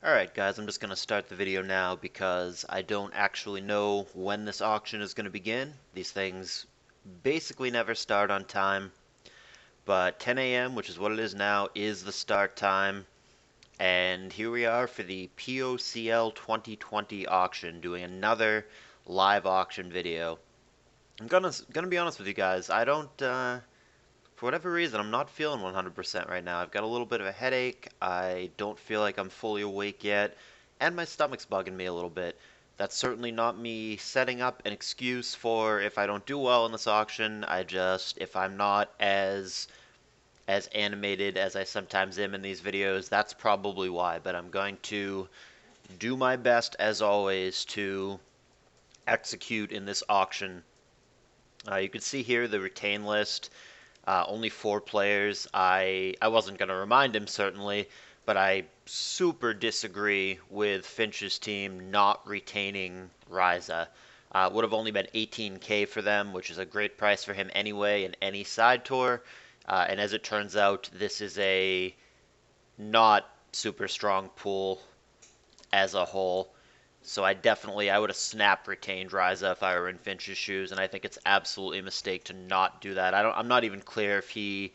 Alright guys, I'm just going to start the video now because I don't actually know when this auction is going to begin. These things basically never start on time, but 10 a.m., which is what it is now, is the start time. And here we are for the POCL 2020 auction, doing another live auction video. I'm gonna be honest with you guys, I don't, for whatever reason, I'm not feeling 100% right now. I've got a little bit of a headache. I don't feel like I'm fully awake yet, and my stomach's bugging me a little bit. That's certainly not me setting up an excuse for if I don't do well in this auction. If I'm not as animated as I sometimes am in these videos, that's probably why. But I'm going to do my best, as always, to execute in this auction. You can see here the retain list. Only 4 players. I wasn't going to remind him, certainly, but I super disagree with Finch's team not retaining Ryza. Would have only been 18K for them, which is a great price for him anyway in any side tour. And as it turns out, this is a not super strong pool as a whole. So I would have snap retained Ryza if I were in Finch's shoes, and I think it's absolutely a mistake to not do that. I'm not even clear if he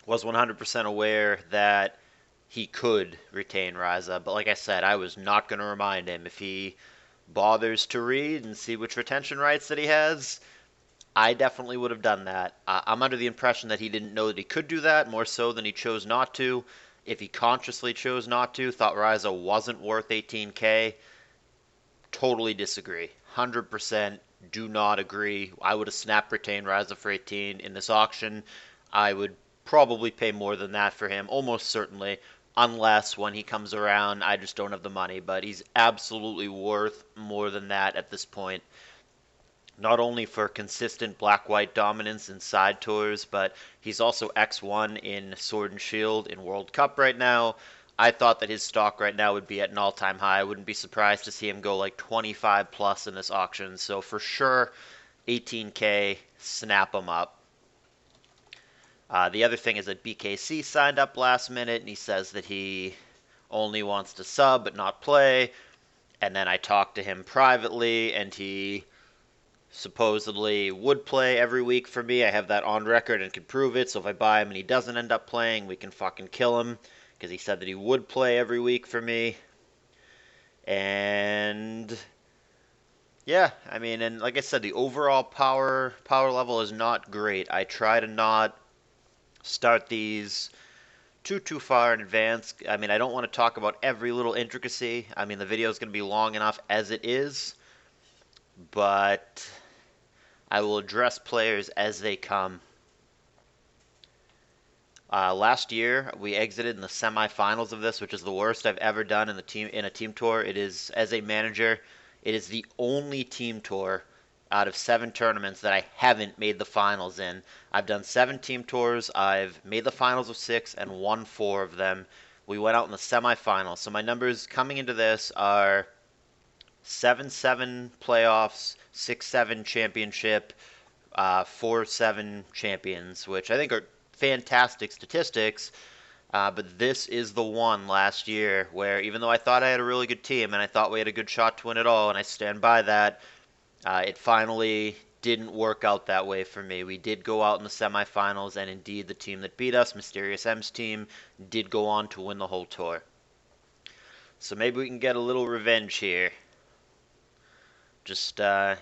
was 100% aware that he could retain Ryza, but like I said, I was not going to remind him. If he bothers to read and see which retention rights that he has, I definitely would have done that. I'm under the impression that he didn't know that he could do that, more so than he chose not to. If he consciously chose not to, thought Ryza wasn't worth 18K, totally disagree. 100% do not agree. I would have snap retained Ryza for 18 in this auction. I would probably pay more than that for him, almost certainly, unless when he comes around, I just don't have the money. But he's absolutely worth more than that at this point. Not only for consistent black-white dominance in side tours, but he's also X1 in Sword and Shield in World Cup right now. I thought that his stock right now would be at an all-time high. I wouldn't be surprised to see him go like 25 plus in this auction. So for sure, 18K, snap him up. The other thing is that BKC signed up last minute, and he says that he only wants to sub but not play. And then I talked to him privately, and he supposedly would play every week for me. I have that on record and can prove it. So if I buy him and he doesn't end up playing, we can fucking kill him, because he said that he would play every week for me. And yeah, I mean, and like I said, the overall power level is not great. I try to not start these too far in advance. I mean, I don't want to talk about every little intricacy. I mean, the video is going to be long enough as it is, but I will address players as they come. Last year, we exited in the semifinals of this, which is the worst I've ever done in a team tour. It is, as a manager, it is the only team tour out of 7 tournaments that I haven't made the finals in. I've done 7 team tours. I've made the finals of 6 and won 4 of them. We went out in the semifinals. So my numbers coming into this are 7-7 playoffs, 6-7 championship, 4-7 champions, which I think are fantastic statistics. But this is the one last year where, even though I thought I had a really good team and I thought we had a good shot to win it all, and I stand by that, it finally didn't work out that way for me. We did go out in the semifinals, and indeed the team that beat us, Mysterious M's team, did go on to win the whole tour. So maybe we can get a little revenge here. Just the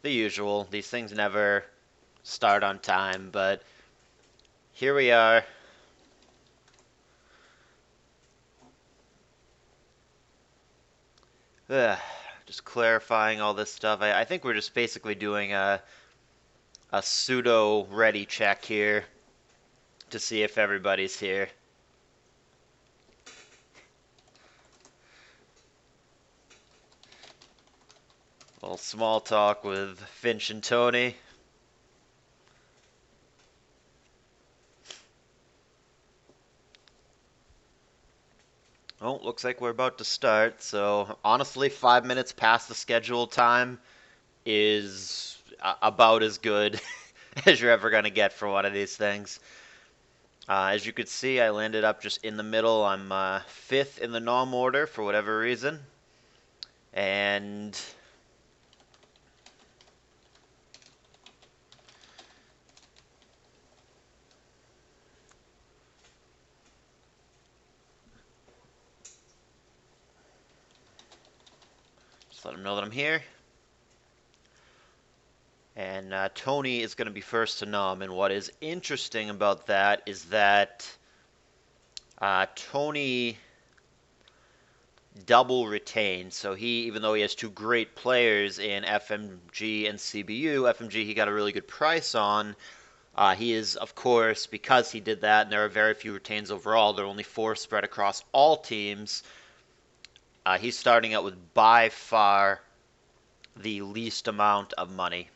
usual. These things never start on time, but here we are. Just clarifying all this stuff. I think we're just basically doing a pseudo ready check here to see if everybody's here. A little small talk with Finch and Tony. Oh, looks like we're about to start. So honestly, 5 minutes past the scheduled time is about as good as you're ever going to get for one of these things. As you could see, I landed up just in the middle. I'm fifth in the nom order for whatever reason. And just let them know that I'm here. And Tony is going to be first to nom. And what is interesting about that is that Tony double retained. So even though he has two great players in FMG and CBU, FMG he got a really good price on. He is, of course, because he did that, and there are very few retains overall. There are only 4 spread across all teams. He's starting out with by far the least amount of money.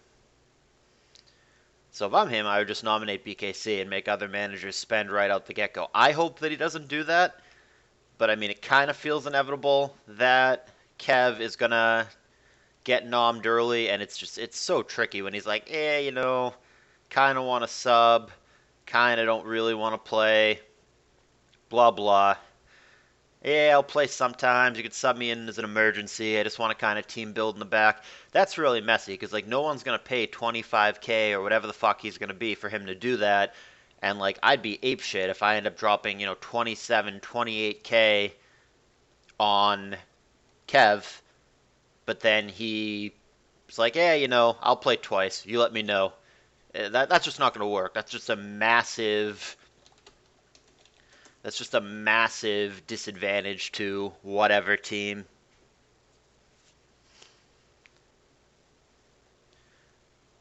So if I'm him, I would just nominate BKC and make other managers spend right out the get-go. I hope that he doesn't do that, but I mean, it kind of feels inevitable that Kev is going to get nommed early, and it's so tricky when he's like, kind of want to sub, kind of don't really want to play, blah, blah. Yeah, I'll play sometimes. You could sub me in as an emergency. I just want to kind of team build in the back. That's really messy because, like, no one's going to pay 25K or whatever the fuck he's going to be for him to do that. And, like, I'd be apeshit if I end up dropping, 27, 28K on Kev, but then he's like, I'll play twice. You let me know. That's just not going to work. That's just a massive disadvantage to whatever team.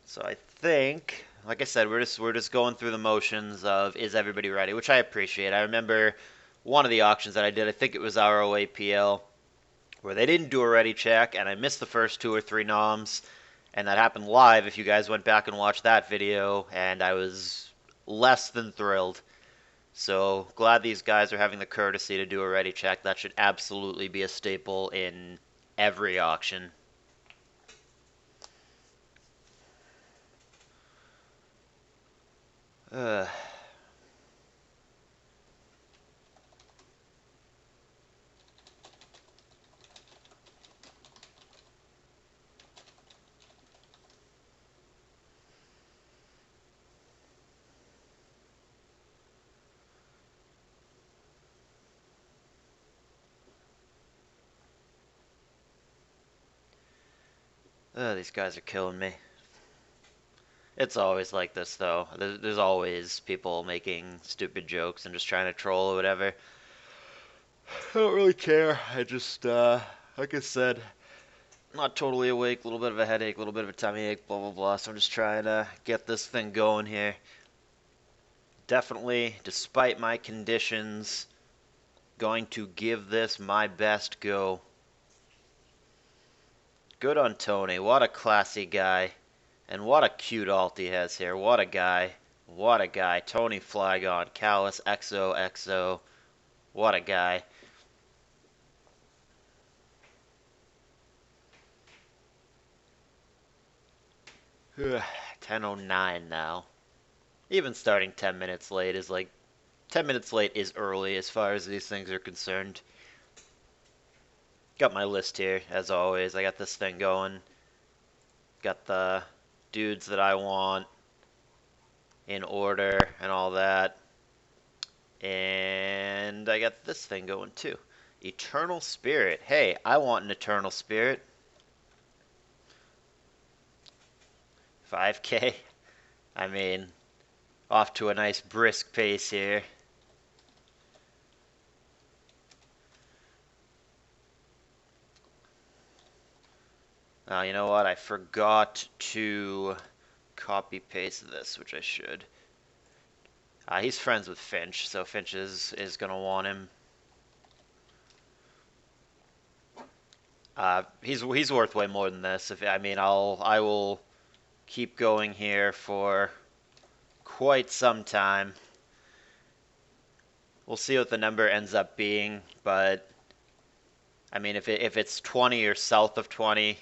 So I think, like I said, we're just going through the motions of is everybody ready, which I appreciate. I remember one of the auctions that I did, I think it was ROAPL, where they didn't do a ready check, and I missed the first 2 or 3 noms, and that happened live if you guys went back and watched that video, and I was less than thrilled. So glad these guys are having the courtesy to do a ready check. That should absolutely be a staple in every auction. Ugh. These guys are killing me. It's always like this, though. There's always people making stupid jokes and just trying to troll or whatever. I don't really care. I just, like I said, not totally awake, a little bit of a headache, a little bit of a tummy ache, blah, blah, blah. So I'm just trying to get this thing going here. Definitely, despite my conditions, going to give this my best go. Good on Tony. What a classy guy. And what a cute alt he has here. What a guy. What a guy. Tony Flygon. Callus XOXO. What a guy. Ugh, 10:09 now. Even starting 10 minutes late is like... 10 minutes late is early as far as these things are concerned. Got my list here, as always. I got this thing going. Got the dudes that I want in order and all that. And I got this thing going too. Eternal Spirit. Hey, I want an Eternal Spirit. 5K. I mean, off to a nice brisk pace here. You know what? I forgot to copy paste this, which I should. He's friends with Finch, so Finch is going to want him. He's worth way more than this. I will keep going here for quite some time. We'll see what the number ends up being, but I mean, if it's 20 or south of 20,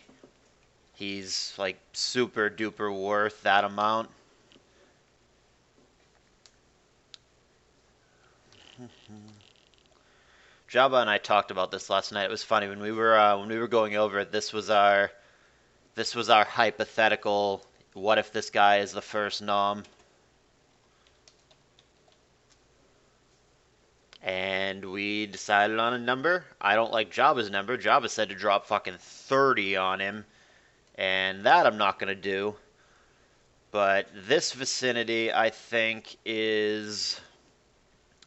he's like super duper worth that amount. Jabba and I talked about this last night. It was funny when we were going over it. This was our hypothetical. What if this guy is the first nom? And we decided on a number. I don't like Jabba's number. Jabba said to drop fucking 30 on him, and that I'm not gonna do. But this vicinity, I think, is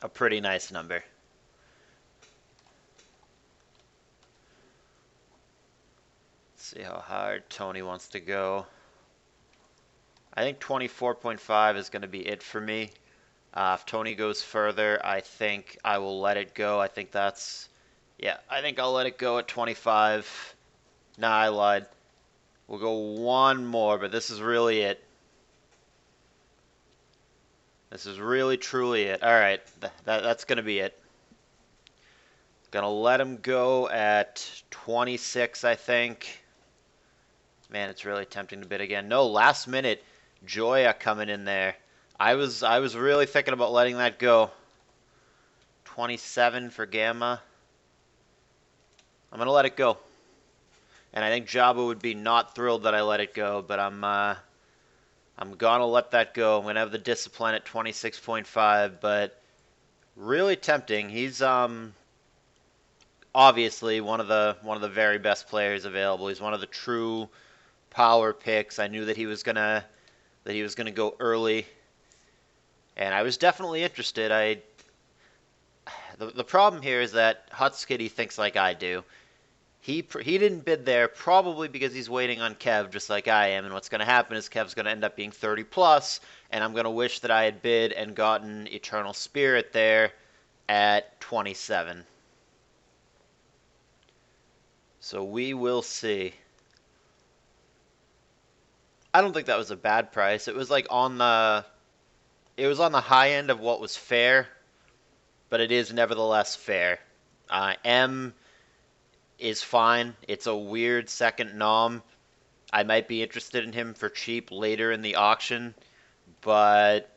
a pretty nice number. Let's see how hard Tony wants to go. I think 24.5 is going to be it for me. If Tony goes further, I think I will let it go. I think that's... Yeah, I think I'll let it go at 25. Nah, I lied. We'll go one more, but this is really it. This is really, truly it. Alright, that's going to be it. Gonna let him go at 26, I think. Man, it's really tempting to bid again. No, last minute, Joya coming in there. I was really thinking about letting that go. 27 for Gamma. I'm gonna let it go. And I think Jabba would be not thrilled that I let it go, but I'm gonna let that go. I'm gonna have the discipline at 26.5, but really tempting. He's obviously one of the very best players available. He's one of the true power picks. I knew that he was gonna go early, and I was definitely interested. The problem here is that Hutskitty thinks like I do. He didn't bid there probably because he's waiting on Kev just like I am, and what's going to happen is Kev's going to end up being 30 plus, and I'm going to wish that I had bid and gotten Eternal Spirit there at 27. So we will see. I don't think that was a bad price. It was like on the high end of what was fair, but it is nevertheless fair. M is fine. It's a weird second nom. I might be interested in him for cheap later in the auction, but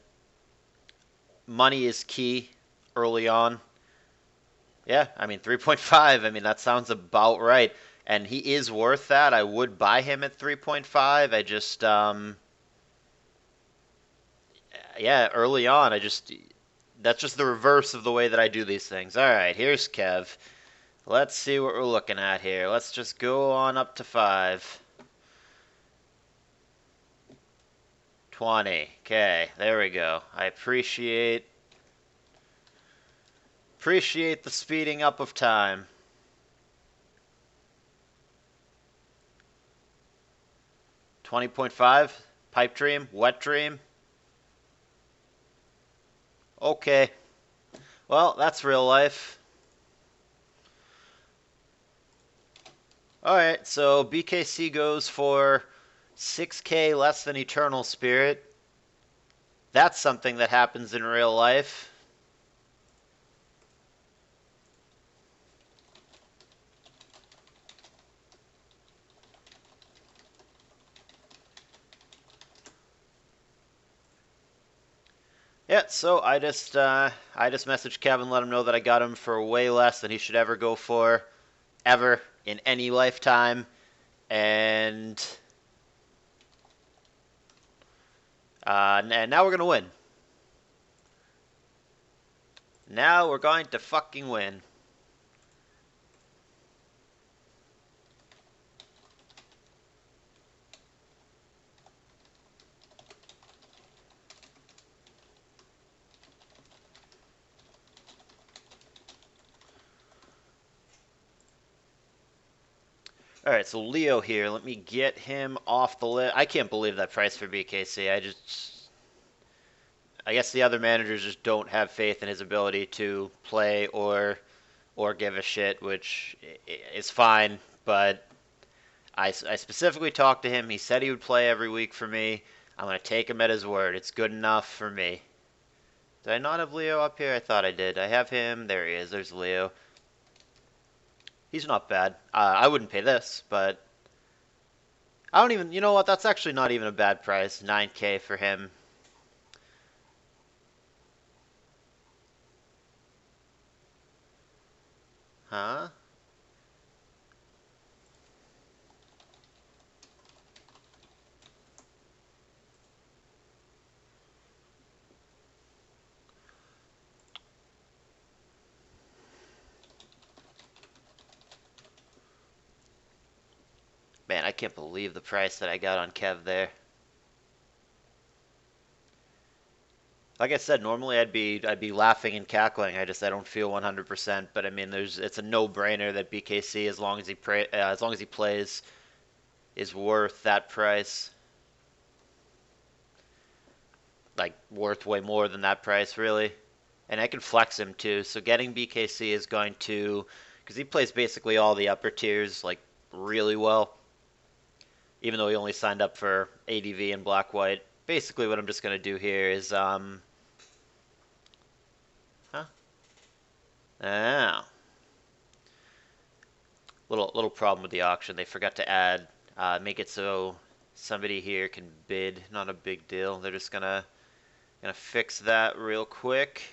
money is key early on. Yeah, I mean 3.5. I mean that sounds about right. And he is worth that. I would buy him at 3.5. I just yeah, early on that's just the reverse of the way that I do these things. All right, here's Kev. Let's see what we're looking at here. Let's just go on up to 5. 20. Okay, there we go. I appreciate the speeding up of time. 20.5. Pipe dream. Wet dream. Okay. Well, that's real life. Alright, so BKC goes for 6K less than Eternal Spirit. That's something that happens in real life. Yeah, so I just messaged Kevin, let him know that I got him for way less than he should ever go for, ever in any lifetime, and now we're gonna win. Now we're going to fucking win. All right, so Leo here. Let me get him off the list. I can't believe that price for BKC. I guess the other managers just don't have faith in his ability to play or give a shit, which is fine. But I specifically talked to him. He said he would play every week for me. I'm going to take him at his word. It's good enough for me. Did I not have Leo up here? I thought I did. I have him. There he is. There's Leo. He's not bad. I wouldn't pay this, but I don't even... You know what? That's actually not even a bad price. 9K for him. Huh? Man, I can't believe the price that I got on Kev there. Like I said, normally I'd be laughing and cackling. I don't feel 100%, but I mean, it's a no-brainer that BKC, as long as he plays, is worth that price. Like worth way more than that price, really. And I can flex him too. So getting BKC is going to, because he plays basically all the upper tiers like really well. Even though he only signed up for ADV and black white. Basically, what I'm just gonna do here is huh? Oh, little problem with the auction. They forgot to add make it so somebody here can bid. Not a big deal. They're just gonna fix that real quick.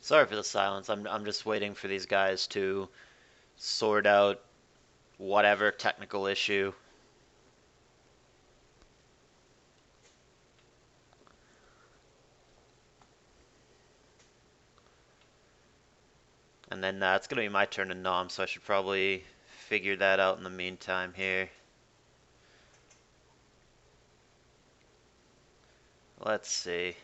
Sorry for the silence. I'm just waiting for these guys to sort out whatever technical issue. And then it's going to be my turn to nom, so I should probably figure that out in the meantime here. Let's see.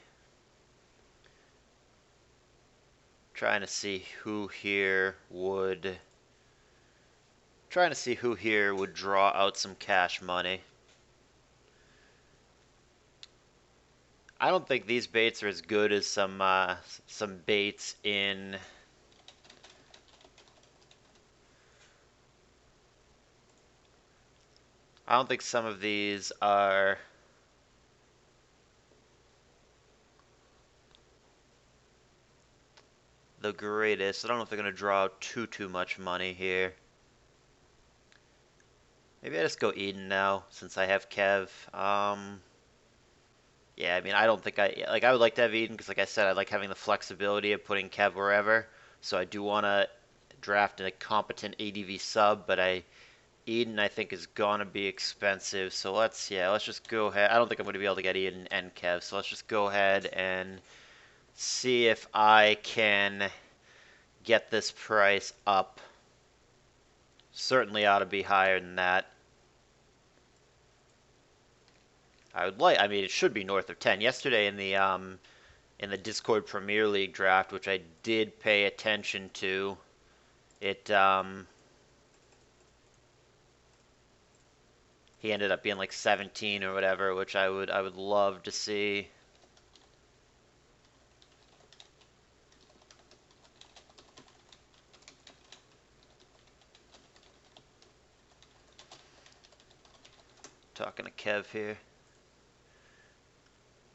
Trying to see who here would draw out some cash money. I don't think these baits are as good as some baits in I don't think some of these are the greatest. I don't know if they're going to draw out too much money here. Maybe I just go Eden now since I have Kev. Yeah, I mean, I don't think I would like to have Eden because, like I said, I like having the flexibility of putting Kev wherever. So I do want to draft a competent ADV sub, but Eden I think is gonna be expensive. So let's just go ahead. I don't think I'm gonna be able to get Eden and Kev. So let's just go ahead and see if I can get this price up. Certainly ought to be higher than that. I mean, it should be north of 10. Yesterday in the Discord Premier League draft, which I did pay attention to, it he ended up being like 17 or whatever, which I would love to see. Talking to Kev here.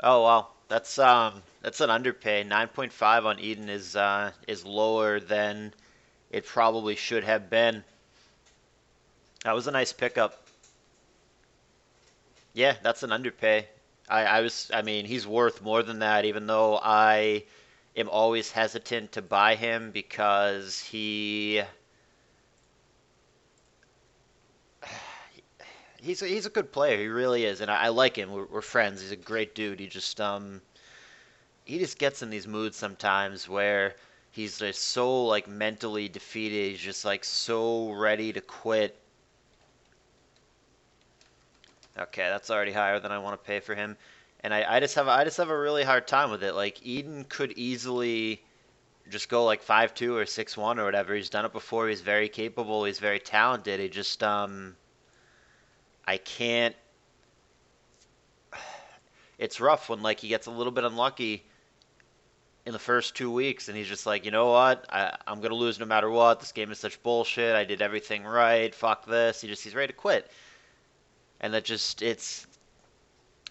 Oh wow, that's an underpay. 9.5 on Eden is lower than it probably should have been. That was a nice pickup. Yeah, that's an underpay. I mean, he's worth more than that, even though I am always hesitant to buy him because he's a good player. He really is, and I like him. We're friends. He's a great dude. He just gets in these moods sometimes where he's just so like mentally defeated. He's just like so ready to quit. Okay, that's already higher than I want to pay for him, and I just have a really hard time with it. Like Eden could easily just go like 5-2 or 6-1 or whatever. He's done it before. He's very capable. He's very talented. I can't it's rough when like he gets a little bit unlucky in the first 2 weeks, and he's just like, you know what, I'm gonna lose no matter what. This game is such bullshit. I did everything right. Fuck this. He's ready to quit, and that just it's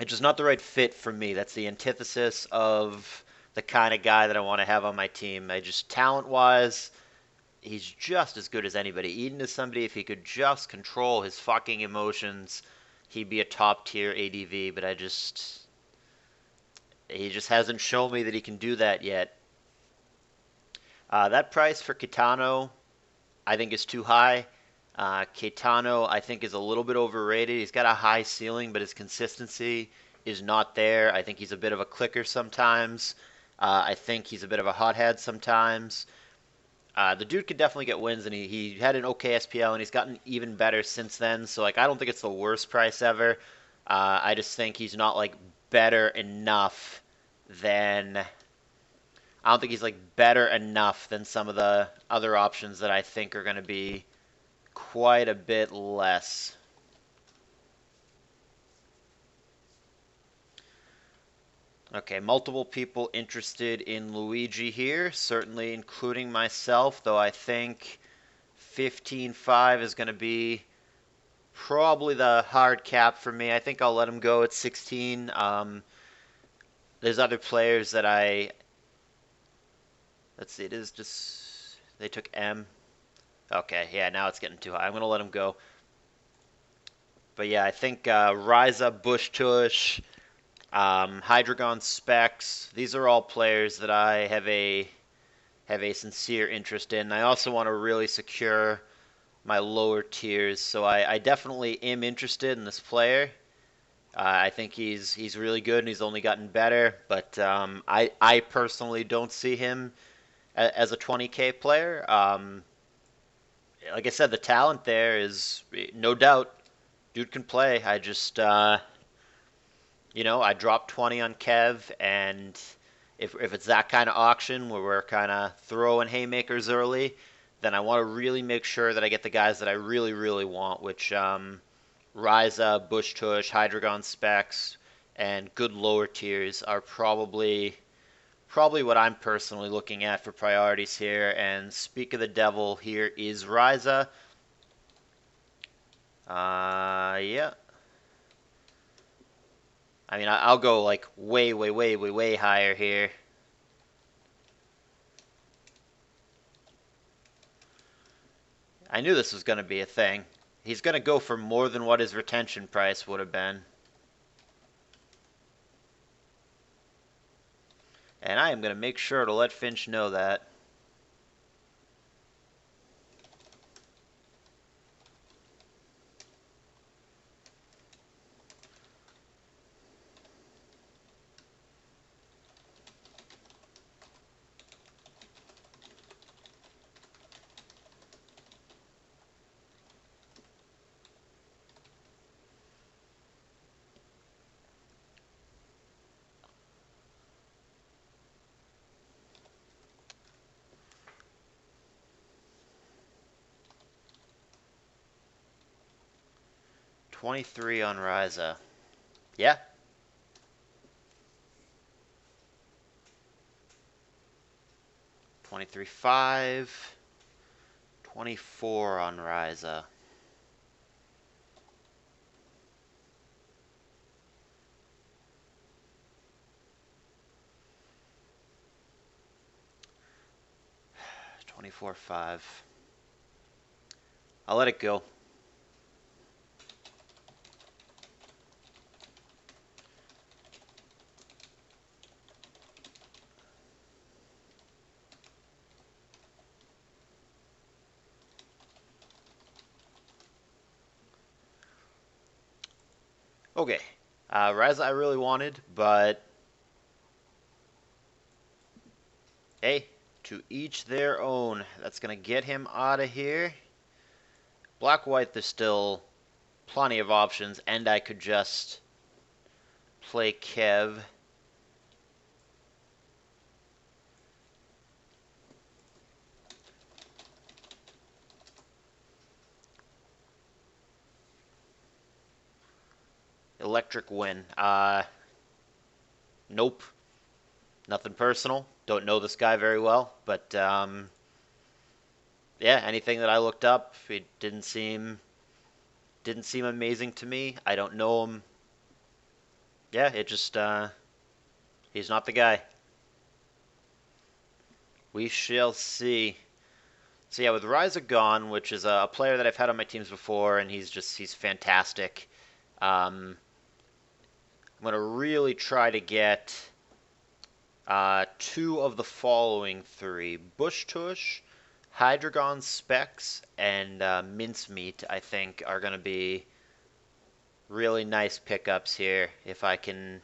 just not the right fit for me. That's the antithesis of the kind of guy that I want to have on my team. I just talent wise, he's just as good as anybody. Eden is somebody, if he could just control his fucking emotions, he'd be a top tier ADV, but he just hasn't shown me that he can do that yet. That price for Kitano, I think, is too high. Kitano, I think, is a little bit overrated. He's got a high ceiling, but his consistency is not there. I think he's a bit of a clicker sometimes. I think he's a bit of a hothead sometimes. The dude could definitely get wins, and he had an okay SPL, and he's gotten even better since then. So, like, I don't think it's the worst price ever. I just think he's not, like, better enough than... I don't think he's, like, better enough than some of the other options that I think are going to be quite a bit less. Okay, multiple people interested in Luigi here, certainly including myself, though I think 15.5 is going to be probably the hard cap for me. I think I'll let him go at 16. There's other players that let's see, it is just, they took M. Okay, yeah, now it's getting too high. I'm going to let him go. But yeah, I think Ryza, Bush Tush, Hydreigon Specs, these are all players that I have a sincere interest in. I also want to really secure my lower tiers, so I definitely am interested in this player. I think he's really good, and he's only gotten better, but I personally don't see him as a 20K player. Like I said, the talent there is no doubt. Dude can play. I just, I dropped 20 on Kev, and if it's that kind of auction where we're kind of throwing haymakers early, then I want to really make sure that I get the guys that I really, really want, which Ryza, Bush Tush, Hydreigon Specs, and good lower tiers are probably what I'm personally looking at for priorities here. And speak of the devil, here is Ryza. Yeah. I mean, I'll go like way, way, way, way, way higher here. I knew this was going to be a thing. He's going to go for more than what his retention price would have been. And I am going to make sure to let Finch know that. $23 on Ryza. Yeah. 23.5. 24 on Ryza. $24.5. I'll let it go. Okay. Ryza I really wanted, but hey, to each their own. That's going to get him out of here. Black-white, there's still plenty of options, and I could just play Kev. Electric win. Nope. Nothing personal. Don't know this guy very well, but yeah, anything that I looked up, it didn't seem amazing to me. I don't know him. Yeah, it just he's not the guy. We shall see. So yeah, with Ryza gone, which is a player that I've had on my teams before, and he's fantastic. I'm gonna really try to get two of the following three: Bush Tush, Hydreigon Specs, and Mincemeat. I think are gonna be really nice pickups here if I can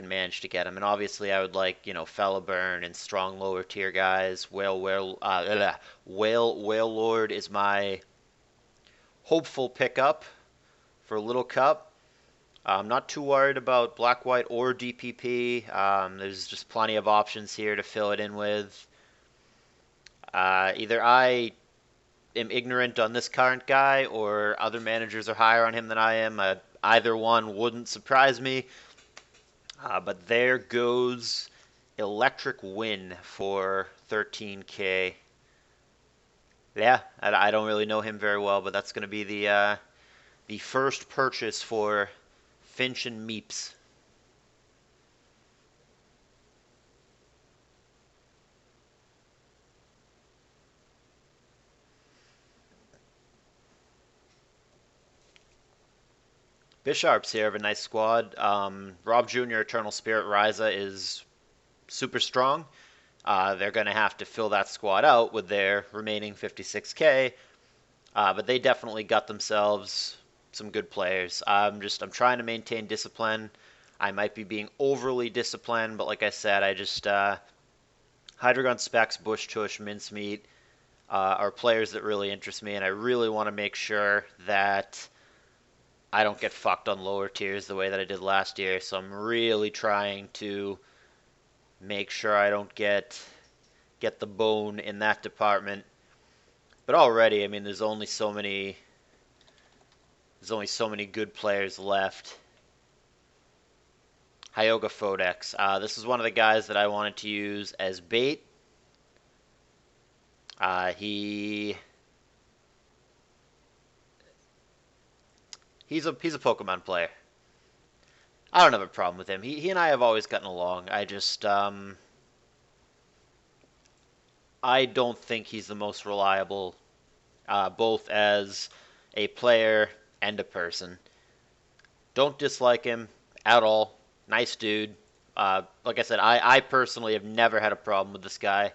manage to get them. And obviously, I would like, Feliburn and strong lower tier guys. Whale Lord is my hopeful pickup for Little Cup. I'm not too worried about Black, White, or DPP. There's just plenty of options here to fill it in with. Either I am ignorant on this current guy, or other managers are higher on him than I am. Either one wouldn't surprise me. But there goes Electric Win for 13K. Yeah, I don't really know him very well, but that's going to be the first purchase for Finch and Meeps. Bisharps here have a nice squad. Rob Jr. Eternal Spirit Ryza is super strong. They're going to have to fill that squad out with their remaining 56K, but they definitely got themselves some good players. I'm trying to maintain discipline. I might be being overly disciplined, but like I said, I just Hydreigon Specs, Bush Tush, Mincemeat are players that really interest me, and I really want to make sure that I don't get fucked on lower tiers the way that I did last year. So I'm really trying to make sure I don't get the bone in that department. But already, I mean, there's only so many good players left. Hyoga Fodex. This is one of the guys that I wanted to use as bait. He's a Pokemon player. I don't have a problem with him. He and I have always gotten along. I don't think he's the most reliable, both as a player and a person. Don't dislike him at all. Nice dude. Like I said, I personally have never had a problem with this guy.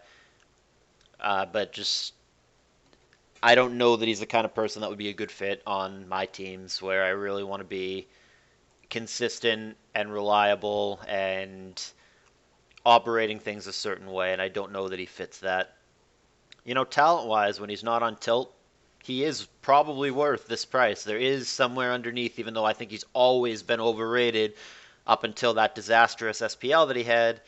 But just, I don't know that he's the kind of person that would be a good fit on my teams, where I really want to be consistent and reliable and operating things a certain way, and I don't know that he fits that. Talent-wise, when he's not on tilt, he is probably worth this price. There is somewhere underneath, even though I think he's always been overrated up until that disastrous SPL that he had.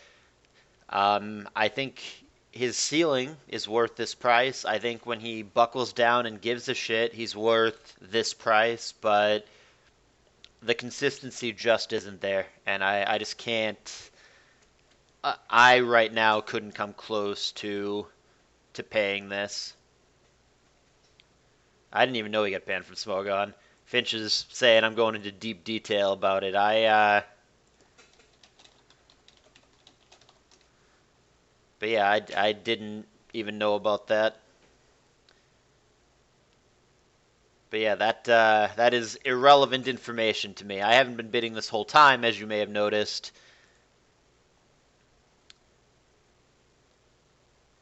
I think his ceiling is worth this price. I think when he buckles down and gives a shit, he's worth this price, but the consistency just isn't there, and I just can't. I right now couldn't come close to paying this. I didn't even know he got banned from Smogon. Finch is saying I'm going into deep detail about it. But yeah, I didn't even know about that. But yeah, that is irrelevant information to me. I haven't been bidding this whole time, as you may have noticed.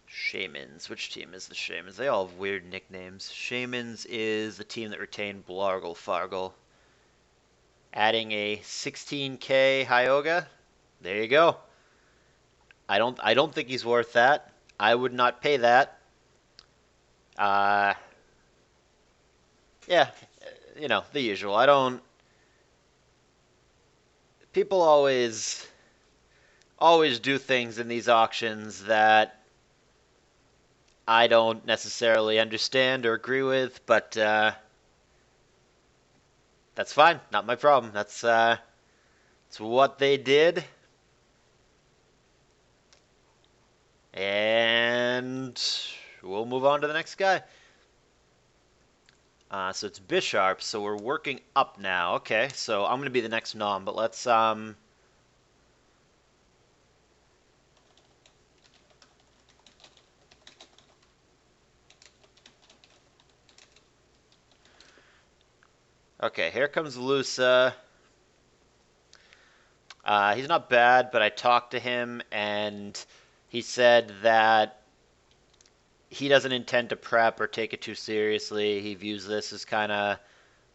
Shamans. Which team is the Shamans? They all have weird nicknames. Shamans is the team that retained Blargle Fargle. Adding a 16K Hyoga. There you go. I don't think he's worth that. I would not pay that. Yeah, the usual. I don't. People always do things in these auctions that I don't necessarily understand or agree with, but that's fine. Not my problem. That's what they did. And we'll move on to the next guy. So it's Bisharp, so we're working up now. Okay, so I'm going to be the next nom, but let's, okay, here comes Lusa. He's not bad, but I talked to him, and he said that he doesn't intend to prep or take it too seriously. He views this as kind of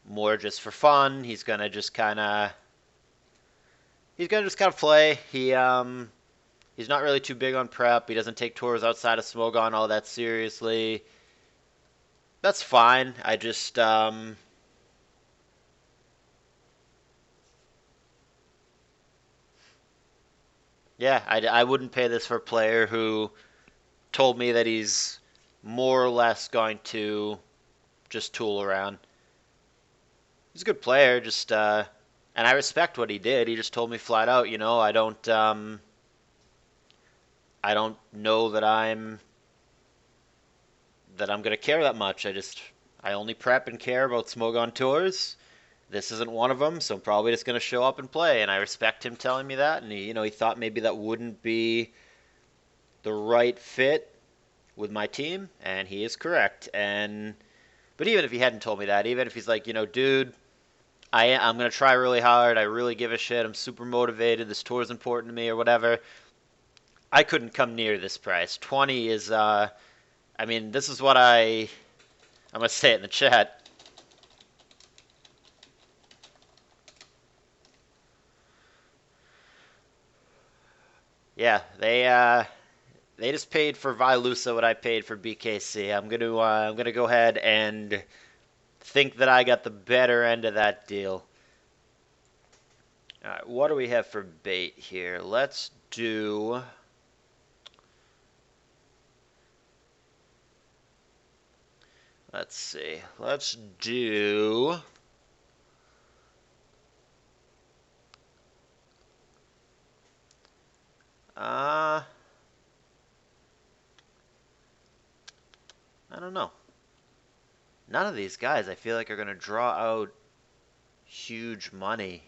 more just for fun. He's gonna just kind of play. He's not really too big on prep. He doesn't take tours outside of Smogon all that seriously. That's fine. I just yeah, I wouldn't pay this for a player who told me that he's more or less going to just tool around. He's a good player, just and I respect what he did. He just told me flat out, I don't know that I'm gonna care that much. I only prep and care about Smogon tours. This isn't one of them, so I'm probably just gonna show up and play. And I respect him telling me that. And he thought maybe that wouldn't be the right fit with my team, and he is correct. But even if he hadn't told me that, even if he's like, dude, I'm gonna try really hard. I really give a shit. I'm super motivated. This tour is important to me, or whatever. I couldn't come near this price. 20 is, I mean, this is what I'm gonna say it in the chat. Yeah, they just paid for Vilusa what I paid for BKC. I'm gonna go ahead and think that I got the better end of that deal. All right, what do we have for bait here? Let's do. Let's see. Let's do. I don't know. None of these guys I feel like are going to draw out huge money.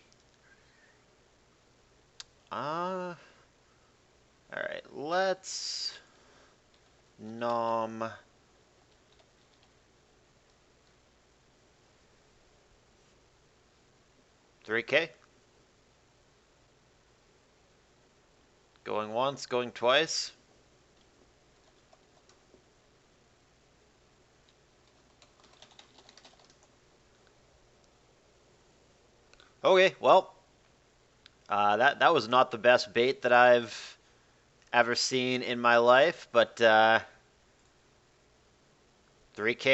All right, let's nom 3K. Going once, going twice. Okay, well, that was not the best bait that I've ever seen in my life, but 3K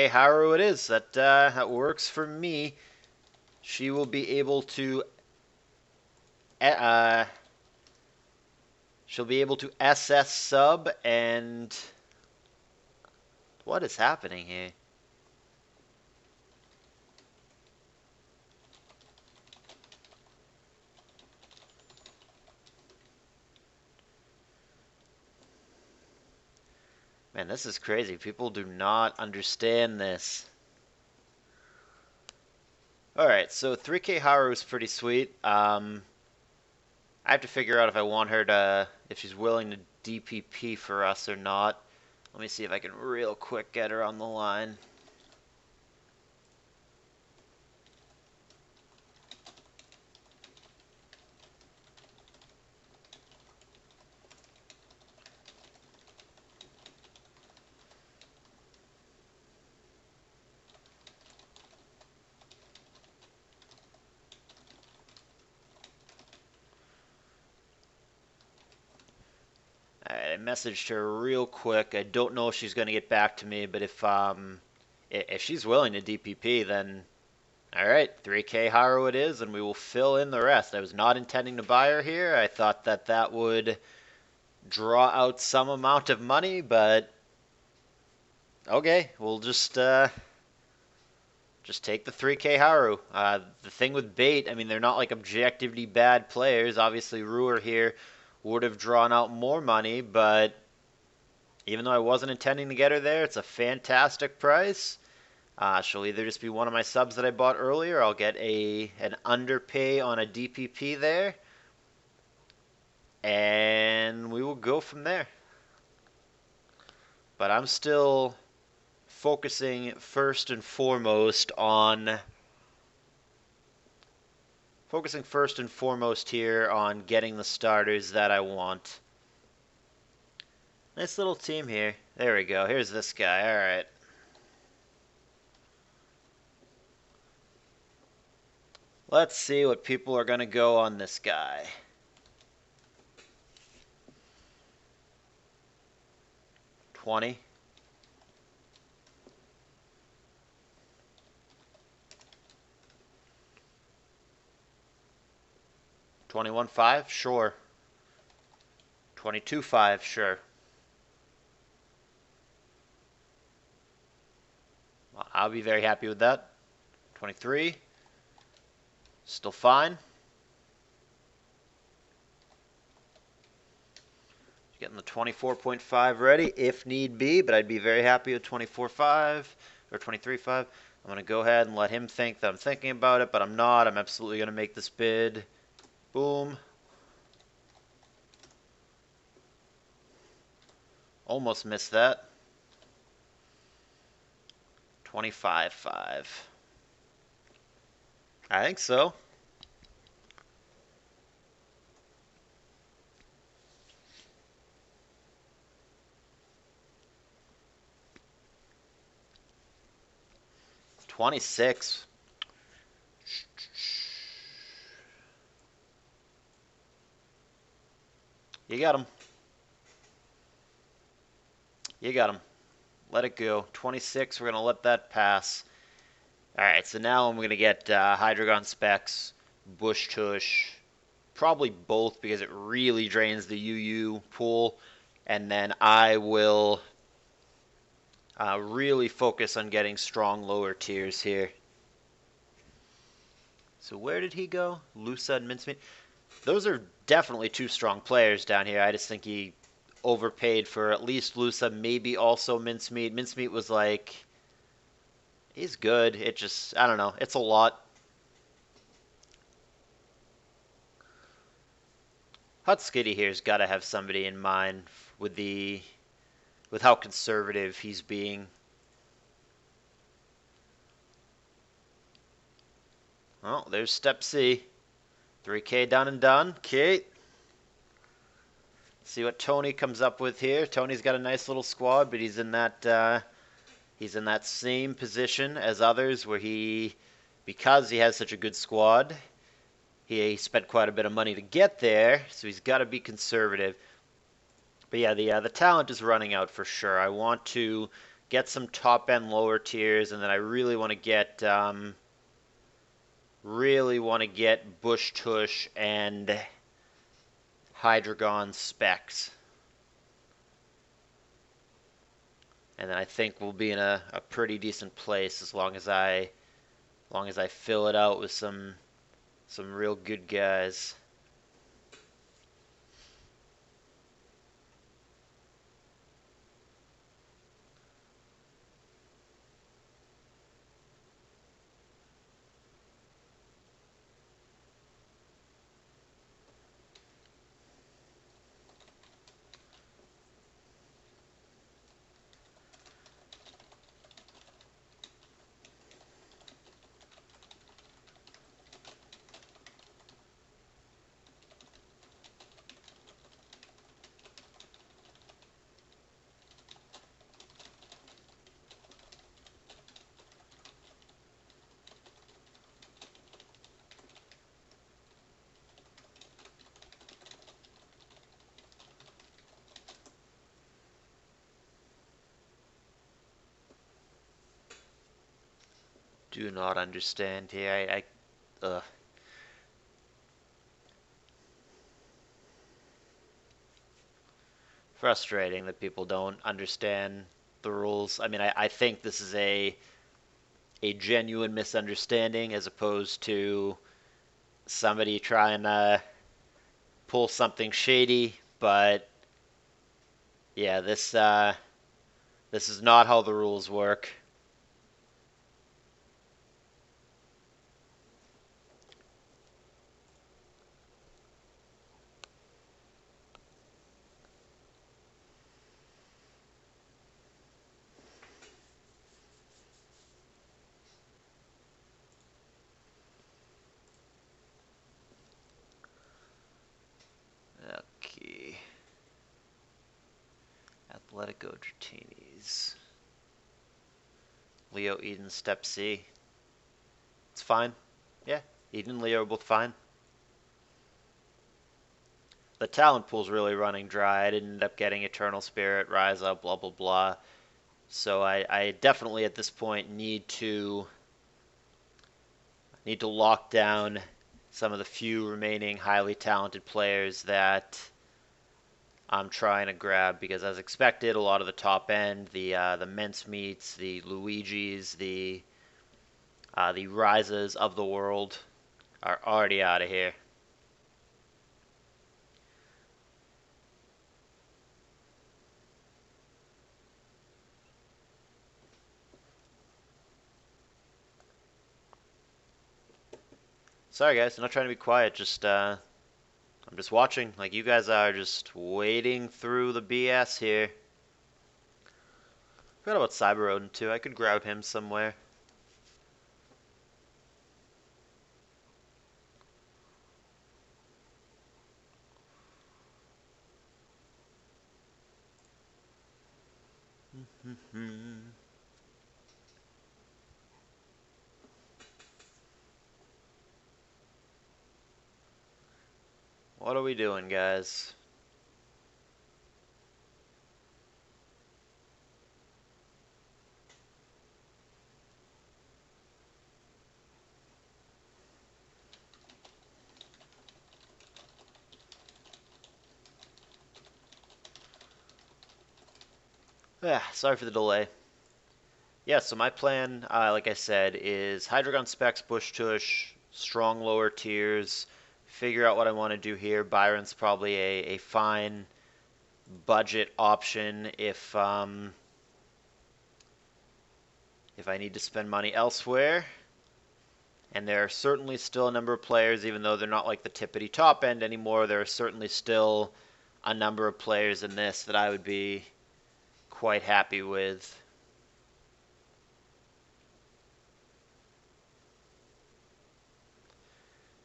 Haru it is. That works for me. She will be able to she'll be able to SS sub, and what is happening here? Man, this is crazy. People do not understand this. Alright, so 3K Haru is pretty sweet. I have to figure out if I want her to, if she's willing to DPP for us or not. Let me see if I can real quick get her on the line. Alright, I messaged her real quick. I don't know if she's going to get back to me, but if she's willing to DPP, then alright, 3K Haru it is, and we will fill in the rest. I was not intending to buy her here. I thought that would draw out some amount of money, but okay, we'll just take the 3K Haru. The thing with bait, I mean, they're not like objectively bad players. Obviously, Ruhr here would have drawn out more money, but Even though I wasn't intending to get her there, it's a fantastic price. She'll either just be one of my subs that I bought earlier, I'll get an underpay on a DPP there, and we will go from there. But I'm still focusing first and foremost here on getting the starters that I want. Nice little team here. There we go. Here's this guy. All right. Let's see what people are going to go on this guy. $20. 21.5, sure. 22.5, sure. I'll be very happy with that. 23, still fine. Getting the 24.5 ready if need be, but I'd be very happy with 24.5 or 23.5. I'm going to go ahead and let him think that I'm thinking about it, but I'm not. I'm absolutely going to make this bid. Boom. Almost missed that. 25.5. I think so. $26. You got him. You got him. Let it go. 26, we're going to let that pass. Alright, so now I'm going to get Hydreigon Specs, Bush Tush, probably both because it really drains the UU pool, and then I will really focus on getting strong lower tiers here. So where did he go? Lusa and Mincemeat? Those are definitely two strong players down here. I just think he overpaid for at least Lusa, maybe also Mincemeat. Mincemeat was like, he's good. It just, I don't know. It's a lot. Hutskitty here's got to have somebody in mind with how conservative he's being. Oh, there's step C. 3K done and done. Okay. See what Tony comes up with here. Tony's got a nice little squad, but he's in that same position as others where because he has such a good squad, he spent quite a bit of money to get there, so he's got to be conservative. But yeah, the talent is running out for sure. I want to get some top end lower tiers, and then I really want to get Bush Tush and Hydreigon Specs. And then I think we'll be in a pretty decent place as long as I fill it out with some real good guys. Do not understand here. Frustrating that people don't understand the rules. I mean, I think this is a genuine misunderstanding as opposed to somebody trying to pull something shady, but Yeah, this is not how the rules work. Okay. Atletico Dratini's. Leo, Eden, Step C. It's fine. Yeah, Eden and Leo are both fine. The talent pool's really running dry. I didn't end up getting Eternal Spirit, Rise Up, blah, blah, blah. So I definitely at this point need to lock down some of the few remaining highly talented players that I'm trying to grab, because as expected, a lot of the top end, the Mincemeats, the Luigis, the Rises of the world are already out of here. Sorry guys, I'm not trying to be quiet, I'm just watching, like you guys are, just wading through the BS here. Forgot about Cyber Odin too, I could grab him somewhere. What are we doing, guys? Yeah, sorry for the delay. Yeah, so my plan, like I said, is Hydreigon Specs, Bush Tush, strong lower tiers, figure out what I want to do here. Byron's probably a fine budget option if I need to spend money elsewhere. And there are certainly still a number of players, even though they're not like the tippity top end anymore, there are certainly still a number of players in this that I would be quite happy with.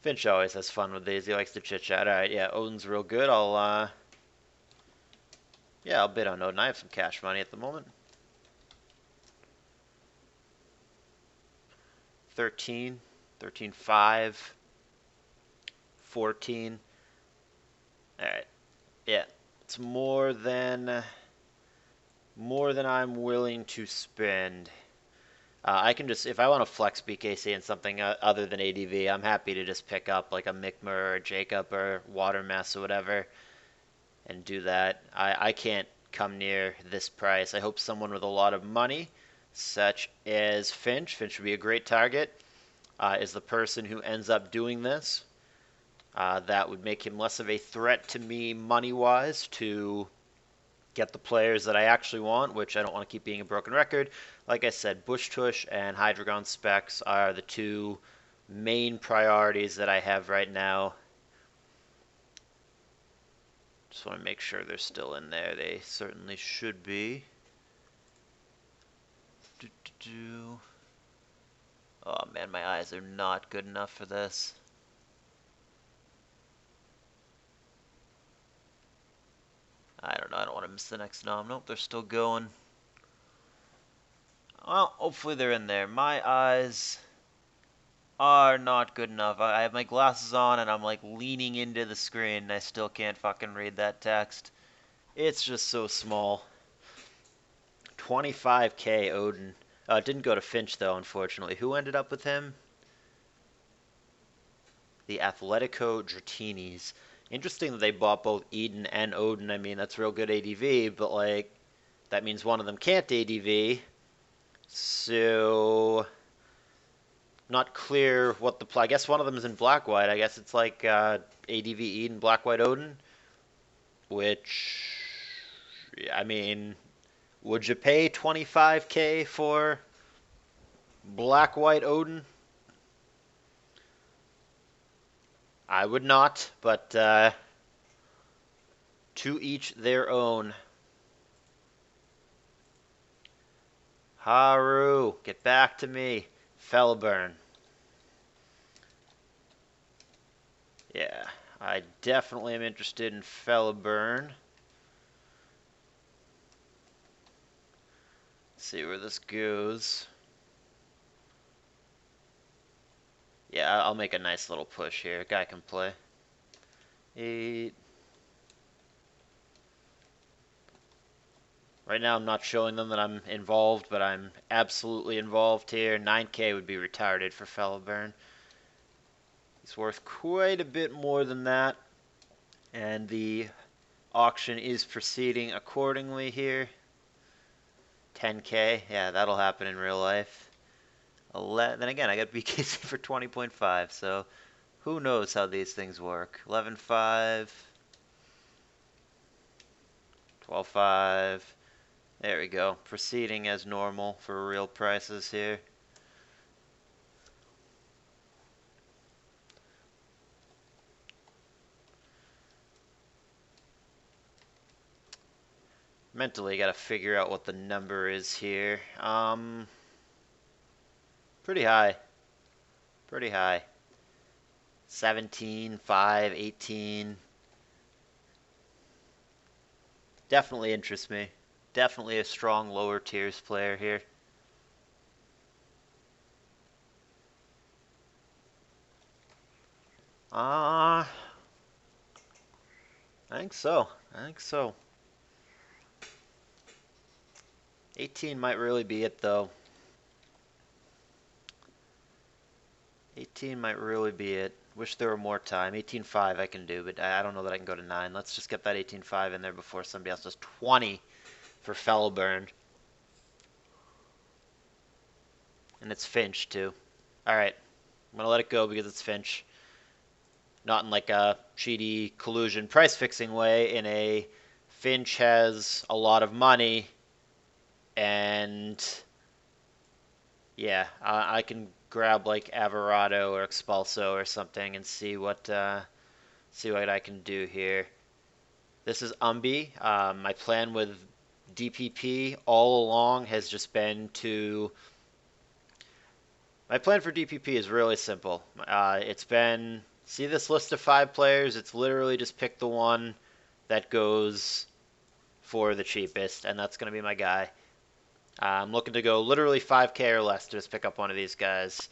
Finch always has fun with these. He likes to chit chat. Alright, yeah, Odin's real good. I'll bid on Odin. I have some cash money at the moment. 13, 13, 5, 14. Alright, yeah. It's more than I'm willing to spend. I can just, if I want to flex BKC in something other than ADV, I'm happy to just pick up like a Mi'kmaq or a Jacob or Water Mess or whatever and do that. I can't come near this price. I hope someone with a lot of money, such as Finch would be a great target, is the person who ends up doing this. That would make him less of a threat to me money-wise to get the players that I actually want, which I don't want to keep being a broken record. Like I said, Bush Tush and Hydreigon Specs are the two main priorities that I have right now. Just want to make sure they're still in there. They certainly should be. Oh man, my eyes are not good enough for this. I don't know, I don't want to miss the next nom. Nope, they're still going. Well, hopefully they're in there. My eyes are not good enough. I have my glasses on and I'm like leaning into the screen and I still can't fucking read that text. It's just so small. 25k Odin. It didn't go to Finch though, unfortunately. Who ended up with him? The Atletico Dratini's. Interesting that they bought both Eden and Odin. I mean, that's real good ADV, but like, that means one of them can't ADV. So, not clear what the I guess one of them is in black white. I guess it's like ADV Eden, black white Odin, which I mean, would you pay 25K for Black White Odin? I would not, but to each their own. Haru, get back to me. Fellburn. Yeah, I definitely am interested in Fellburn. See where this goes. Yeah, I'll make a nice little push here. Guy can play. 8. Right now I'm not showing them that I'm involved, but I'm absolutely involved here. 9K would be retarded for Fellburn. He's worth quite a bit more than that. And the auction is proceeding accordingly here. 10K, yeah, that'll happen in real life. Then again, I got BKC for 20.5, so who knows how these things work. 11.5, 12.5. There we go. Proceeding as normal for real prices here. Mentally, got to figure out what the number is here. Pretty high. Pretty high. 17, 5, 18. Definitely interests me. Definitely a strong lower tiers player here. I think so. I think so. 18 might really be it, though. 18 might really be it. Wish there were more time. 18.5 I can do, but I don't know that I can go to 9. Let's just get that 18.5 in there before somebody else does 20 for Fellburn. And it's Finch, too. Alright. I'm going to let it go because it's Finch. Not in like a cheaty collusion price fixing way. In a Finch has a lot of money, and yeah, I can grab like Averado or Expulso or something and see what I can do here. This is Umbi. My plan with DPP all along has just been to. My plan for DPP is really simple. It's been, see this list of 5 players? It's literally just pick the one that goes for the cheapest, and that's going to be my guy. I'm looking to go literally 5K or less to just pick up one of these guys.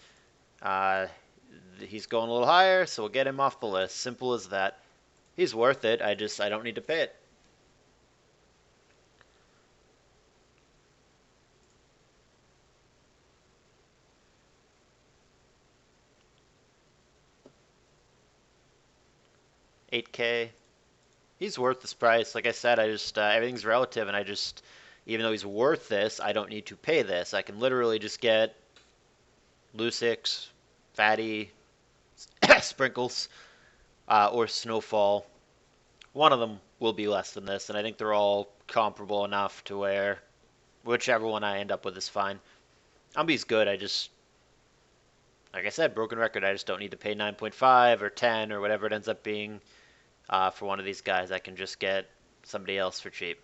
He's going a little higher, so we'll get him off the list. Simple as that. He's worth it. I don't need to pay it. $8K. He's worth this price. Like I said, everything's relative, and even though he's worth this, I don't need to pay this. I can literally just get Lucix, Fatty, Sprinkles, or Snowfall. One of them will be less than this, and I think they're all comparable enough to where whichever one I end up with is fine. Umbi's good. Like I said, broken record. I just don't need to pay 9.5 or 10 or whatever it ends up being for one of these guys. I can just get somebody else for cheap.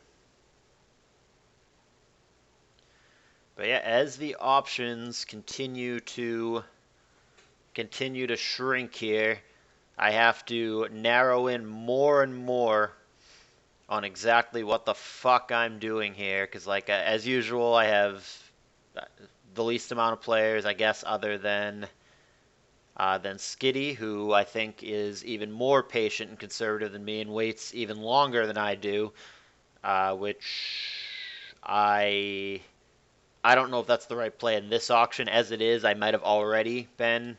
But yeah, as the options continue to shrink here, I have to narrow in more and more on exactly what the fuck I'm doing here, because like as usual, I have the least amount of players, I guess, other than Skitty, who I think is even more patient and conservative than me and waits even longer than I do, which I don't know if that's the right play in this auction. As it is, I might have already been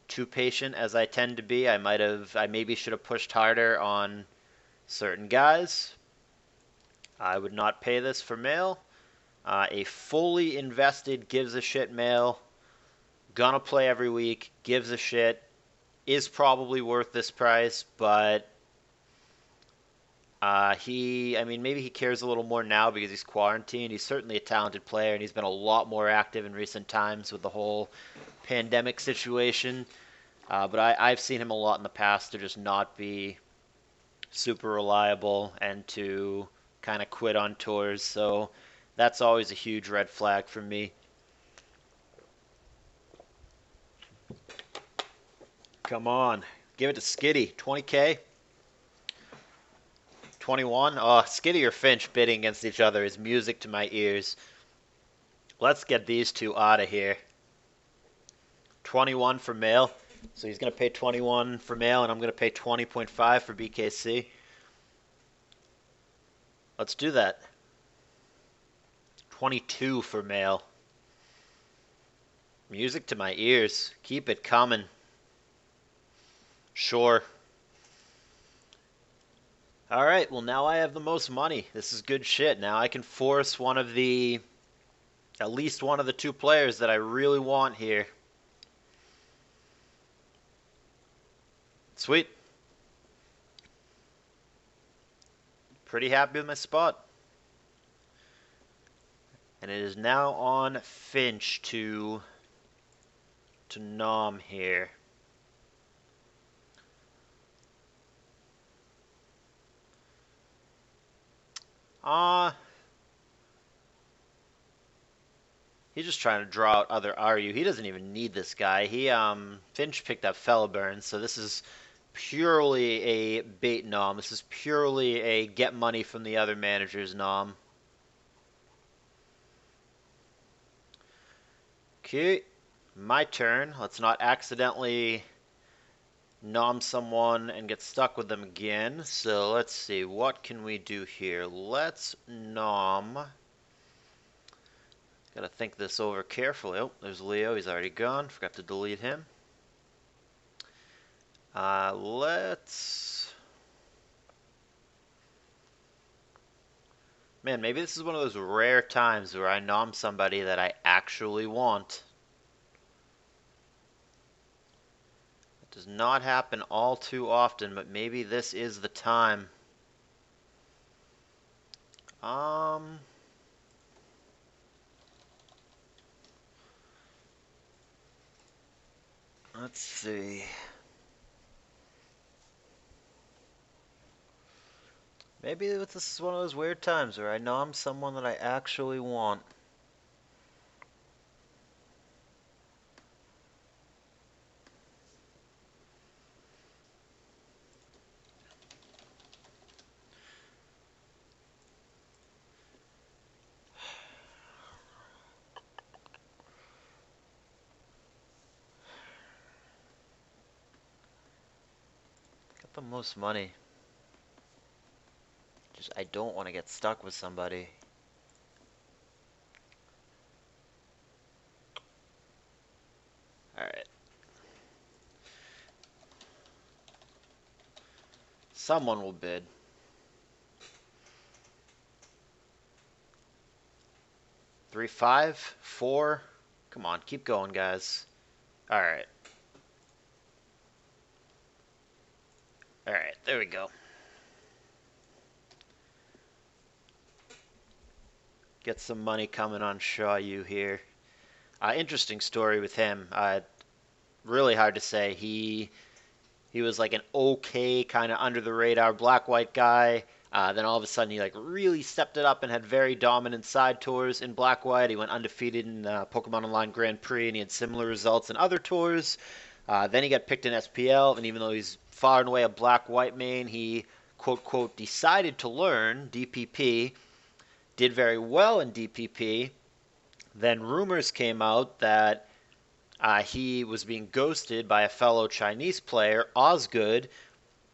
too patient, as I tend to be. I maybe should have pushed harder on certain guys. I would not pay this for mail. A fully invested gives a shit mail, gonna play every week, gives a shit, is probably worth this price, but I mean, maybe he cares a little more now because he's quarantined. He's certainly a talented player, and he's been a lot more active in recent times with the whole pandemic situation. But I've seen him a lot in the past to just not be super reliable and to kind of quit on tours. So that's always a huge red flag for me. Come on. Give it to Skitty. 20K? 21? Oh, Skitty or Finch bidding against each other is music to my ears. Let's get these two out of here. 21 for mail. So he's going to pay 21 for mail, and I'm going to pay 20.5 for BKC. Let's do that. 22 for mail. Music to my ears. Keep it coming. Sure. Alright, well now I have the most money. This is good shit. Now I can force at least one of the two players that I really want here. Sweet. Pretty happy with my spot. And it is now on Finch to nom here. He's just trying to draw out other RU. He doesn't even need this guy. Finch picked up Fellaburn, so this is purely a bait nom. This is purely a get money from the other managers nom. Okay, my turn. Let's not accidentally nom someone and get stuck with them again. So let's see, what can we do here? Let's nom. Gotta think this over carefully. Oh, there's Leo. He's already gone. Forgot to delete him. Man, maybe this is one of those rare times where I nom somebody that I actually want. It does not happen all too often, but maybe this is the time. Let's see. Maybe this is one of those weird times where I nom someone that I actually want. Got the most money. Just I don't want to get stuck with somebody. Alright. Someone will bid. 3, 5, 4. Come on, keep going, guys. Alright. Alright, there we go. Get some money coming on Shaw U here. Interesting story with him. Really hard to say. He was like an okay kind of under the radar black-white guy. Then all of a sudden he like really stepped it up and had very dominant side tours in black-white. He went undefeated in Pokemon Online Grand Prix, and he had similar results in other tours. Then he got picked in SPL, and even though he's far and away a black-white main, he quote decided to learn DPP. Did very well in DPP. Then rumors came out that he was being ghosted by a fellow Chinese player, Osgood,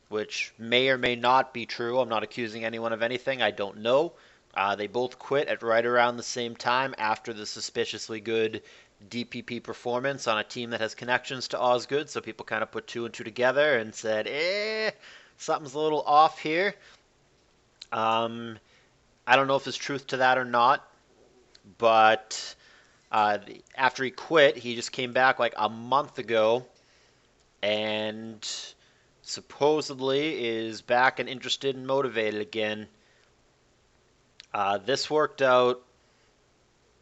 which may or may not be true. I'm not accusing anyone of anything. I don't know. They both quit at right around the same time after the suspiciously good DPP performance on a team that has connections to Osgood. So people kind of put two and two together and said, something's a little off here. I don't know if there's truth to that or not, but after he quit, he just came back like a month ago and supposedly is back and interested and motivated again. This worked out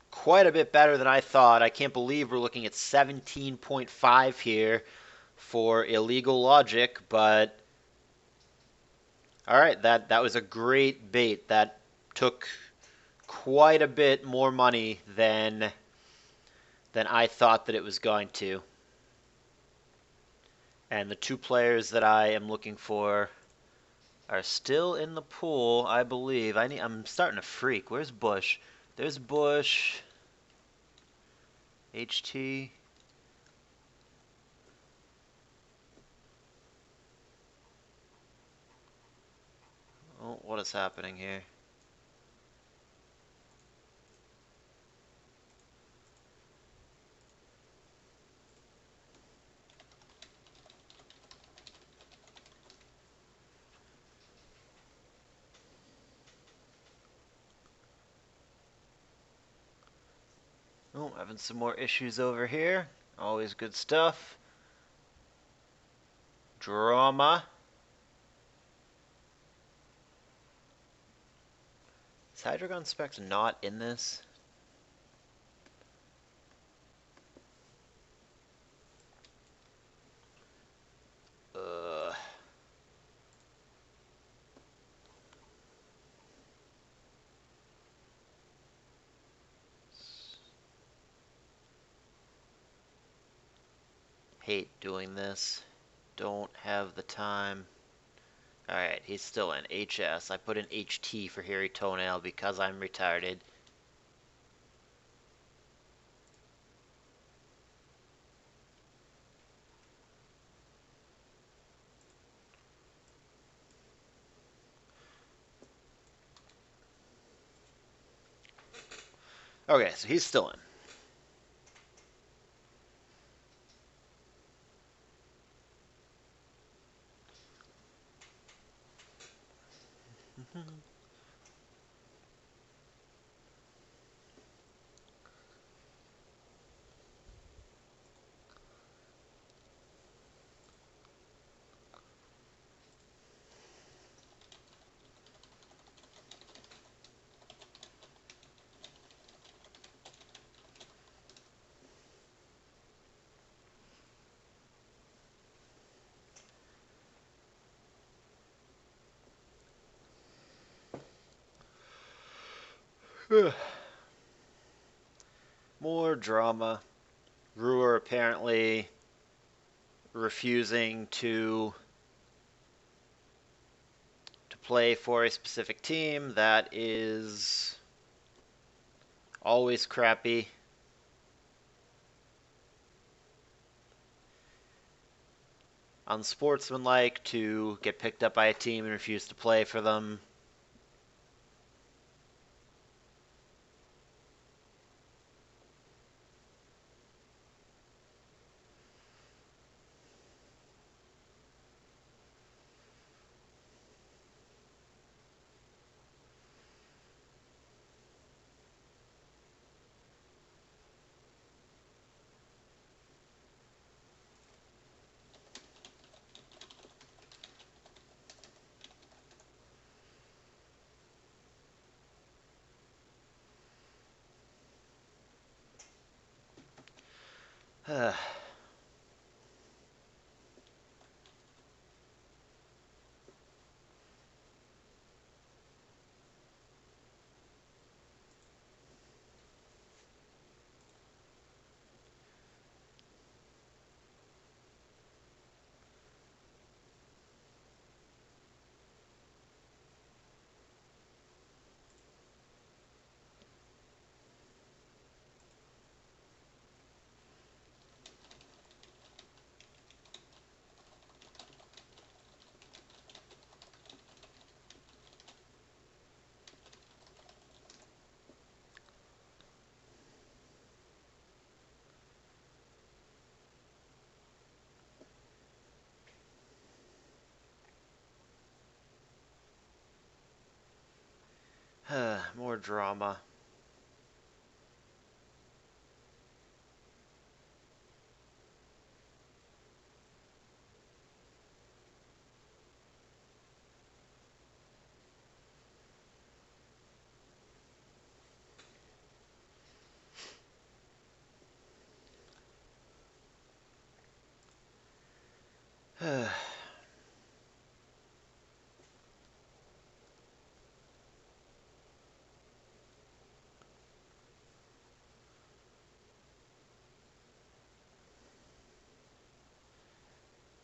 quite a bit better than I thought. I can't believe we're looking at 17.5 here for illegal logic, but all right, that was a great bait. That took quite a bit more money than I thought that it was going to. And the two players that I am looking for are still in the pool, I believe. I'm starting to freak. Where's Bush? There's Bush. HT. Oh, what is happening here? Oh, having some more issues over here. Always good stuff. Drama. Is Hydreigon Specs not in this? Ugh. Hate doing this. Don't have the time. Alright, he's still in HS. I put in HT for hairy toenail because I'm retarded. Okay, so he's still in. More drama. Brewer apparently refusing to play for a specific team. That is always crappy. Unsportsmanlike to get picked up by a team and refuse to play for them. More drama.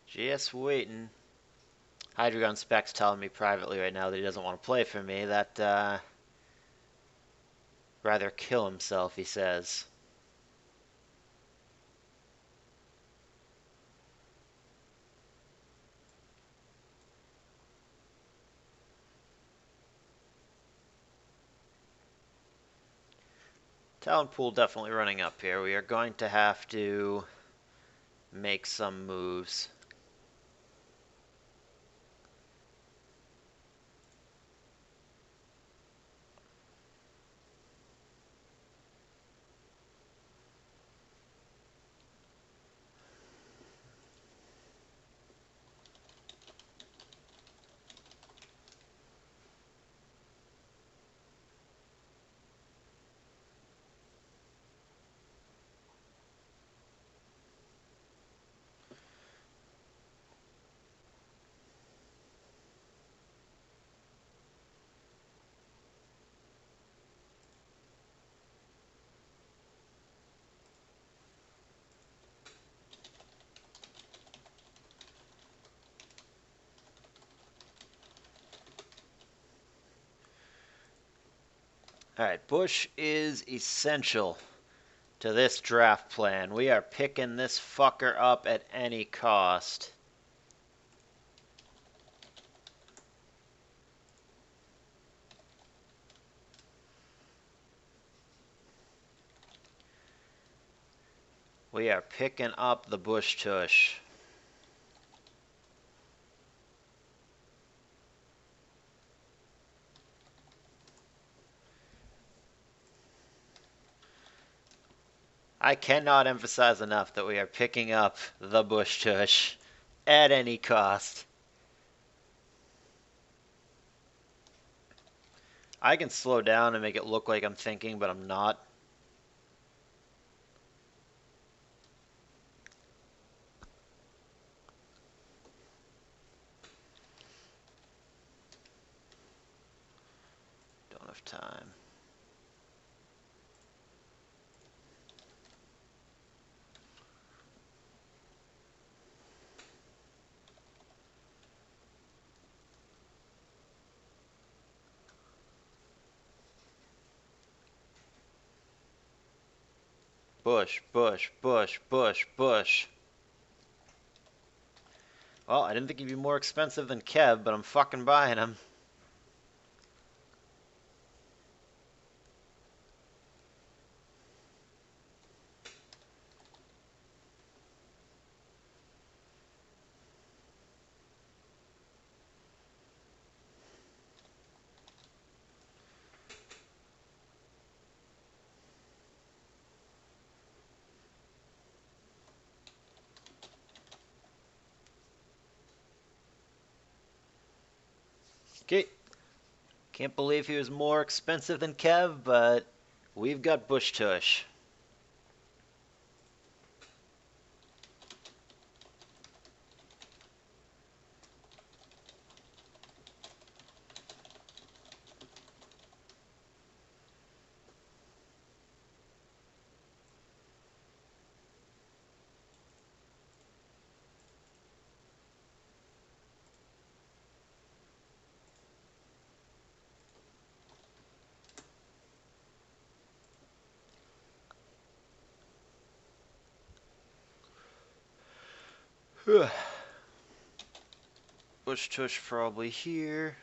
Just waiting. Hydreigon Spec's telling me privately right now that he doesn't want to play for me. That, rather kill himself, he says. Talent pool definitely running up here. We are going to have to make some moves. Alright, Bush is essential to this draft plan. We are picking this fucker up at any cost. We are picking up the Bush Tush. I cannot emphasize enough that we are picking up the Bush Tush at any cost. I can slow down and make it look like I'm thinking, but I'm not. Don't have time. Bush, Bush, Bush, Bush, Bush. Well, I didn't think he'd be more expensive than Kev, but I'm fucking buying him. Okay. Can't believe he was more expensive than Kev, but we've got Bush Tush. Bush Tush probably here.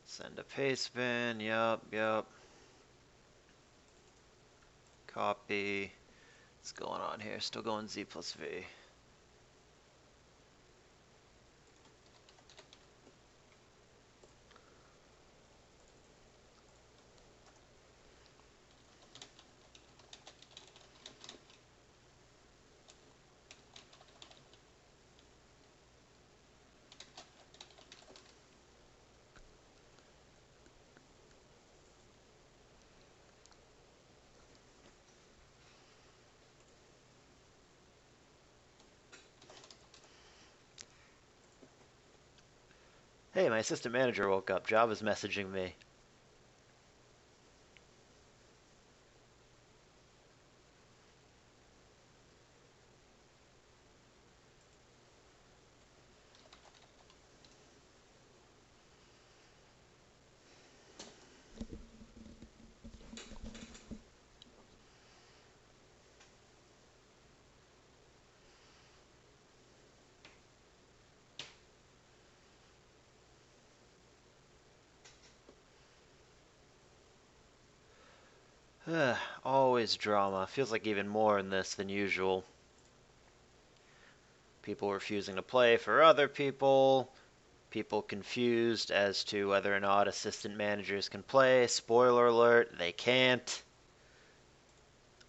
Send a paste bin. Yup. Copy. What's going on here? Still going Z plus V. Hey, my assistant manager woke up. Java's messaging me. Always drama. Feels like even more in this than usual. People refusing to play for other people. People confused as to whether or not assistant managers can play. Spoiler alert, they can't.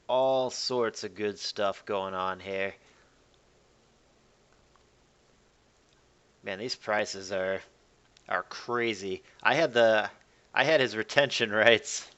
All sorts of good stuff going on here. Man, these prices are crazy. I had his retention rights.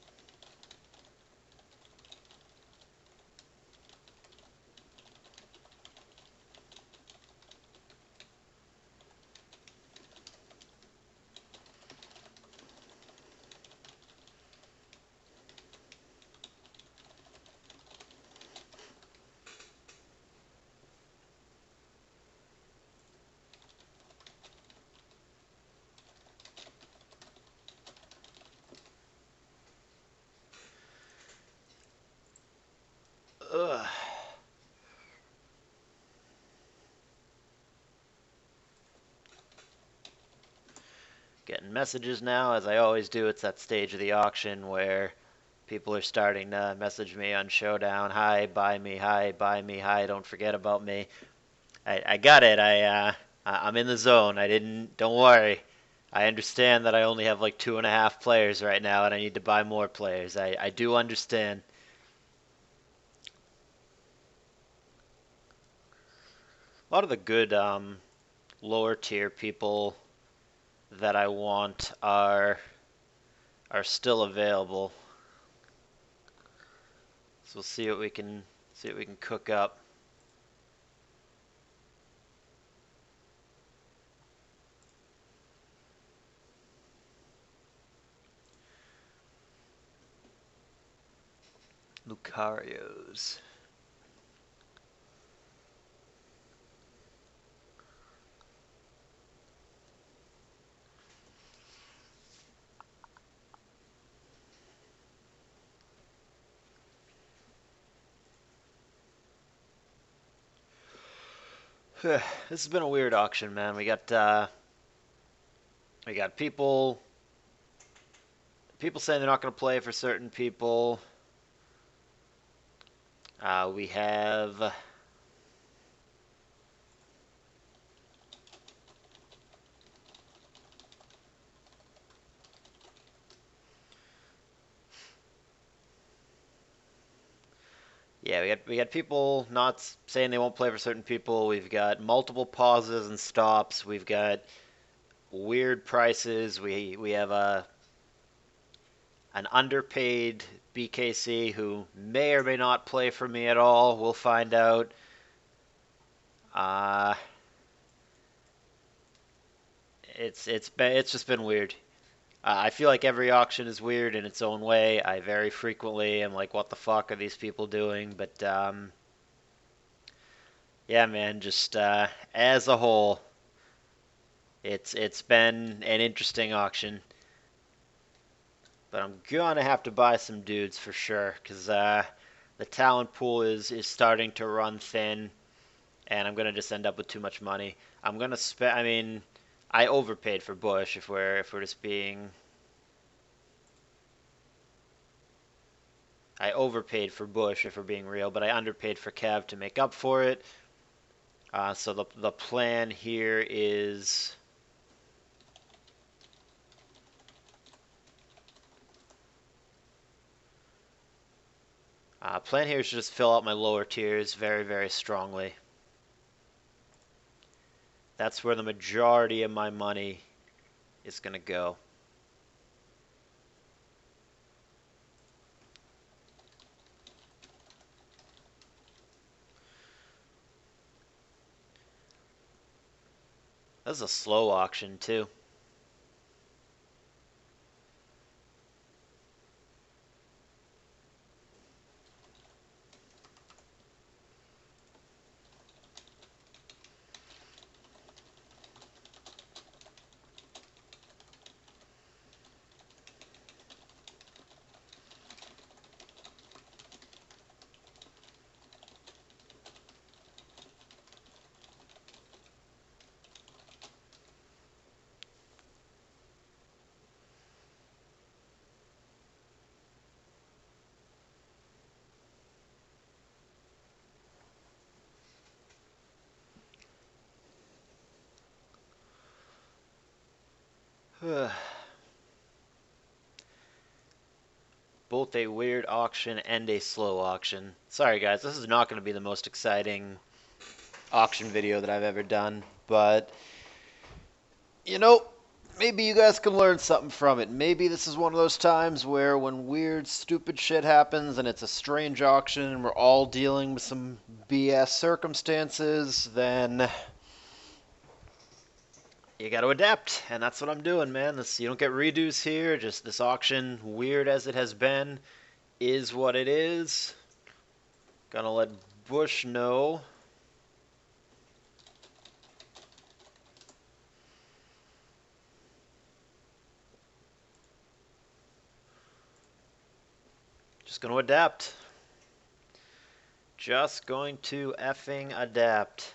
Ugh. Getting messages now, as I always do. It's that stage of the auction where people are starting to message me on Showdown. Hi, buy me. Hi, buy me. Hi, don't forget about me. I got it. I'm in the zone. I didn't. Don't worry. I understand that I only have like 2.5 players right now, and I need to buy more players. I do understand. A lot of the good lower tier people that I want are still available. So we'll see what we can cook up. Lucarios. This has been a weird auction, man. We got people saying they're not going to play for certain people. We have yeah, we got people not saying they won't play for certain people. We've got multiple pauses and stops. We've got weird prices. We have an underpaid BKC who may or may not play for me at all. We'll find out. Uh, it's just been weird. I feel like every auction is weird in its own way. I very frequently am like, what the fuck are these people doing? But yeah, man, just as a whole, it's been an interesting auction. But I'm gonna have to buy some dudes for sure, because the talent pool is starting to run thin, and I'm gonna just end up with too much money. I'm gonna spend. I mean, I overpaid for Bush if we're just being. I overpaid for Bush if we're being real, but I underpaid for Kev to make up for it. So the plan here is plan here is to just fill out my lower tiers very, very strongly. That's where the majority of my money is going to go. This is a slow auction too. Both a weird auction and a slow auction. Sorry guys, this is not going to be the most exciting auction video that I've ever done, but you know, maybe you guys can learn something from it. Maybe this is one of those times where when weird, stupid shit happens and it's a strange auction and we're all dealing with some BS circumstances, then you got to adapt, and that's what I'm doing, man. You don't get redos here. Just this auction, weird as it has been, is what it is. Gonna let Bush know. Just gonna adapt. Just going to effing adapt.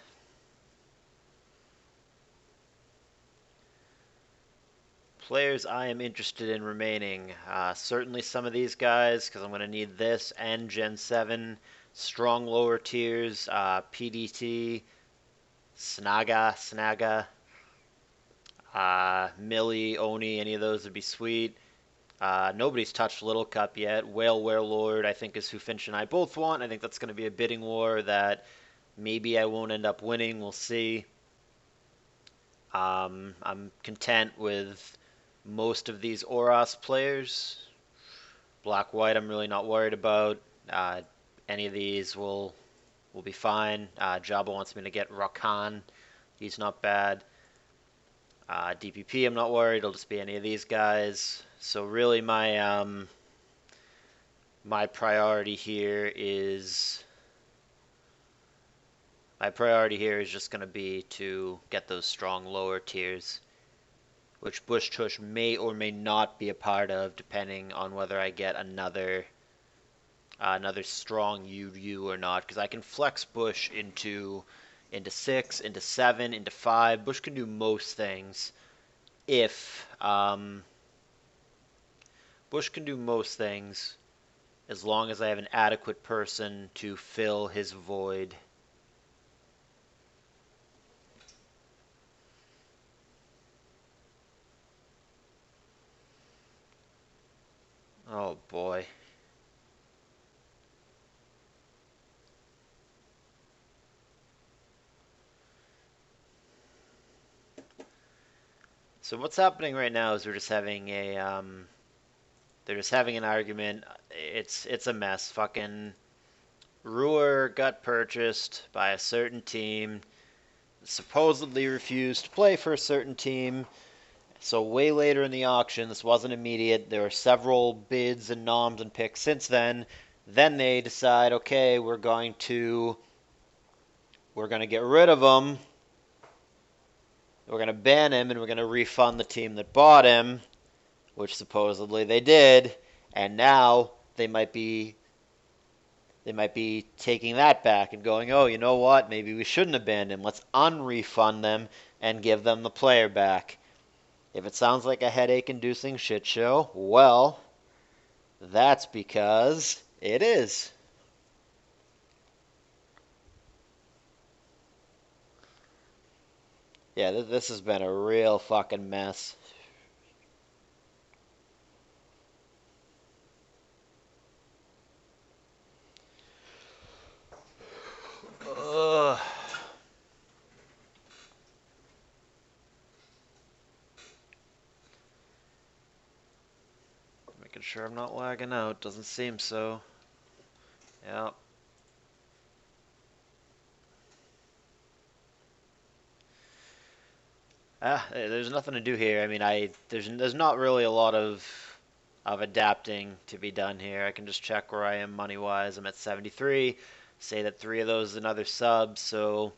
Players I am interested in remaining. Certainly some of these guys, because I'm going to need this and Gen 7. Strong lower tiers, PDT, Snaga, Millie, Oni, any of those would be sweet. Nobody's touched Little Cup yet. Whale Warlord, I think, is who Finch and I both want. I think that's going to be a bidding war that maybe I won't end up winning. We'll see. I'm content with most of these Oros players. Black-White I'm really not worried about. Any of these will be fine. Jabba wants me to get Rakan. He's not bad. DPP I'm not worried. It'll just be any of these guys. So really my priority here is just going to be to get those strong lower tiers, which Bush Tush may or may not be a part of, depending on whether I get another strong UU or not, because I can flex Bush into 6, into 7, into 5. Bush can do most things if Bush can do most things as long as I have an adequate person to fill his void. Oh boy. So what's happening right now is we're just having they're just having an argument. It's a mess. Fucking Ruhr got purchased by a certain team, supposedly refused to play for a certain team. So way later in the auction, this wasn't immediate. There were several bids and noms and picks since then. Then they decide, okay, we're going to get rid of him. We're going to ban him, and we're going to refund the team that bought him, which supposedly they did. And now they might be taking that back and going, oh, you know what? Maybe we shouldn't have banned him. Let's unrefund them and give them the player back. If it sounds like a headache-inducing shit show, well, that's because it is. Yeah, this has been a real fucking mess. Ugh. Making sure I'm not lagging out. Doesn't seem so. Yeah. There's nothing to do here. I mean, there's not really a lot of adapting to be done here. I can just check where I am money-wise. I'm at 73. Say that 3 of those is another sub. So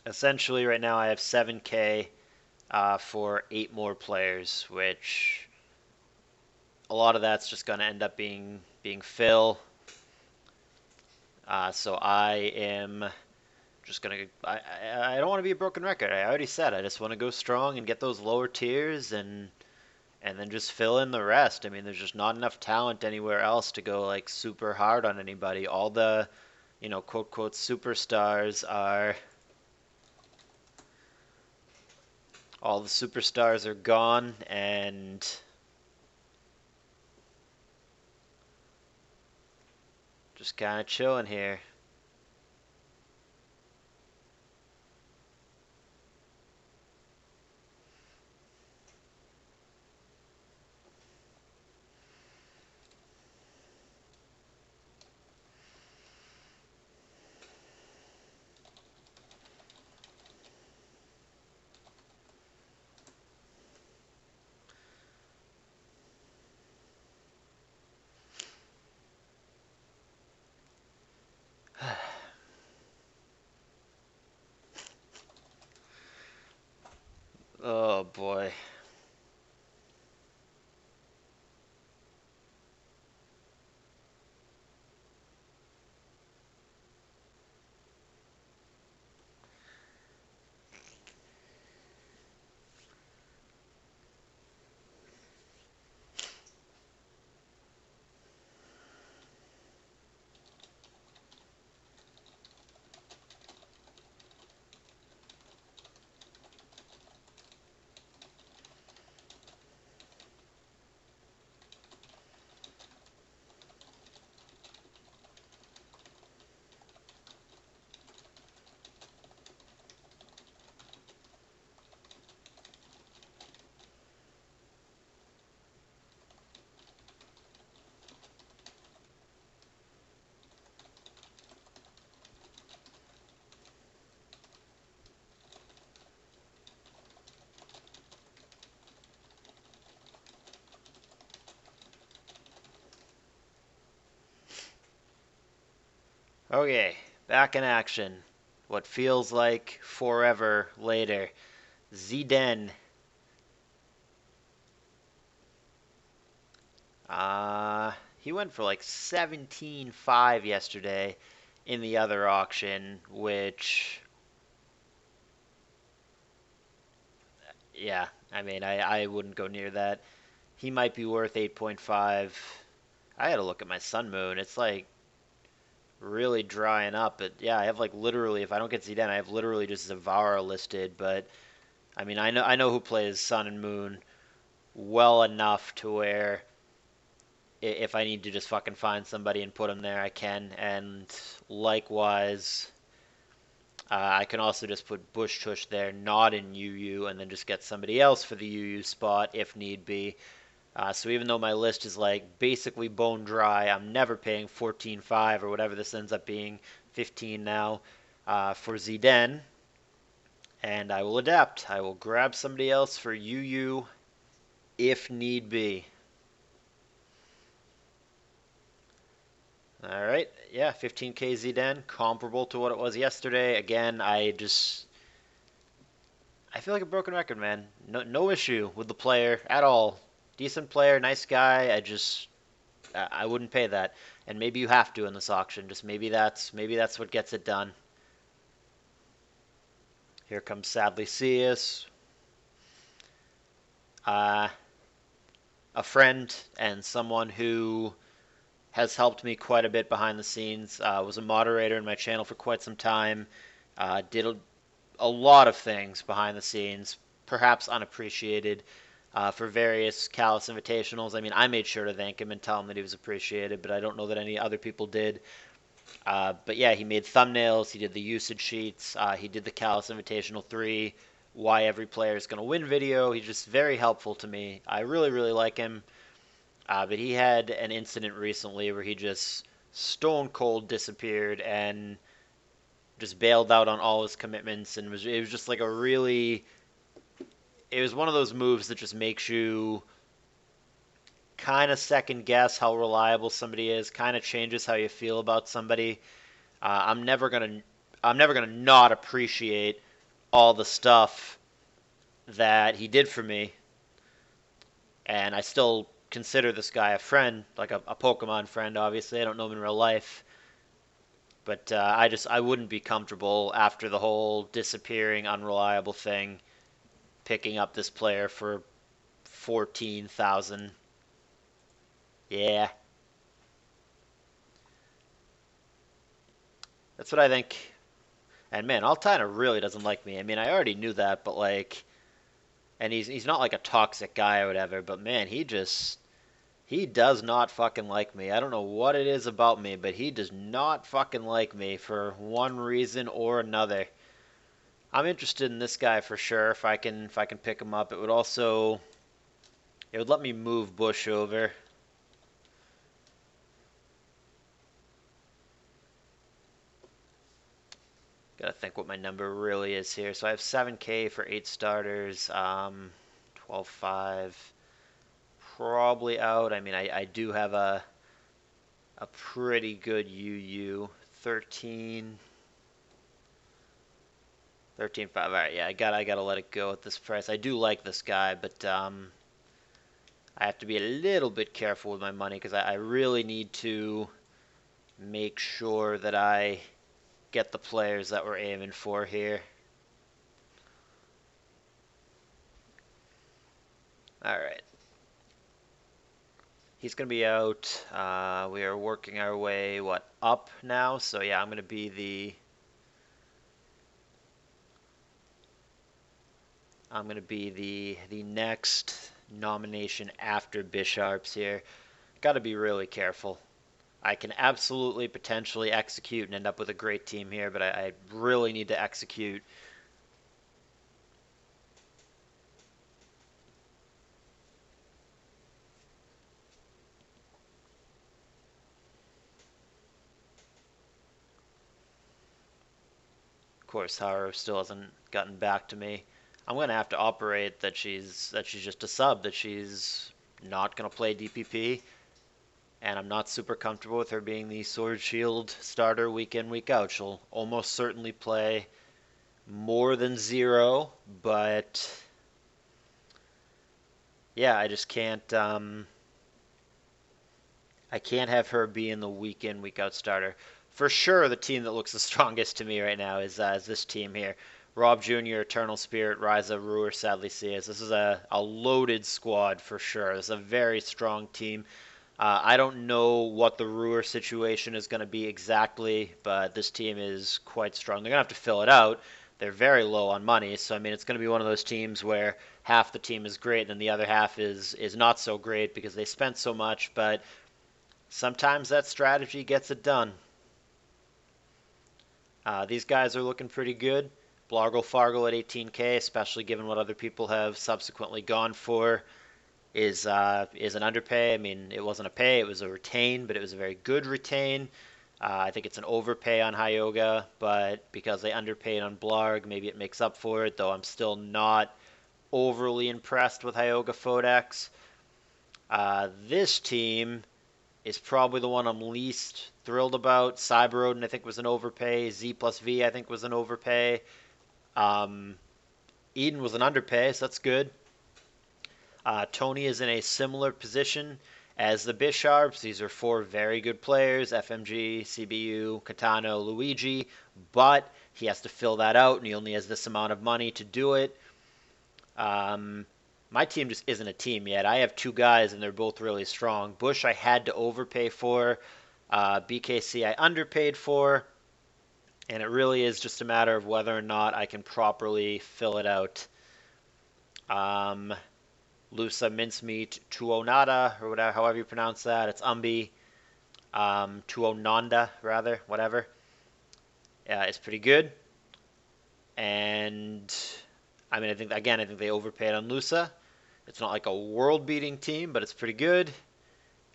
essentially, right now I have 7K for 8 more players, which a lot of that's just going to end up being fill. So I am just gonna. I don't want to be a broken record. I already said I just want to go strong and get those lower tiers and then just fill in the rest. I mean, there's just not enough talent anywhere else to go like super hard on anybody. All the, quote quote superstars All the superstars are gone, and just kind of chilling here. Oh boy. Okay, back in action. What feels like forever later. Zidane. He went for like 17.5 yesterday in the other auction, which, yeah, I mean, I wouldn't go near that. He might be worth 8.5. I had to look at my sun moon. It's like really drying up. But yeah, I have like literally, if I don't get Zidane, I have literally just Zavara listed. But I mean, I know who plays sun and moon well enough to where if I need to just fucking find somebody and put them there, I can. And likewise, I can also just put Bush Tush there, not in UU, and then just get somebody else for the UU spot if need be. So even though my list is like basically bone dry, I'm never paying 14.5 or whatever this ends up being, 15 now, for Zidane, and I will adapt. I will grab somebody else for UU if need be. All right, yeah, 15K Zidane, comparable to what it was yesterday. Again, I feel like a broken record, man. No issue with the player at all. Decent player, nice guy. I wouldn't pay that. And maybe you have to in this auction. Just maybe that's what gets it done. Here comes Sadly Seus. Uh, a friend and someone who has helped me quite a bit behind the scenes. Was a moderator in my channel for quite some time. Did a lot of things behind the scenes, perhaps unappreciated, for various Callus Invitationals. I mean, I made sure to thank him and tell him that he was appreciated, but I don't know that any other people did. But yeah, he made thumbnails, he did the usage sheets, he did the Callus Invitational 3, why every player is going to win video. He's just very helpful to me. I really, really like him. But he had an incident recently where he just stone cold disappeared and just bailed out on all his commitments, and it was just like a really, it was one of those moves that just makes you kind of second guess how reliable somebody is, kind of changes how you feel about somebody. I'm never gonna not appreciate all the stuff that he did for me, and I still consider this guy a friend, like a Pokemon friend. Obviously, I don't know him in real life, but I wouldn't be comfortable after the whole disappearing, unreliable thing, picking up this player for 14,000. Yeah, that's what I think. And man, Altina really doesn't like me. I mean, I already knew that, but like, And he's not like a toxic guy or whatever, but man, he does not fucking like me. I don't know what it is about me, but he does not fucking like me for one reason or another. I'm interested in this guy for sure. If I can pick him up, it would let me move Bush over. Gotta think what my number really is here. So I have 7K for 8 starters. 12.5. Probably out. I mean, I do have a pretty good UU. 13. 13.5. All right, yeah, I gotta let it go at this price. I do like this guy, but I have to be a little bit careful with my money because I really need to make sure that I get the players that we're aiming for here. All right. He's going to be out. We are working our way, up now? So yeah, I'm going to be the next nomination after Bisharps here. Got to be really careful. I can absolutely potentially execute and end up with a great team here, but I really need to execute. Of course, Haru still hasn't gotten back to me. I'm going to have to operate that she's just a sub, that she's not going to play DPP, and I'm not super comfortable with her being the Sword Shield starter week in, week out. She'll almost certainly play more than 0, but yeah, I just can't. I can't have her be in the week in, week out starter. For sure, the team that looks the strongest to me right now is this team here. Rob Jr., Eternal Spirit, Ryza, Ruhr, Sadly Seas. This is a loaded squad for sure. This is a very strong team. I don't know what the Ruhr situation is going to be exactly, but this team is quite strong. They're going to have to fill it out. They're very low on money, so I mean it's going to be one of those teams where half the team is great and the other half is not so great because they spent so much, but sometimes that strategy gets it done. These guys are looking pretty good. Blargle Fargle at 18K, especially given what other people have subsequently gone for, is an underpay. I mean, it wasn't a pay, it was a retain, but it was a very good retain. I think it's an overpay on Hyoga, but because they underpaid on Blarg, maybe it makes up for it, though I'm still not overly impressed with Hyoga Fodex. This team is probably the one I'm least thrilled about. Cyber Odin, I think, was an overpay. Z plus V, I think, was an overpay. Eden was an underpay, so that's good. Tony is in a similar position as the Bisharps. These are 4 very good players, FMG, CBU, Katano, Luigi, but he has to fill that out, and he only has this amount of money to do it. My team just isn't a team yet. I have 2 guys, and they're both really strong. Bush I had to overpay for. BKC I underpaid for. And it really is just a matter of whether or not I can properly fill it out. Lusa Mincemeat Tuonada, or whatever, however you pronounce that. It's Umbi. Tuonanda, rather, whatever. It's pretty good. And I mean, I think they overpaid on Lusa. It's not like a world-beating team, but it's pretty good.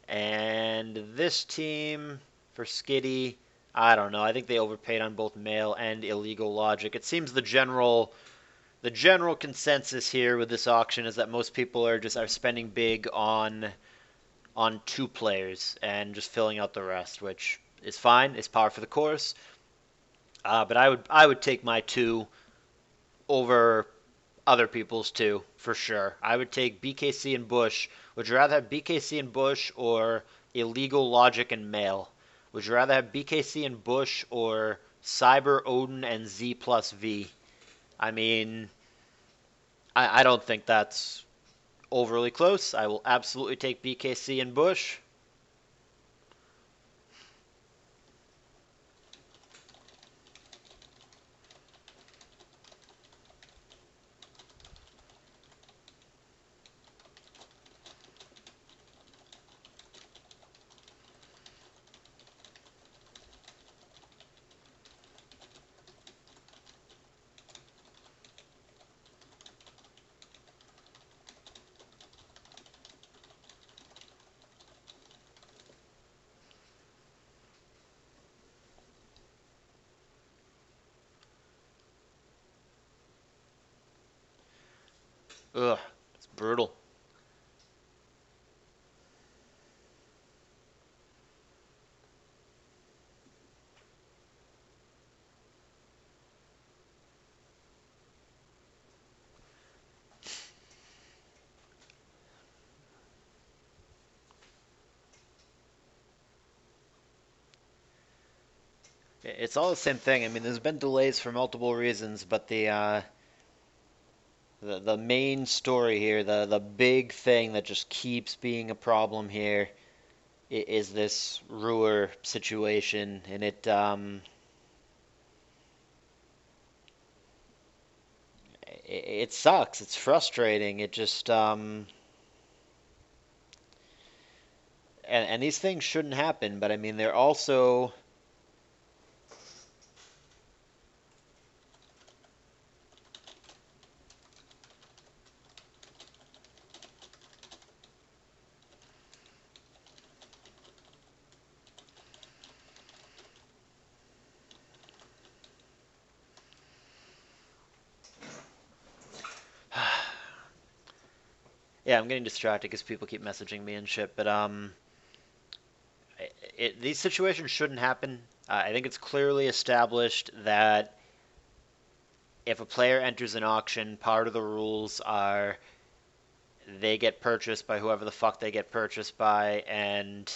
And this team for Skitty, I don't know. I think they overpaid on both Mail and Illegal Logic. It seems the general consensus here with this auction is that most people are spending big on 2 players and just filling out the rest, which is fine. It's par for the course. But I would take my 2 over other people's 2 for sure. I would take BKC and Bush. Would you rather have BKC and Bush or Illegal Logic and Mail? Would you rather have BKC and Bush or Cyber Odin and Z plus V? I mean, I don't think that's overly close. I will absolutely take BKC and Bush. Ugh, it's brutal. It's all the same thing. I mean, there's been delays for multiple reasons, but the main story here, the big thing that just keeps being a problem here is this Ruhr situation, and it sucks. It's frustrating. It just and these things shouldn't happen, but I mean they're also yeah, I'm getting distracted because people keep messaging me and shit, but these situations shouldn't happen. I think it's clearly established that if a player enters an auction, part of the rules are they get purchased by whoever the fuck they get purchased by, and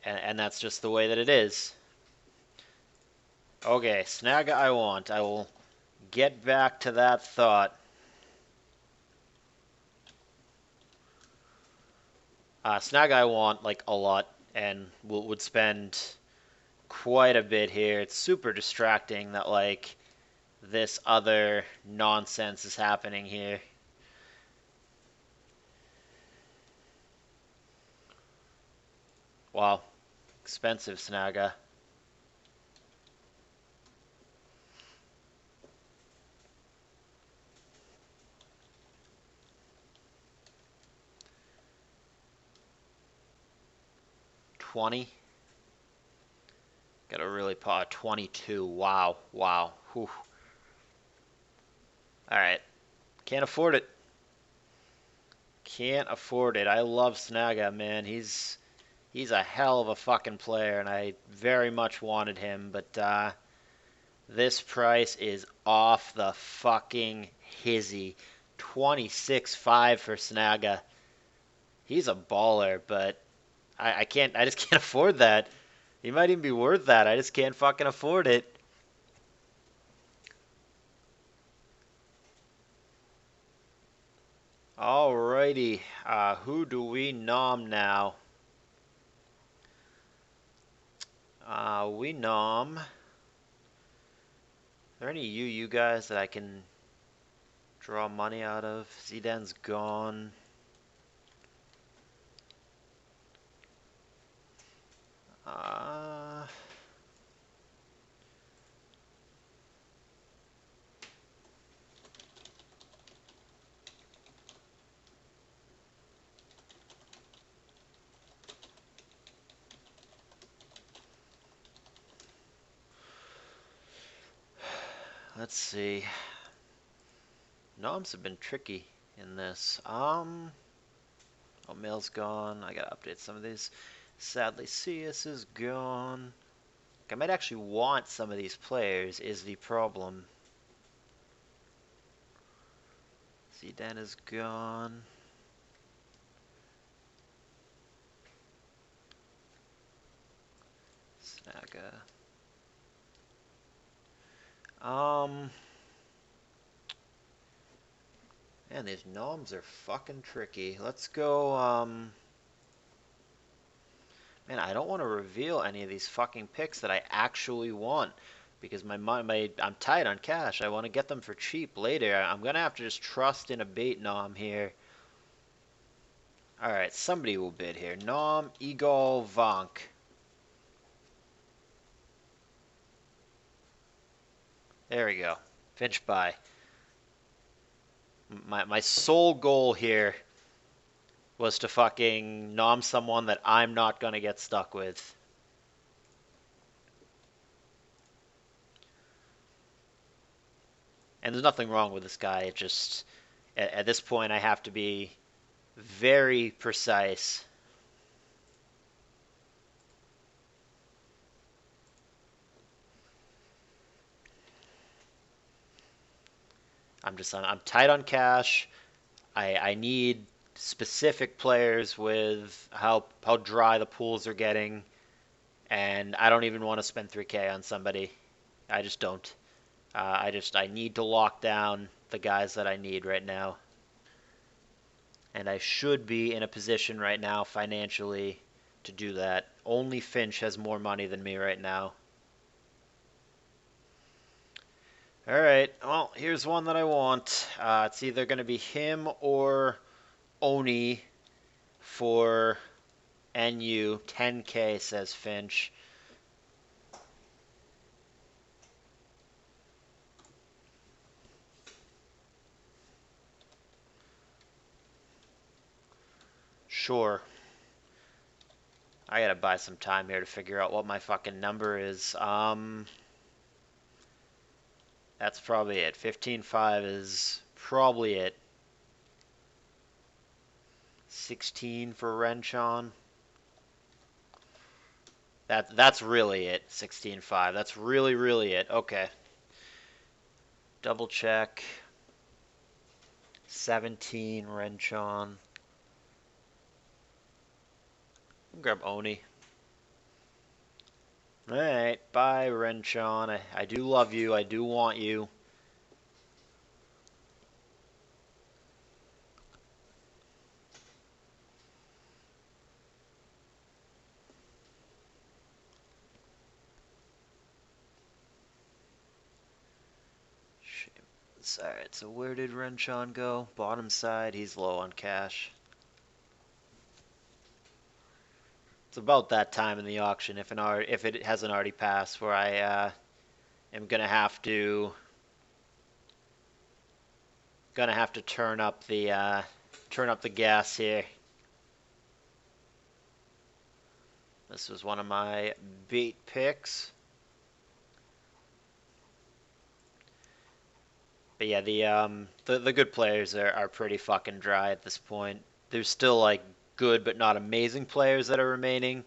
that's just the way that it is. Okay, snag I want. I will get back to that thought. Snag I want like a lot, and would spend quite a bit here. It's super distracting that like this other nonsense is happening here. Wow, expensive Snaga. $20. Got a really pot. 22. Wow, wow. Whew. All right, can't afford it. Can't afford it. I love Snaga, man. He's a hell of a fucking player, and I very much wanted him, but this price is off the fucking hizzy. 26.5 for Snaga. He's a baller, but I can't. I just can't afford that. He might even be worth that. I just can't fucking afford it. Alrighty, who do we nom now? We nom. Are there any UU guys that I can draw money out of? Zidane's gone. Uh, let's see. Noms have been tricky in this. Mail's gone. I gotta update some of these. Sadly, CS is gone. I might actually want some of these players, is the problem. Zidane is gone. Snaga. Man, these noms are fucking tricky. Let's go, man, I don't want to reveal any of these fucking picks that I actually want because I'm tight on cash. I want to get them for cheap later. I'm gonna have to just trust in a bait nom here. All right, somebody will bid here. Nom Eagle Vonk. There we go. Finch buy. My sole goal here was to fucking nom someone that I'm not gonna get stuck with. And there's nothing wrong with this guy. It just At this point, I have to be very precise. I'm tight on cash. I need specific players with how dry the pools are getting, and I don't even want to spend 3K on somebody. I just don't. I need to lock down the guys that I need right now, and I should be in a position right now financially to do that. Only Finch has more money than me right now. All right, well, here's one that I want. It's either going to be him or Oni for NU. 10K, says Finch. Sure. I gotta buy some time here to figure out what my fucking number is. That's probably it. 15.5 is probably it. 16 for Renchon. That's really it. 16.5. That's really it. Okay. Double check. 17 Renchon. Grab Oni. Alright, bye Renchon. I do love you. I do want you. Alright, so where did Renchon go? Bottom side, he's low on cash. It's about that time in the auction, if it hasn't already passed, where I am gonna have to turn up the gas here. This was one of my bait picks. But yeah, the good players are pretty fucking dry at this point. There's still like good but not amazing players that are remaining.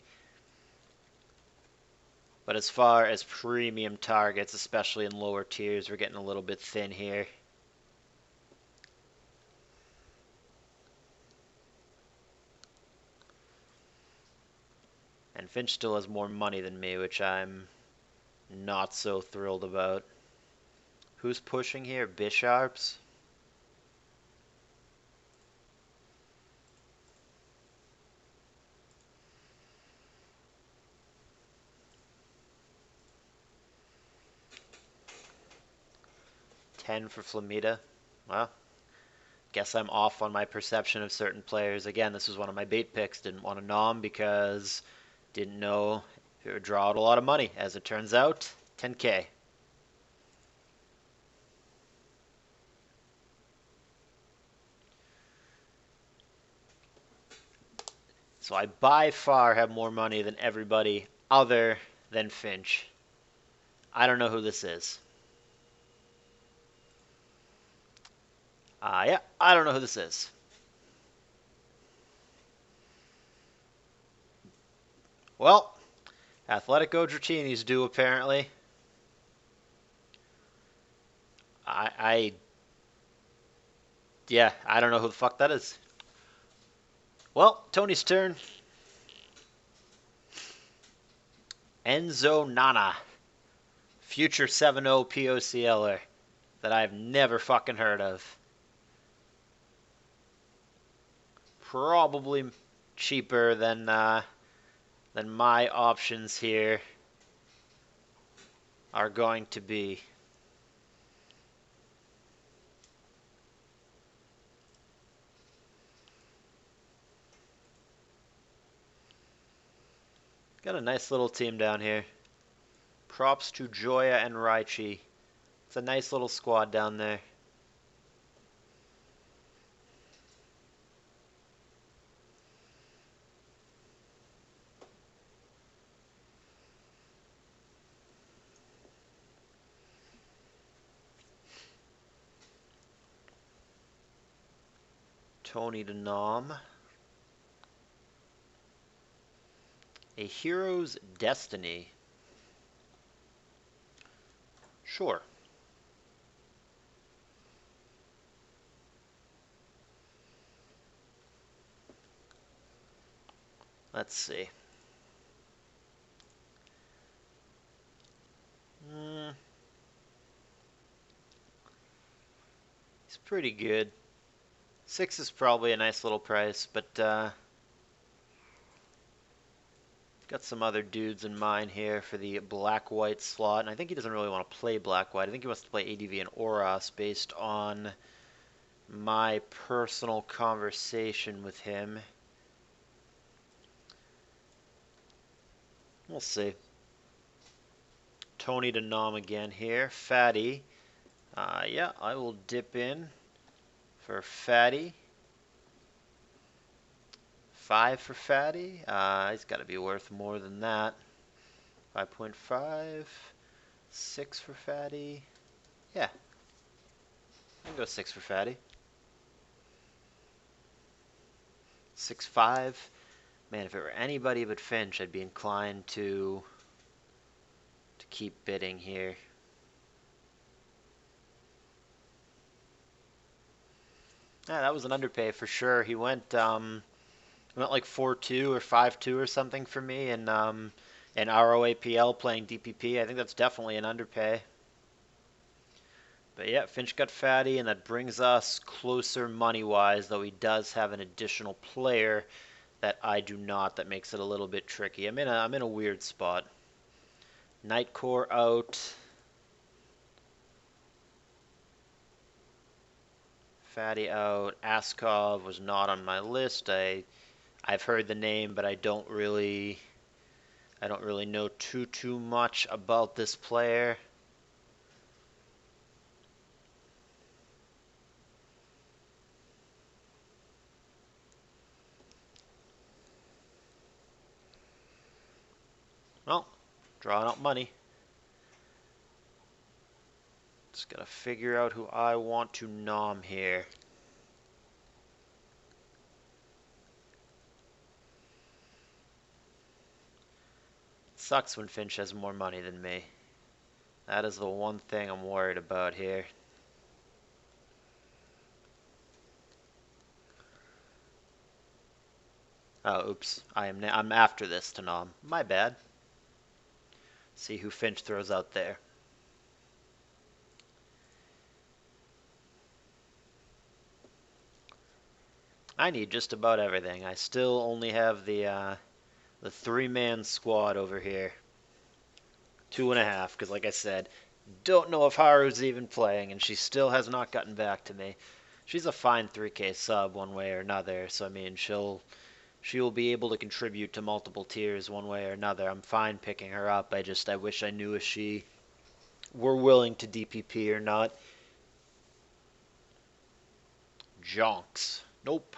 But as far as premium targets, especially in lower tiers, we're getting a little bit thin here. And Finch still has more money than me, which I'm not so thrilled about. Who's pushing here? Bisharps? $10 for Flamita. Well, guess I'm off on my perception of certain players. Again, this was one of my bait picks. Didn't want to nom because didn't know if it would draw out a lot of money. As it turns out, 10K. So I by far have more money than everybody other than Finch. I don't know who this is. Yeah, I don't know who this is. Well, Athletico Dratini's due apparently. Yeah, I don't know who the fuck that is. Well, Tony's turn. Enzo Nana. Future 7-0 POCLer that I've never fucking heard of. Probably cheaper than my options here are going to be. Got a nice little team down here. Props to Joya and Raichi. It's a nice little squad down there. Tony to Nom. A Hero's Destiny. Sure. Let's see. He's pretty good. 6 is probably a nice little price, but got some other dudes in mind here for the black-white slot, and I think he doesn't really want to play black-white. I think he wants to play ADV and Oros based on my personal conversation with him. We'll see. Tony to Nom again here. Fatty. Yeah, I will dip in for Fatty. 5 for Fatty. He's got to be worth more than that. 5.5. 6 for Fatty. Yeah. I can go 6 for Fatty. 6.5. Man, if it were anybody but Finch, I'd be inclined to keep bidding here. Yeah, that was an underpay for sure. He went like 4-2 or 5-2 or something for me in ROAPL playing DPP. I think that's definitely an underpay. But yeah, Finch got Fatty, and that brings us closer money-wise, though he does have an additional player that I do not. That makes it a little bit tricky. I'm in a weird spot. Nightcore out. Fatty out. Askov was not on my list. I've heard the name, but I don't really know too much about this player. Well, drawing out money. Just gotta figure out who I want to nom here. Sucks when Finch has more money than me. That is the one thing I'm worried about here. Oh, oops. I'm after this to nom. My bad. See who Finch throws out there. I need just about everything. I still only have the 3-man squad over here. 2.5, because like I said, don't know if Haru's even playing, and she still has not gotten back to me. She's a fine 3K sub one way or another, so I mean, she'll be able to contribute to multiple tiers one way or another. I'm fine picking her up. I wish I knew if she were willing to DPP or not. Jonks. Nope.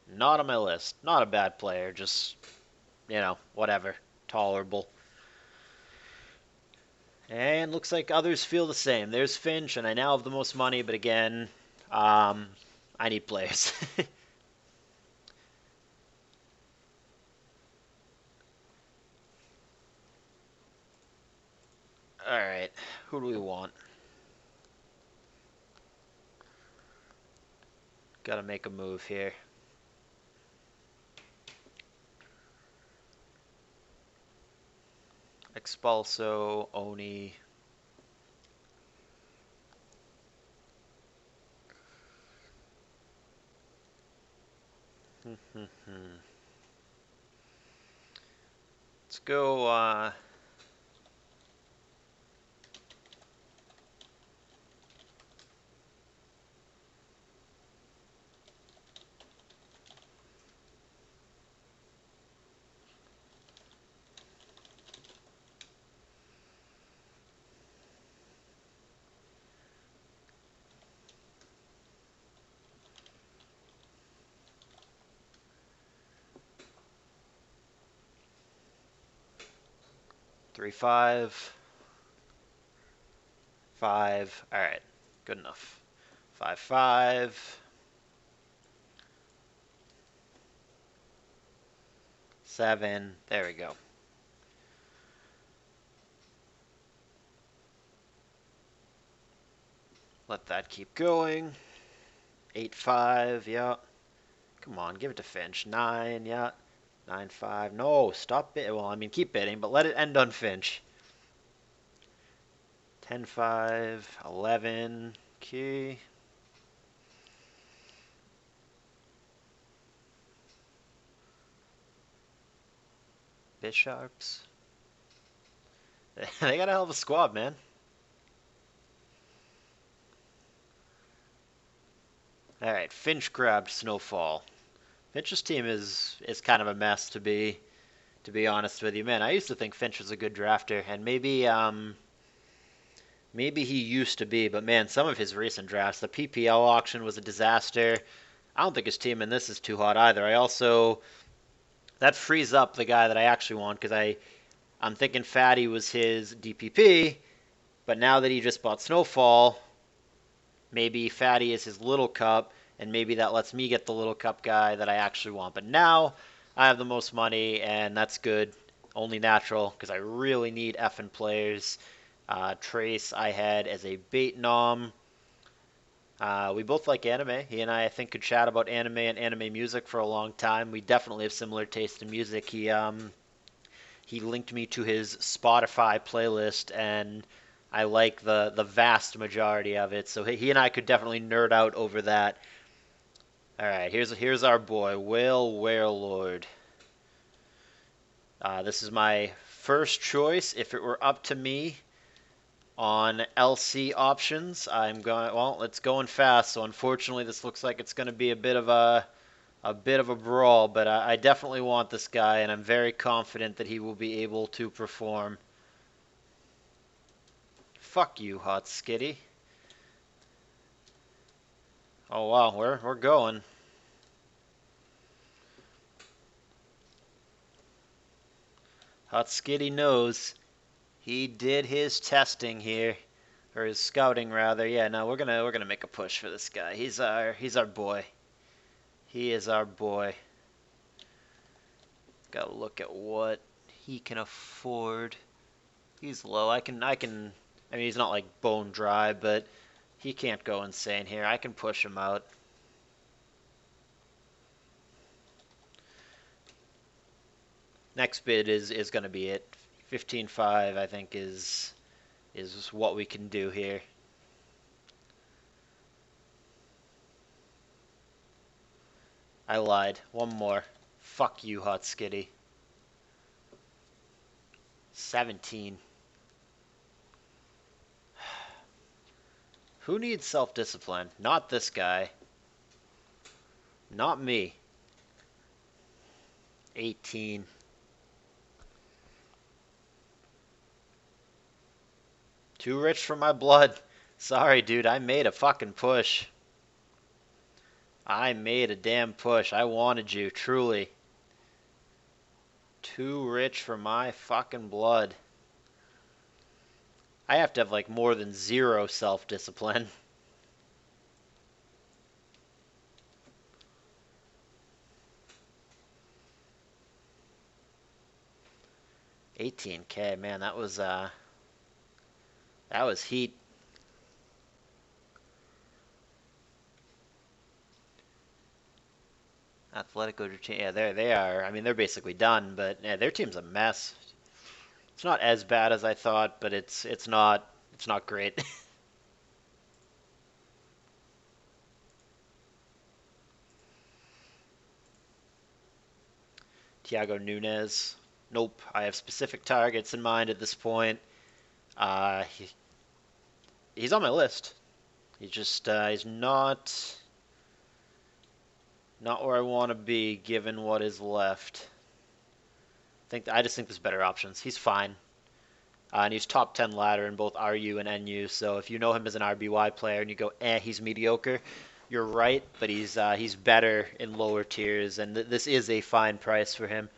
Not on my list. Not a bad player, just, whatever. Tolerable. And looks like others feel the same. There's Finch, and I now have the most money, but again, I need players. Alright, who do we want? Gotta make a move here. Expulso, Oni. Let's go, 3-5. 5. Alright, good enough. 5-5. 7. There we go. Let that keep going. 8-5, yeah. Come on, give it to Finch. 9, yeah. 9-5. No, stop bidding. Well, I mean, keep bidding, but let it end on Finch. 10-5, 11, key. Bishops. They got a hell of a squad, man. All right, Finch grabbed Snowfall. Finch's team is kind of a mess to be honest with you, man. I used to think Finch was a good drafter, and maybe he used to be, but man, some of his recent drafts, the PPL auction was a disaster. I don't think his team in this is too hot either. I also that frees up the guy that I actually want because I'm thinking Fatty was his DPP, but now that he just bought Snowfall, maybe Fatty is his little cup, and maybe that lets me get the little cup guy that I actually want. But now I have the most money, and that's good. Only natural, because I really need effing players. Trace I had as a bait nom. We both like anime. He and I think, could chat about anime and anime music for a long time. We definitely have similar taste in music. He linked me to his Spotify playlist, and I like the vast majority of it. So he and I could definitely nerd out over that. All right, here's our boy, Whale Warelord. This is my first choice. If it were up to me on LC options, I'm going. Well, it's going fast, so unfortunately, this looks like it's going to be a bit of a brawl. But I definitely want this guy, and I'm very confident that he will be able to perform. Fuck you, Hot Skitty. Oh wow, we're going. Hot Skitty knows he did his testing here, or his scouting rather. Yeah, no, we're gonna make a push for this guy. He's our boy. He is our boy. Gotta look at what he can afford. He's low. I mean, he's not like bone dry, but he can't go insane here. I can push him out. Next bid is going to be it. 15.5, I think, is what we can do here. I lied. One more. Fuck you, Hot Skitty. 17. Who needs self-discipline? Not this guy. Not me. 18. Too rich for my blood. Sorry, dude. I made a fucking push. I made a damn push. I wanted you, truly. Too rich for my fucking blood. I have to have like more than 0 self-discipline. $18K, man, that was heat. Atletico, yeah, they are. I mean, they're basically done, but yeah, their team's a mess. It's not as bad as I thought, but it's not great. Thiago Nunes. Nope. I have specific targets in mind at this point. Uh, he, he's on my list. He's just he's not where I want to be given what is left. I just think there's better options. He's fine. And he's top 10 ladder in both RU and NU. So if you know him as an RBY player and you go, he's mediocre, you're right. But he's better in lower tiers, and this is a fine price for him.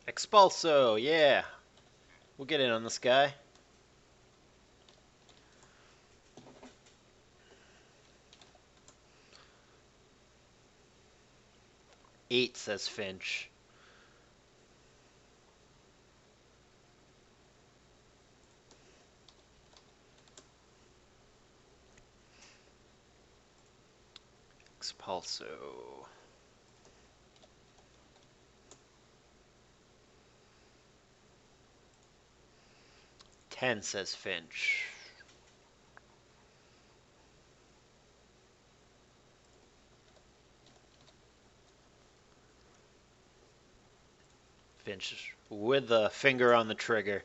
Expulso, yeah. We'll get in on this guy. Eight, says Finch. Expulso. 10, says Finch. Finch with the finger on the trigger,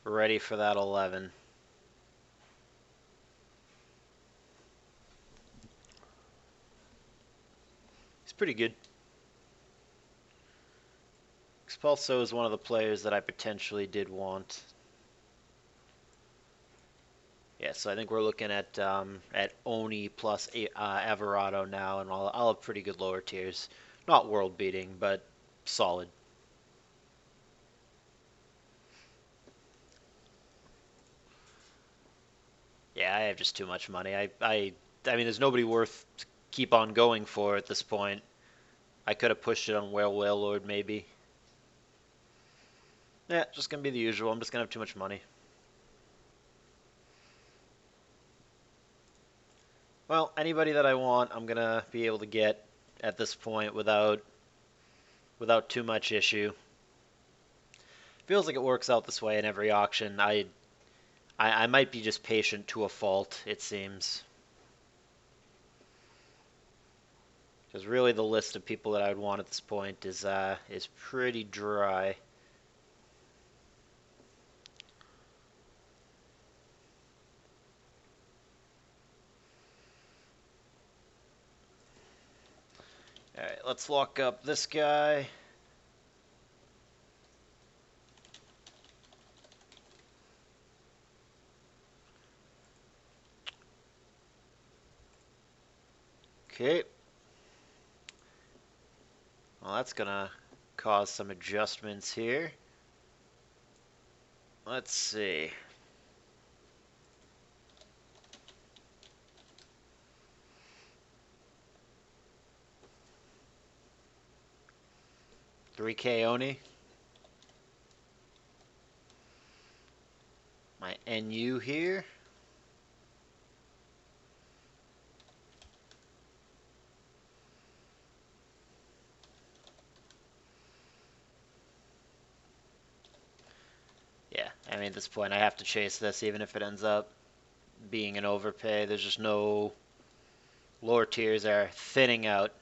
ready for that 11. He's pretty good. Expulso is one of the players that I potentially did want. Yeah, so I think we're looking at Oni plus Everado now, and I'll have pretty good lower tiers. Not world beating, but solid. Yeah, I have just too much money. I mean, there's nobody worth to keep on going for at this point. I could have pushed it on Whale Lord maybe. Yeah, just gonna be the usual. I'm just gonna have too much money. Well, anybody that I want, I'm gonna be able to get at this point without too much issue. Feels like it works out this way in every auction. I might be just patient to a fault, it seems. Because really the list of people that I would want at this point is pretty dry. Alright, let's lock up this guy. Okay. Well, that's gonna cause some adjustments here. Let's see. $3K Oni. My NU here. Yeah, I mean, at this point, I have to chase this, even if it ends up being an overpay. There's just no... Lower tiers are thinning out.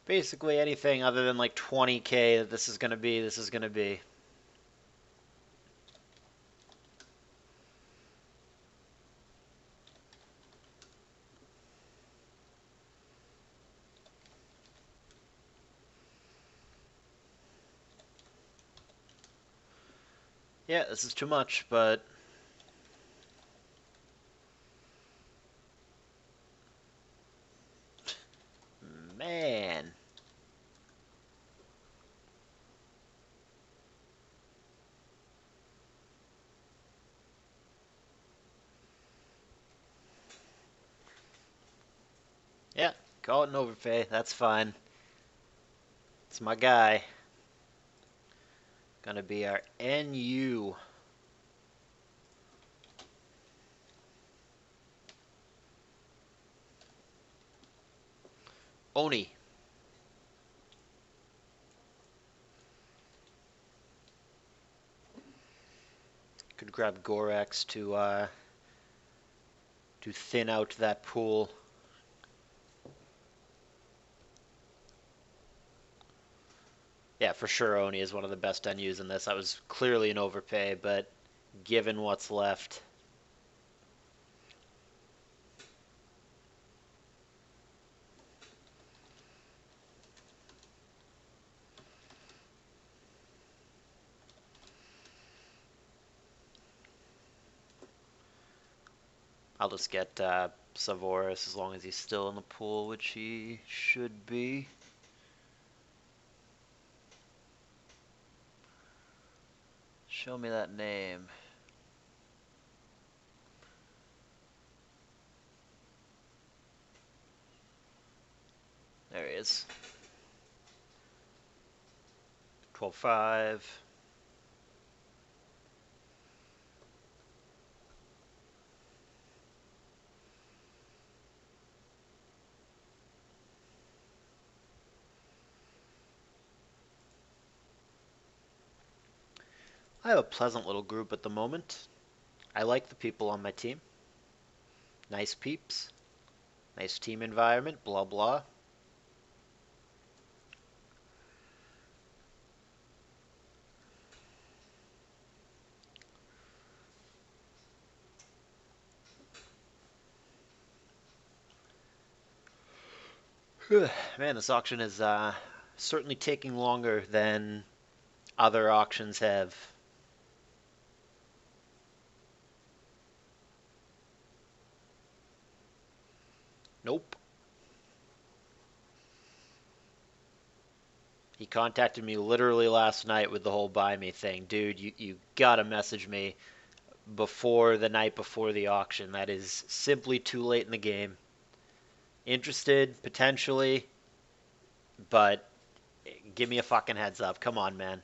Basically anything other than like 20K that this is going to be, this is going to be. Yeah, this is too much, but... Man. Yeah, call it an overpay. That's fine. It's my guy. Gonna be our NU. Oni. Could grab Gorax to thin out that pool. Yeah, for sure Oni is one of the best NUs in this. That was clearly an overpay, but given what's left... I'll just get Savoris as long as he's still in the pool, which he should be. Show me that name. There he is. 12-5. I have a pleasant little group at the moment. I like the people on my team. Nice peeps. Nice team environment, blah blah. Man, this auction is certainly taking longer than other auctions have. Nope. He contacted me literally last night with the whole buy me thing. Dude, you gotta message me before the night before the auction. That is simply too late in the game. Interested, potentially, but give me a fucking heads up. Come on, man.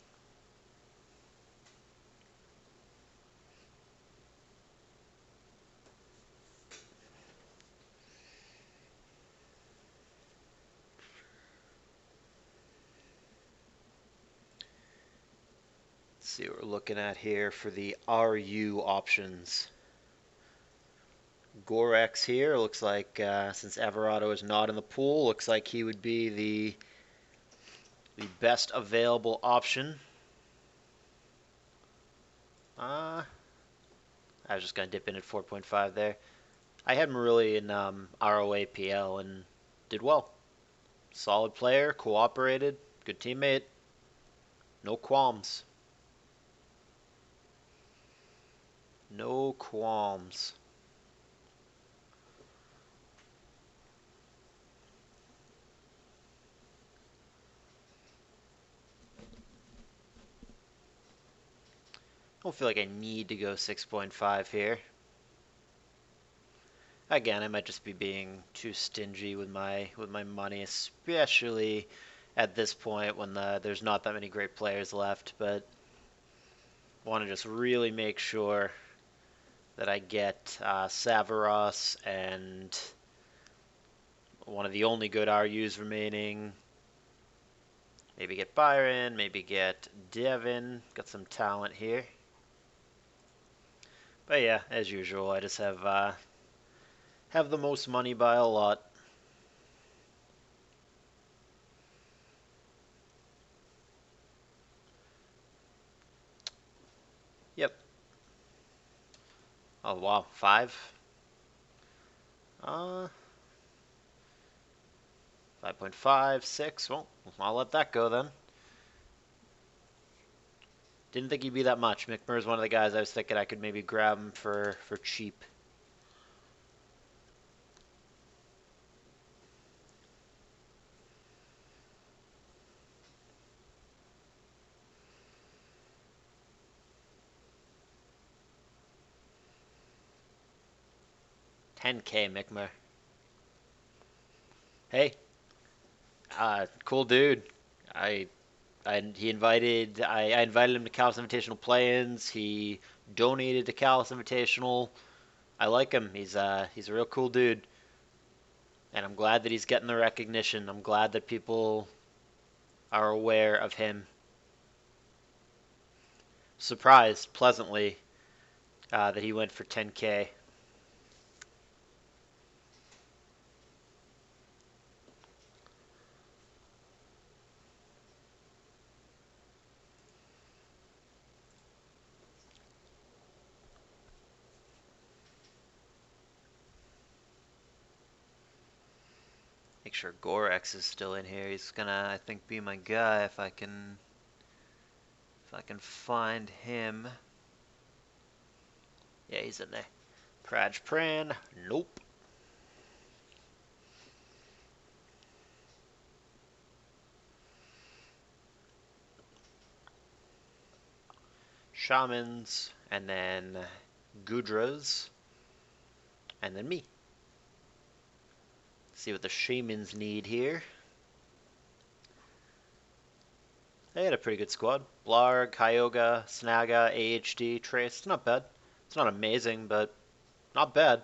Let's see what we're looking at here for the RU options. Gorex here looks like since Everado is not in the pool, looks like he would be the best available option. I was just gonna dip in at 4.5 there. I had him really in ROA PL and did well. Solid player, cooperated, good teammate, no qualms. No qualms. I don't feel like I need to go 6.5 here. Again, I might just be being too stingy with my money, especially at this point when there's not that many great players left, but want to just really make sure that I get Savaros and one of the only good RUs remaining. Maybe get Byron, maybe get Devin. Got some talent here. But yeah, as usual, I just have the most money by a lot. Yep. Oh wow, 5. 5.5, 6. Well, I'll let that go then. Didn't think he'd be that much. McMurray's one of the guys I was thinking I could maybe grab him for cheap. $10K McMurray. Hey, cool dude. I he invited I invited him to Callus Invitational play-ins. He donated to Callus Invitational. I like him. He's a real cool dude, and I'm glad that he's getting the recognition. I'm glad that people are aware of him. Surprised pleasantly that he went for 10K. Make sure Gorex is still in here. He's gonna, I think, be my guy if I can find him. Yeah, he's in there. Praj Pran, nope. Shamans, and then Gudras, and then me. See what the Shamans need here. They had a pretty good squad. Blarg, Kyogre, Snaga, AHD, Trace. It's not bad. It's not amazing, but not bad.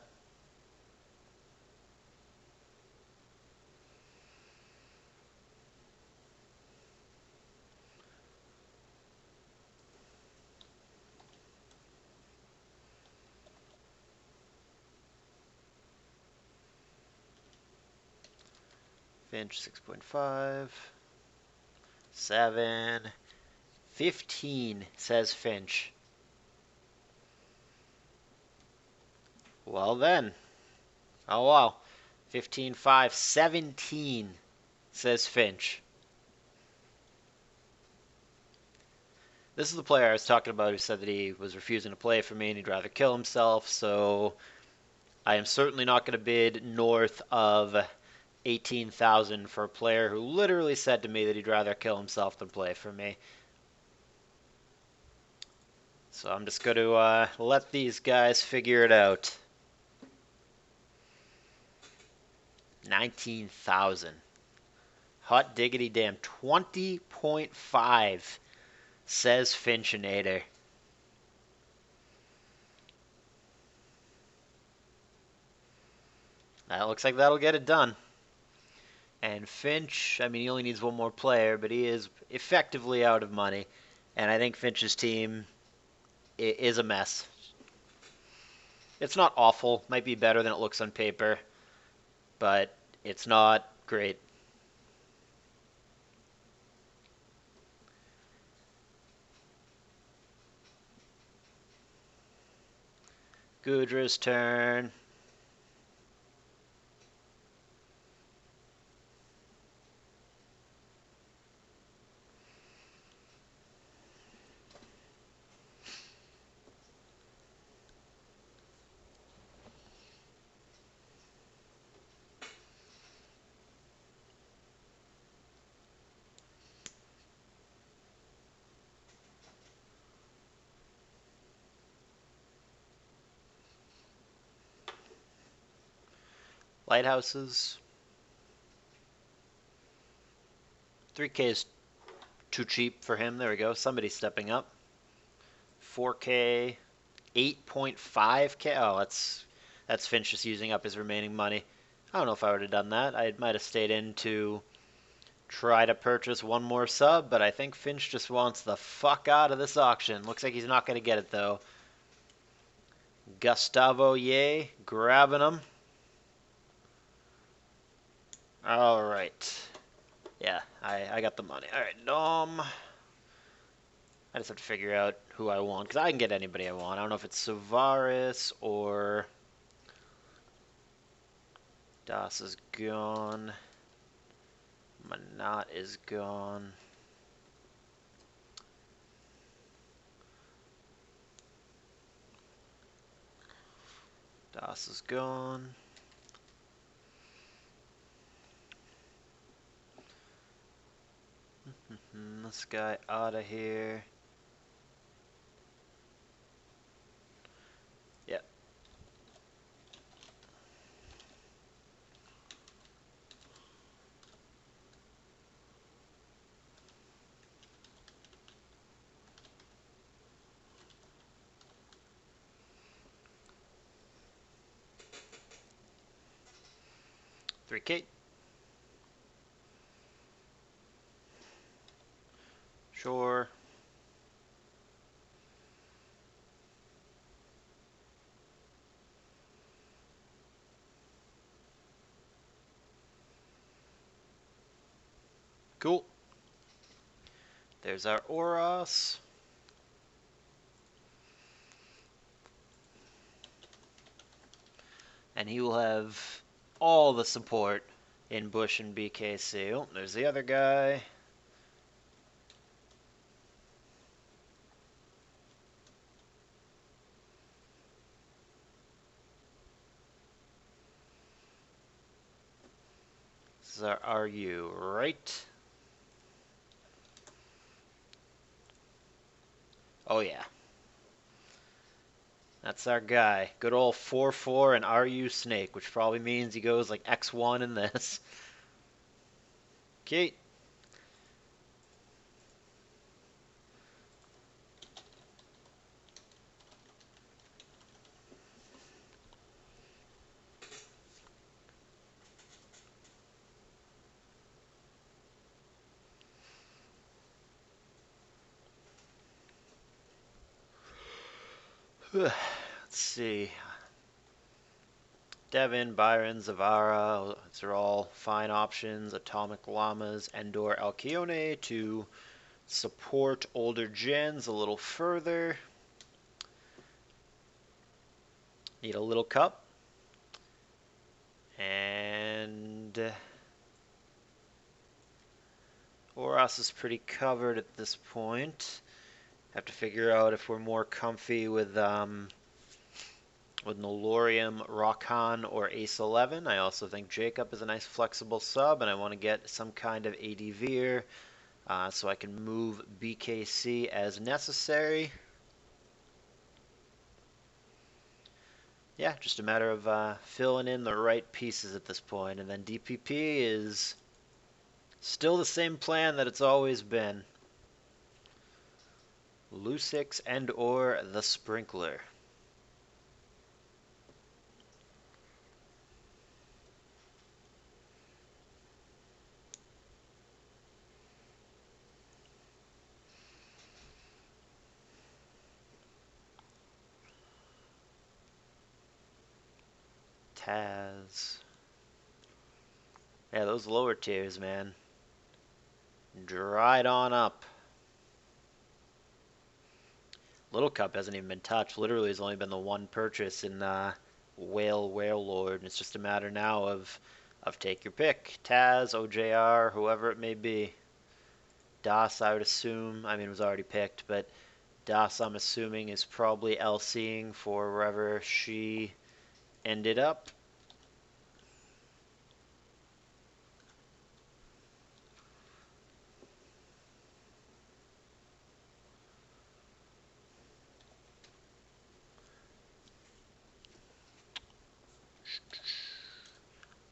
Finch 6.5. 7. 15, says Finch. Well then. Oh wow. 15, 5, 17, says Finch. This is the player I was talking about who said that he was refusing to play for me and he'd rather kill himself, so I am certainly not going to bid north of 18,000 for a player who literally said to me that he'd rather kill himself than play for me. So I'm just going to let these guys figure it out. 19,000. Hot diggity damn. 20.5, says Finchinator. That looks like that'll get it done. And Finch, I mean, he only needs one more player, but he is effectively out of money. And I think Finch's team is a mess. It's not awful. Might be better than it looks on paper, but it's not great. Gudra's turn. Lighthouses. 3K is too cheap for him. There we go. Somebody's stepping up. 4K. 8.5K. Oh, that's Finch just using up his remaining money. I don't know if I would have done that. I might have stayed in to try to purchase one more sub, but I think Finch just wants the fuck out of this auction. Looks like he's not going to get it, though. Gustavo Ye, grabbing him. All right. Yeah, I got the money. All right, Dom. I just have to figure out who I want, because I can get anybody I want. I don't know if it's Savaris or... Das is gone. Manat is gone. Das is gone. This guy out of here. Yep. Three K. Sure. Cool. There's our Oros. And he will have all the support in Bush and BKC. Oh, there's the other guy. This is our RU, right? Oh yeah. That's our guy. Good old 4-4 and RU Snake, which probably means he goes like X1 in this. Okay. Let's see. Devin, Byron, Zavara, these are all fine options. Atomic Llamas, Endor Alcyone to support older gens a little further. Need a little cup. And Oros is pretty covered at this point. Have to figure out if we're more comfy with Nolorium, Rakan, or Ace 11. I also think Jacob is a nice flexible sub, and I want to get some kind of AD so I can move BKC as necessary. Yeah, just a matter of filling in the right pieces at this point, and then DPP is still the same plan that it's always been. Lusix and or the Sprinkler. Taz. Yeah, those lower tiers, man. Dried on up. Little Cup hasn't even been touched. Literally, has only been the one purchase in Whale Lord, and it's just a matter now of take your pick. Taz, OJR, whoever it may be. Das, I would assume. I mean, it was already picked, but Das, I'm assuming, is probably LCing for wherever she ended up.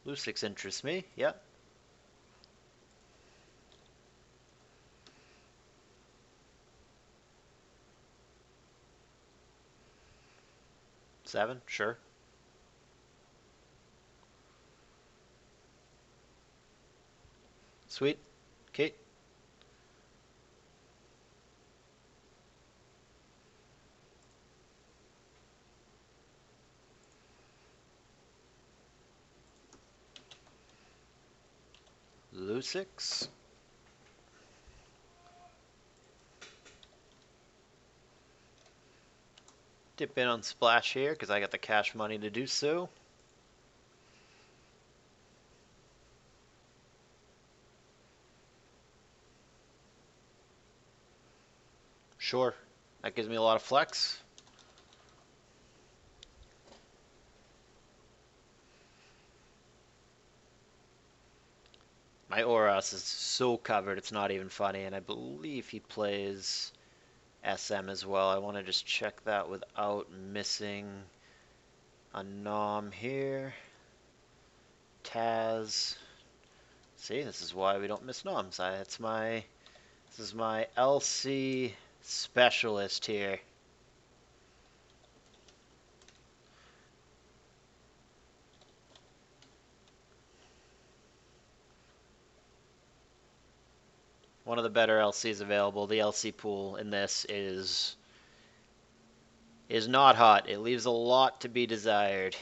Lusix interests me, yep. Seven, sure. Sweet. Okay. Lusix. Dip in on Splash here because I got the cash money to do so. Sure. That gives me a lot of flex. My Oros is so covered, it's not even funny, and I believe he plays SM as well. I want to just check that without missing a nom here. Taz. See, this is why we don't miss noms. This is my LC specialist here. One of the better LCs available. The LC pool in this is not hot. It leaves a lot to be desired.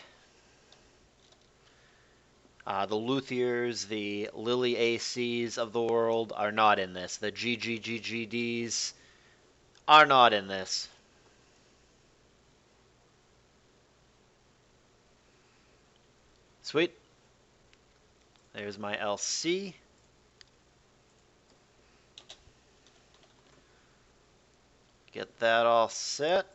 The Luthiers, the Lily ACs of the world are not in this. The GGGGDs are not in this. Sweet. There's my LC. Get that all set.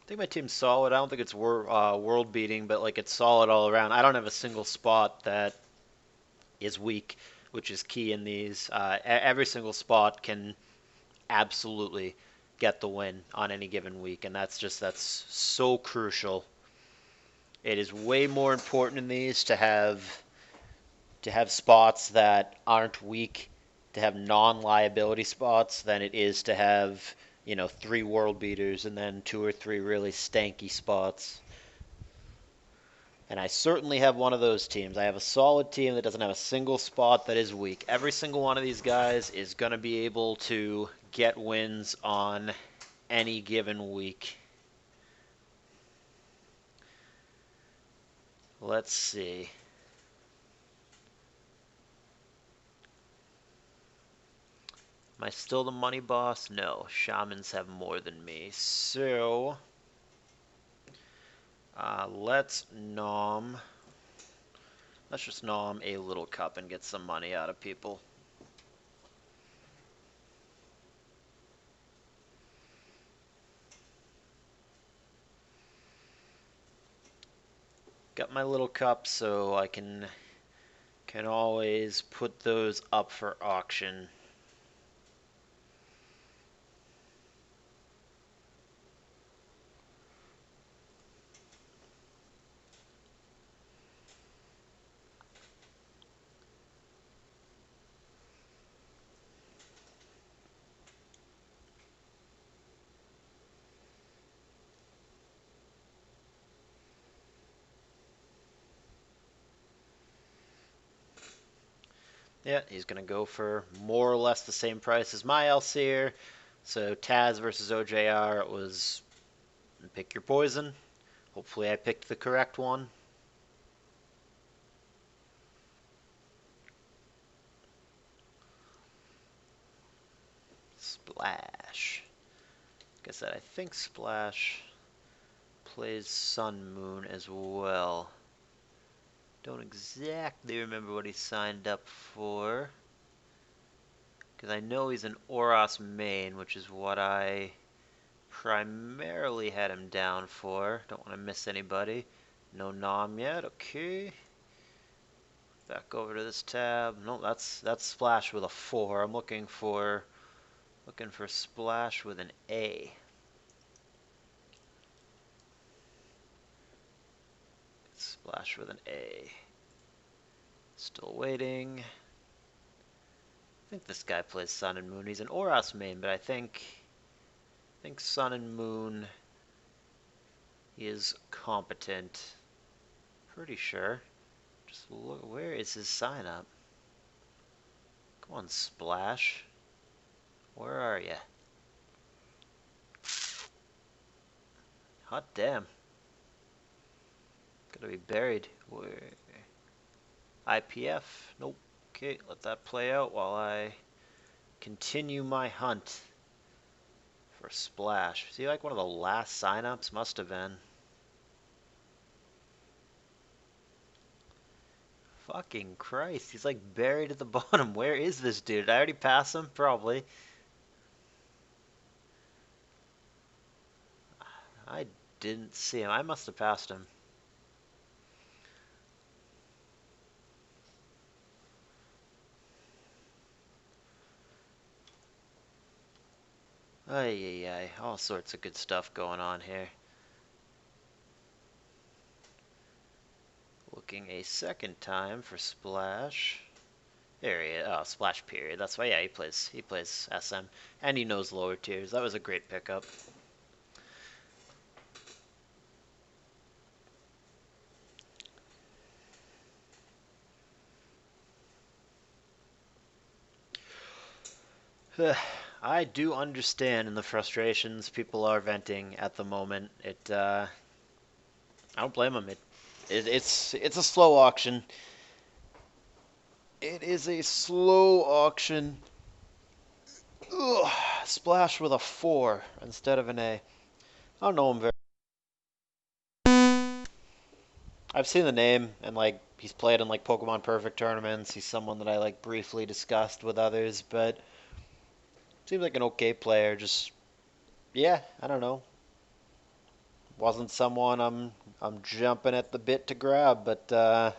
I think my team's solid. I don't think it's world beating, but like it's solid all around. I don't have a single spot that is weak, which is key in these. Every single spot can absolutely get the win on any given week, and that's so crucial. It is way more important in these to have spots that aren't weak, to have non-liability spots than it is to have, three world beaters and then two or three really stanky spots. And I certainly have one of those teams. I have a solid team that doesn't have a single spot that is weak. Every single one of these guys is going to be able to get wins on any given week. Let's see. Am I still the money boss? No, shamans have more than me. So, let's nom. Let's just nom a little cup and get some money out of people. Got my little cup, so I can always put those up for auction. Yeah, he's going to go for more or less the same price as my Elseer. So Taz versus OJR, it was pick your poison. Hopefully I picked the correct one. Splash. Like I said, I think Splash plays Sun Moon as well. Don't exactly remember what he signed up for. Because I know he's an Oros main, which is what I primarily had him down for. Don't want to miss anybody. No Nom yet. Okay. Back over to this tab. No, that's Splash with a 4. I'm looking for Splash with an A. Splash with an A. Still waiting. I think this guy plays Sun and Moon. He's an Oros main, but I think Sun and Moon is competent. Pretty sure. Just look, where is his sign up? Come on, Splash. Where are you? Hot damn. Gotta be buried. Where? IPF? Nope. Okay, let that play out while I continue my hunt for Splash. Is he like one of the last signups? Must have been. Fucking Christ, he's like buried at the bottom. Where is this dude? Did I already pass him? Probably. I didn't see him. I must have passed him. Ay, ay, ay. All sorts of good stuff going on here. Looking a second time for Splash. There he is. Oh, Splash period. That's why, yeah, he plays SM. And he knows lower tiers. That was a great pickup. I do understand in the frustrations people are venting at the moment. I don't blame them. It's a slow auction. It is a slow auction. Ugh, Splash with a 4 instead of an A. I don't know him very. I've seen the name and like he's played in like Pokemon Perfect tournaments. He's someone that I like briefly discussed with others, but seems like an okay player. Just yeah, I don't know. Wasn't someone I'm jumping at the bit to grab, but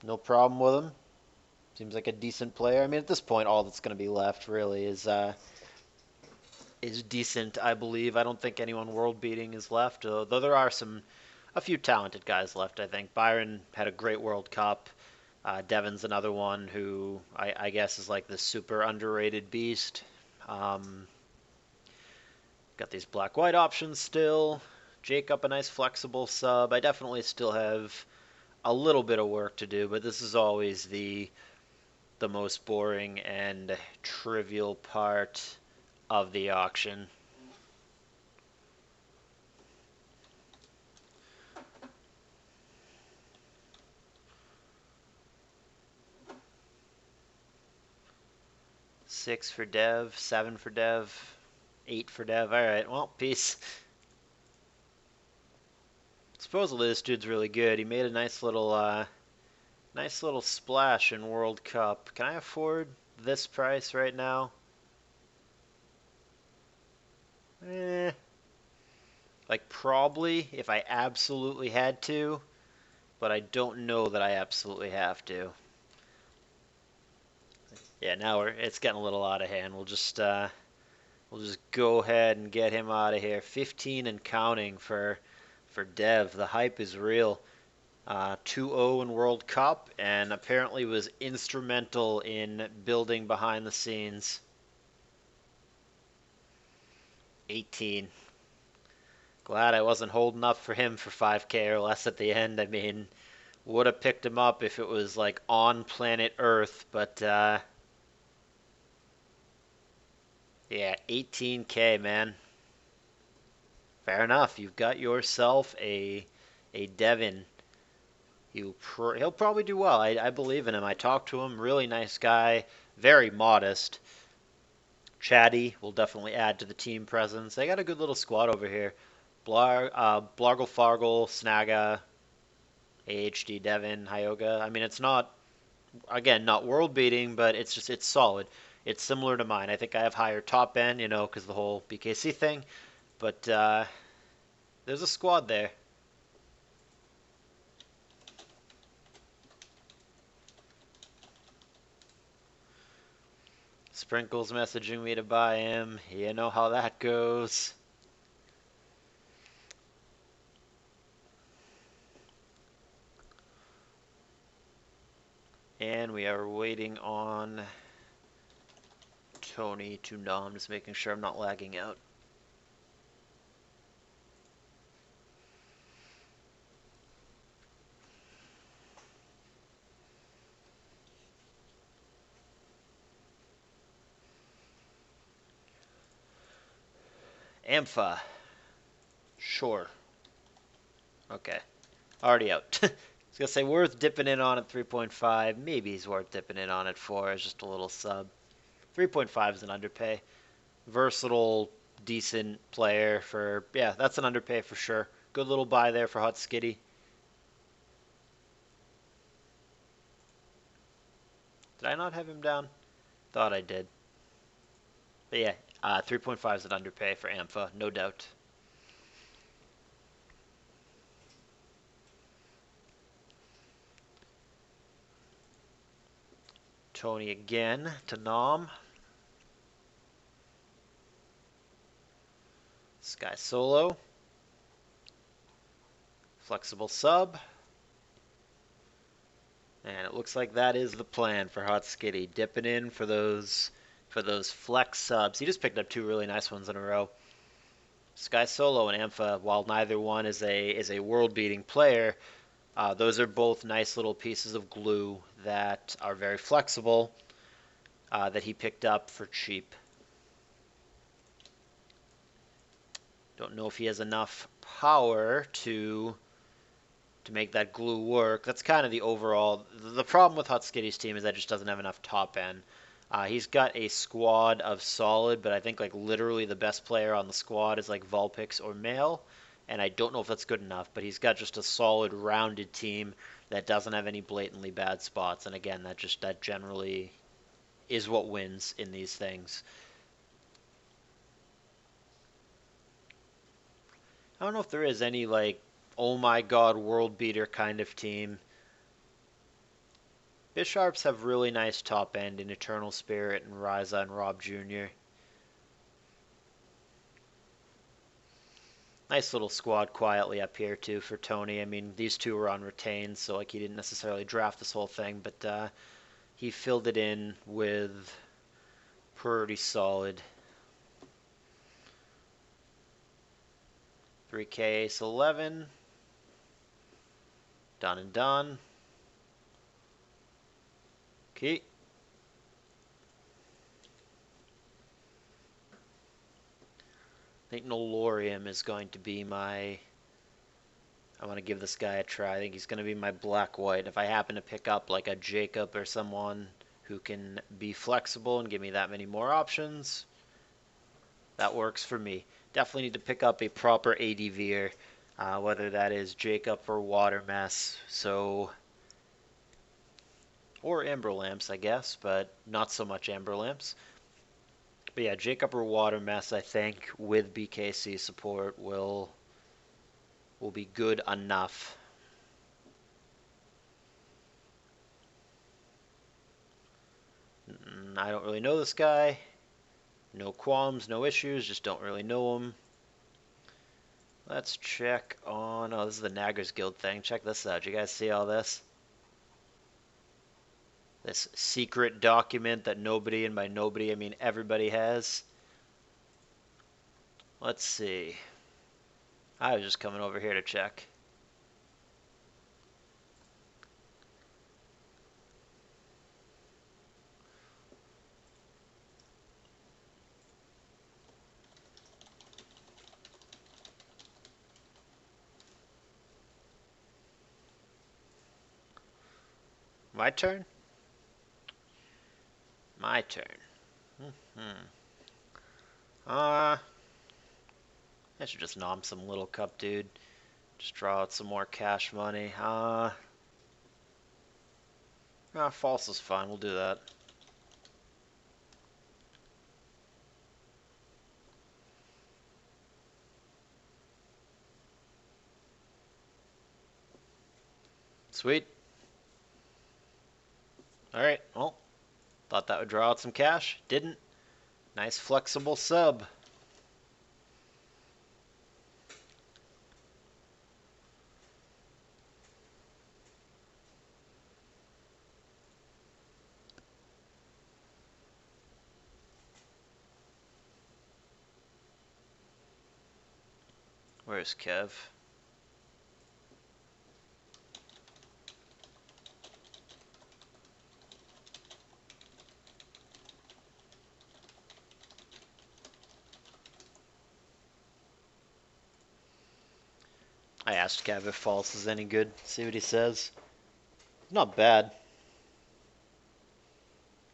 no problem with him. Seems like a decent player. I mean, at this point, all that's going to be left really is decent. I believe. I don't think anyone world beating is left, though there are a few talented guys left. I think Byron had a great World Cup. Devin's another one who I guess is like the super underrated beast. Um, got these black-white options still. Jacob, a nice flexible sub. I definitely still have a little bit of work to do, but this is always the most boring and trivial part of the auction. Six for Dev, seven for Dev, eight for Dev. All right, well, peace. Supposedly this dude's really good. He made a nice little splash in World Cup. Can I afford this price right now? Eh, like probably if I absolutely had to, but I don't know that I absolutely have to. Yeah, now it's getting a little out of hand. We'll just go ahead and get him out of here. 15 and counting for Dev. The hype is real. 2-0 in World Cup, and apparently was instrumental in building behind the scenes. 18. Glad I wasn't holding up for him for 5K or less at the end. I mean, would have picked him up if it was like on planet Earth, but yeah, 18K, man. Fair enough. You've got yourself a Devin. He'll probably do well. I believe in him. I talked to him. Really nice guy. Very modest. Chatty will definitely add to the team presence. They got a good little squad over here. Blargle Fargle, Snaga, AHD, Devin, Hyoga. I mean, it's not, again, not world beating, but it's solid. It's similar to mine. I think I have higher top end, because the whole BKC thing. But there's a squad there. Sprinkles messaging me to buy him. You know how that goes. And we are waiting on Tony to nom, just making sure I'm not lagging out. Ampha. Sure. Okay. Already out. I was going to say worth dipping in on at 3.5. Maybe he's worth dipping in on at 4 as just a little sub. 3.5 is an underpay. Versatile, decent player for, yeah, that's an underpay for sure. Good little buy there for Hot Skitty. Did I not have him down? Thought I did. But yeah, 3.5 is an underpay for Ampha, no doubt. Tony again to nom. Sky Solo. Flexible sub. And it looks like that is the plan for Hot Skitty. Dipping in for those flex subs. He just picked up two really nice ones in a row. Sky Solo and Ampha, while neither one is a world-beating player, those are both nice little pieces of glue that are very flexible that he picked up for cheap. Don't know if he has enough power to make that glue work. That's kind of the overall. The problem with Hot Skitty's team is that it just doesn't have enough top end. He's got a squad of solid, but I think like literally the best player on the squad is like Vulpix or Male, and I don't know if that's good enough, but he's got just a solid rounded team that doesn't have any blatantly bad spots, and again, that generally is what wins in these things. I don't know if there is any like, oh my god, world beater kind of team. Bisharps have really nice top end in Eternal Spirit and Ryza and Rob Jr. Nice little squad quietly up here too for Tony. I mean, these two were on retains, so like he didn't necessarily draft this whole thing, but he filled it in with pretty solid 3K Ace 11. Done and done. Okay. I think Nolorium is going to be my... I want to give this guy a try. I think he's going to be my black-white. If I happen to pick up like a Jacob or someone who can be flexible and give me that many more options, that works for me. Definitely need to pick up a proper ADVer, whether that is Jacob or Watermess. So, or Amber Lamps, I guess, but not so much Amber Lamps. But yeah, Jacob or Watermess, I think, with BKC support will be good enough. I don't really know this guy. No qualms, no issues, just don't really know him. Let's check on... Oh, this is the Naggers Guild thing. Check this out. You guys see all this? This secret document that nobody, and by nobody I mean everybody, has. Let's see. I was just coming over here to check. My turn? My turn. I should just nom some little cup, dude. Just draw out some more cash money. False is fine. We'll do that. Sweet. Alright, well, thought that would draw out some cash. Didn't. Nice flexible sub. Where's Kev? I asked Kev if false is any good. See what he says. Not bad.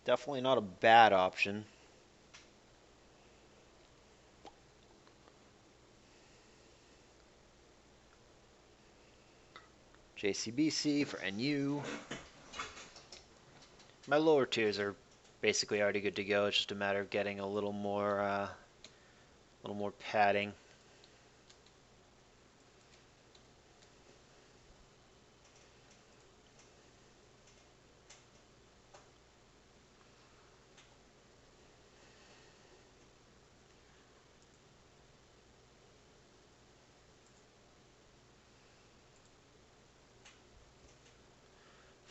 Definitely not a bad option. JCBC for NU. My lower tiers are basically already good to go. It's just a matter of getting a little more padding.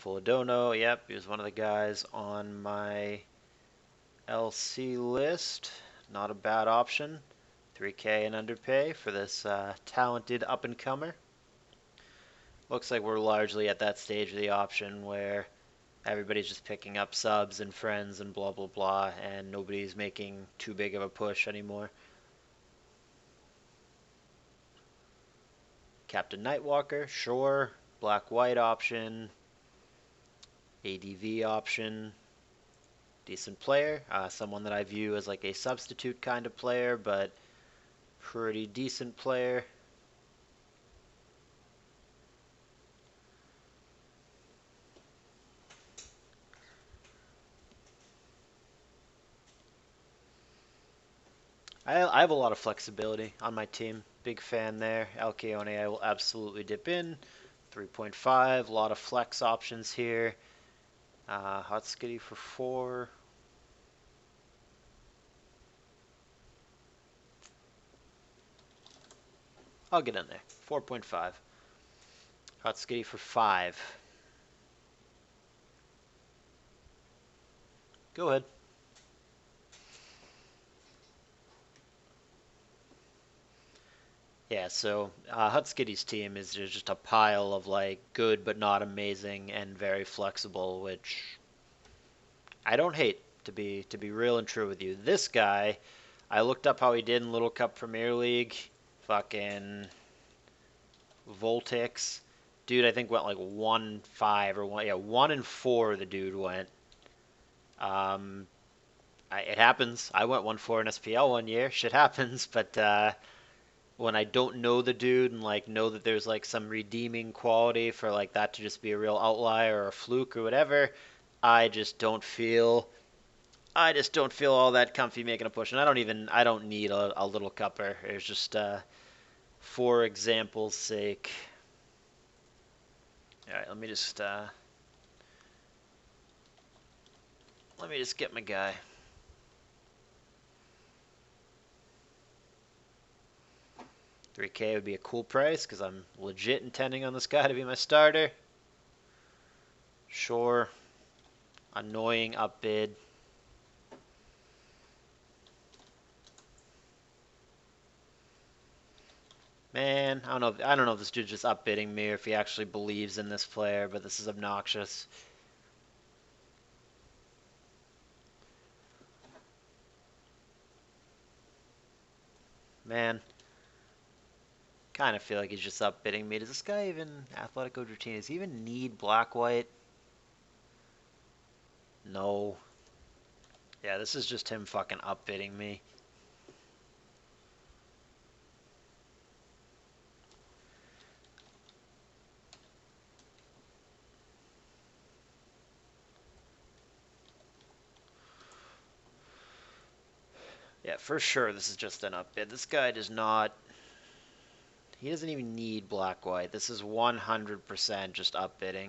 Fuladono, yep, he was one of the guys on my LC list. Not a bad option. 3K and underpay for this talented up-and-comer. Looks like we're largely at that stage of the option where everybody's just picking up subs and friends and blah blah blah, and nobody's making too big of a push anymore. Captain Nightwalker, sure. Black-white option. ADV option. Decent player. Someone that I view as like a substitute kind of player, but pretty decent player. I have a lot of flexibility on my team. Big fan there. Alkeone I will absolutely dip in. 3.5, a lot of flex options here. Hot Skitty for 4. I'll get in there. 4.5. Hot Skitty for 5. Go ahead. Yeah, so Hutskitty's team is just a pile of like good but not amazing and very flexible, which I don't hate to be real and true with you. This guy, I looked up how he did in Little Cup Premier League. Fucking Voltix. Dude, I think went like 1-5 or 1-4 the dude went. Um it happens. I went 1-4 in SPL one year. Shit happens, but when I don't know the dude and like know that there's like some redeeming quality for like that to just be a real outlier or a fluke or whatever, I just don't feel I just don't feel all that comfy making a push. And I don't need a little cupper. It's just for example's sake. All right, let me just get my guy. 3K would be a cool price because I'm legit intending on this guy to be my starter. Sure. Annoying upbid. Man, I don't know if this dude's just upbidding me or if he actually believes in this player, but this is obnoxious. Man, kind of feel like he's just upbidding me. Does this guy even athletic code routine? Does he even need black white? No. Yeah, this is just him fucking upbidding me. Yeah, for sure this is just an upbid. This guy does not. He doesn't even need black white. This is 100% just upbidding.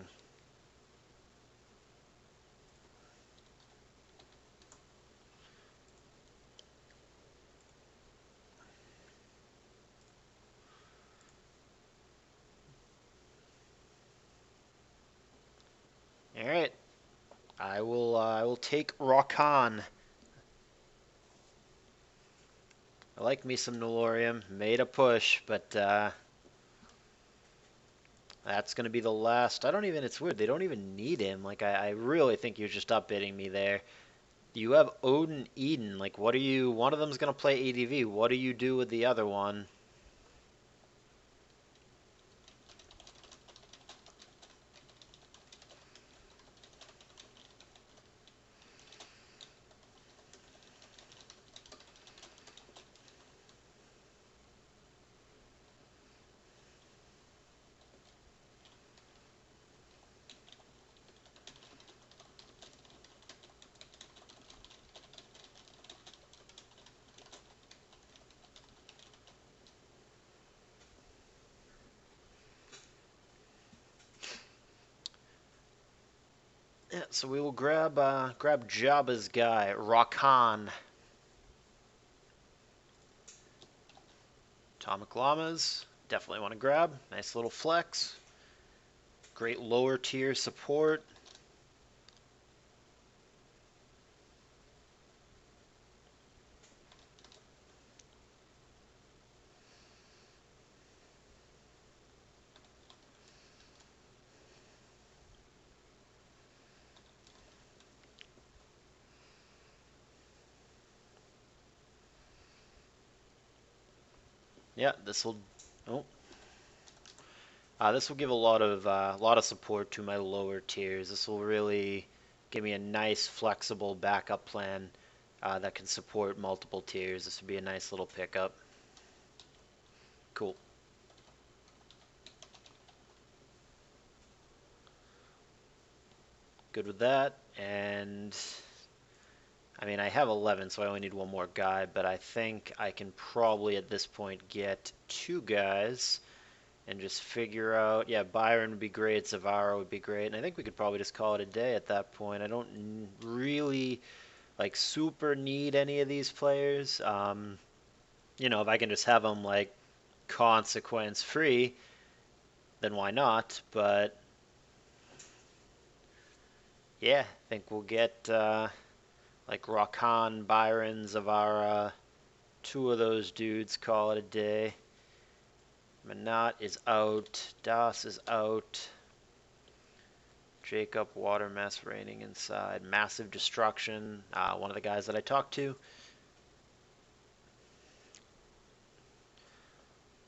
All right, I will take Rakan. I like me some Nolorium. Made a push, but that's going to be the last. I don't even, it's weird. They don't even need him. Like, I really think you're just upbidding me there. You have Odin Eden. Like, what are you, one of them's going to play ADV. What do you do with the other one? Yeah, so we will grab Jabba's guy, Rakan. Atomic Llamas, definitely want to grab. Nice little flex. Great lower tier support. Yeah, this will. Oh, this will give a lot of support to my lower tiers. This will really give me a nice flexible backup plan that can support multiple tiers. This would be a nice little pickup. Cool. Good with that. And I mean, I have 11, so I only need one more guy, but I think I can probably at this point get two guys and just figure out, yeah, Byron would be great, Zavaro would be great, and I think we could probably just call it a day at that point. I don't really like super need any of these players. If I can just have them like consequence free, then why not? But yeah, I think we'll get like Rakan, Byron, Zavara, two of those dudes, call it a day. Manat is out. Das is out. Jacob, water mess raining inside. Massive destruction. One of the guys that I talked to.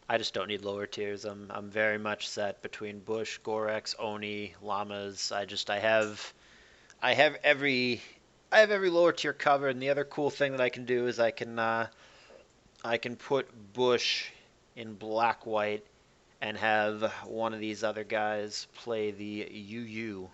I just don't need lower tiers. I'm very much set between Bush, Gorex, Oni, Llamas. I have every lower tier covered. And the other cool thing that I can do is I can put Bush in black white and have one of these other guys play the UU.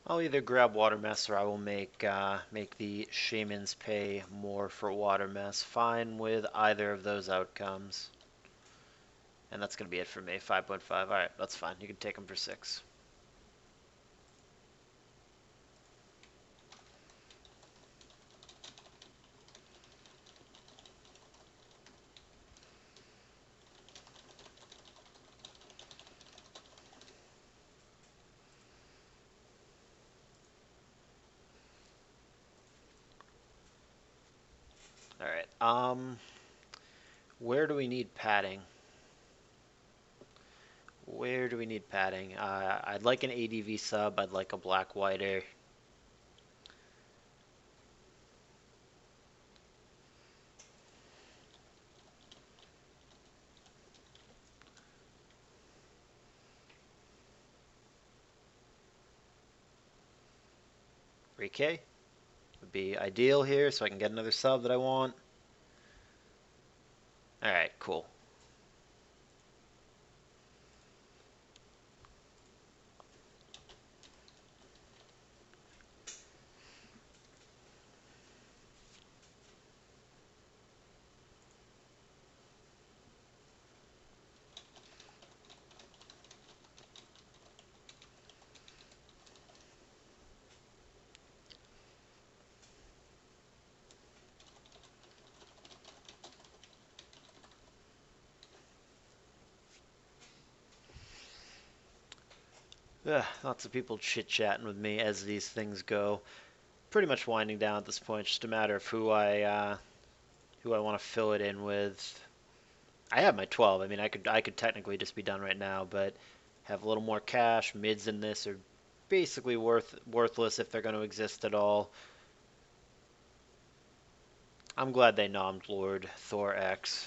I'll either grab water mess or I will make the shamans pay more for water mess. Fine with either of those outcomes. And that's going to be it for me. 5.5. All right, that's fine. You can take them for 6. All right. Where do we need padding? Where do we need padding? I'd like an ADV sub. I'd like a black whiter. Rike would be ideal here, so I can get another sub that I want. All right, cool. Ugh, lots of people chit-chatting with me as these things go. Pretty much winding down at this point. Just a matter of who I want to fill it in with. I have my 12. I mean, I could technically just be done right now, but have a little more cash. Mids in this are basically worthless if they're going to exist at all. I'm glad they nommed Lord Thor X.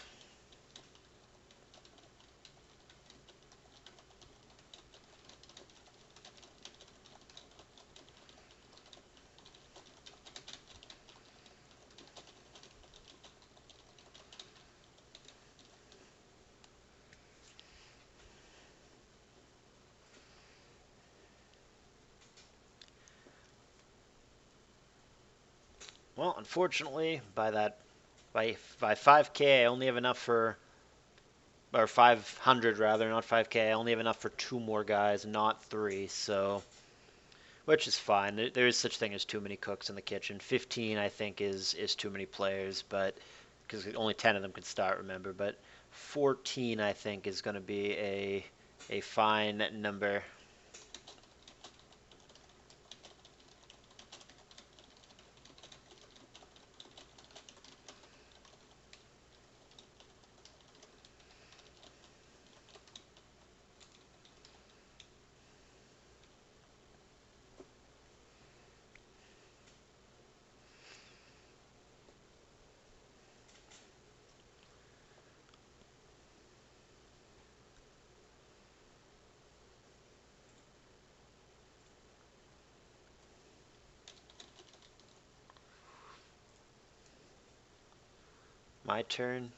Well, unfortunately, by 5K, I only have enough for, or 500 rather, not 5K. I only have enough for 2 more guys, not 3. So, which is fine. There is such thing as too many cooks in the kitchen. 15, I think, is too many players, but because only 10 of them can start. Remember, but 14, I think, is going to be a fine number. My turn.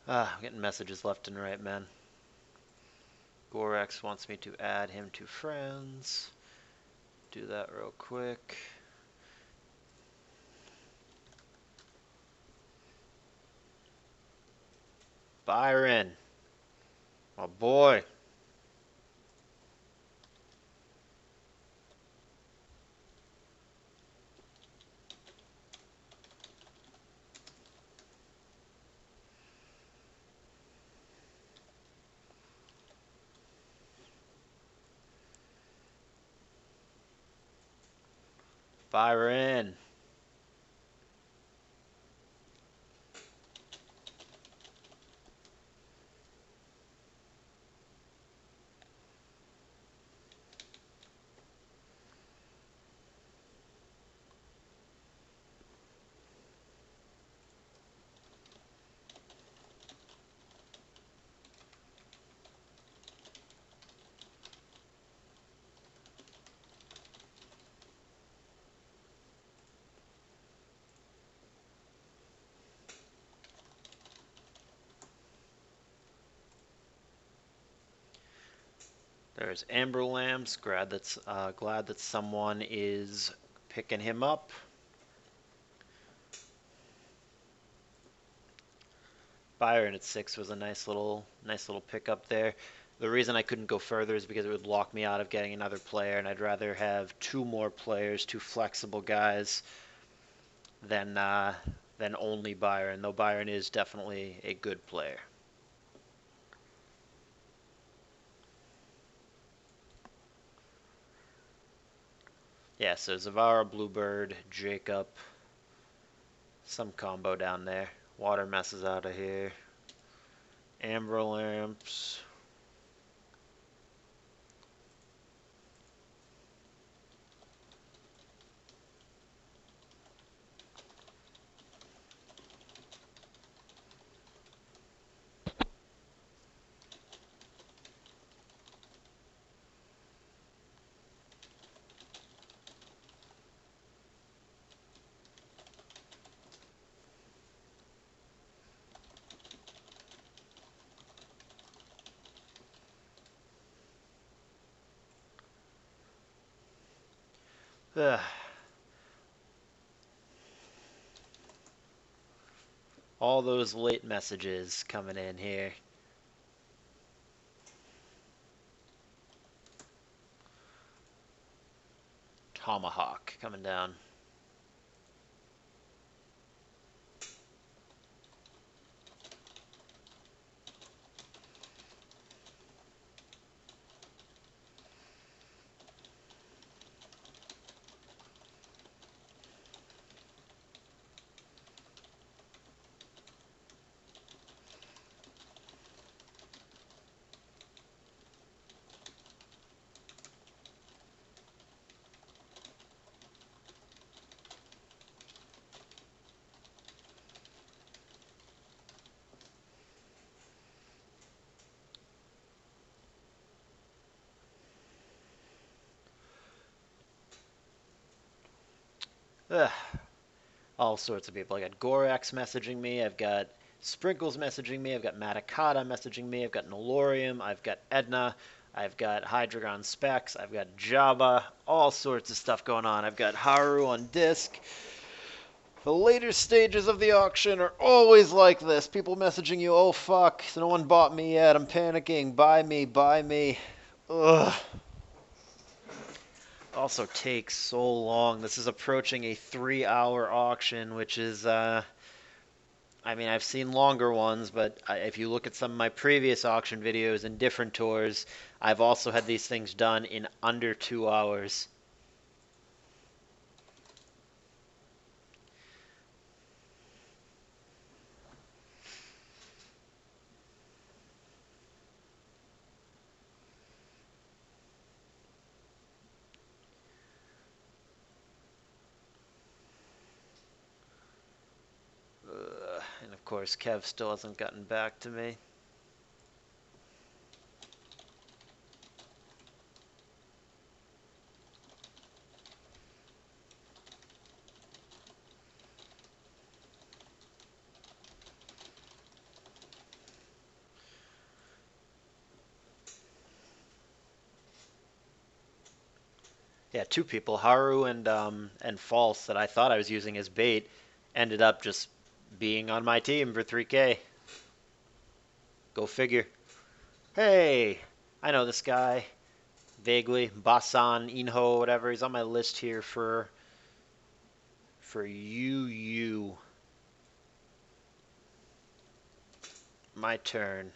I'm getting messages left and right, man. Gorex wants me to add him to friends. Do that real quick. Byron, my boy. Byron. There's Amber Lambs. Glad that someone is picking him up. Byron at 6 was a nice little pickup there. The reason I couldn't go further is because it would lock me out of getting another player, and I'd rather have two more players, two flexible guys, than only Byron. Though Byron is definitely a good player. Yeah, so Zavara, Bluebird, Jacob, some combo down there. Water messes out of here. Amber Lamps. Ugh. All those late messages coming in here. Tomahawk coming down. Ugh. All sorts of people. I got Gorax messaging me. I've got Sprinkles messaging me. I've got Matakata messaging me. I've got Nolorium. I've got Edna. I've got Hydreigon Specs. I've got Jabba. All sorts of stuff going on. I've got Haru on disc. The later stages of the auction are always like this. People messaging you, oh fuck, no one bought me yet. I'm panicking. Buy me, buy me. Ugh. Also takes so long. This is approaching a 3-hour auction, which is, I mean, I've seen longer ones, but if you look at some of my previous auction videos and different tours, I've also had these things done in under 2 hours. Of course, Kev still hasn't gotten back to me. Yeah, two people, Haru and False, that I thought I was using as bait, ended up just being on my team for 3K. Go figure. Hey, I know this guy vaguely. Basan Inho, whatever. He's on my list here for you. My turn.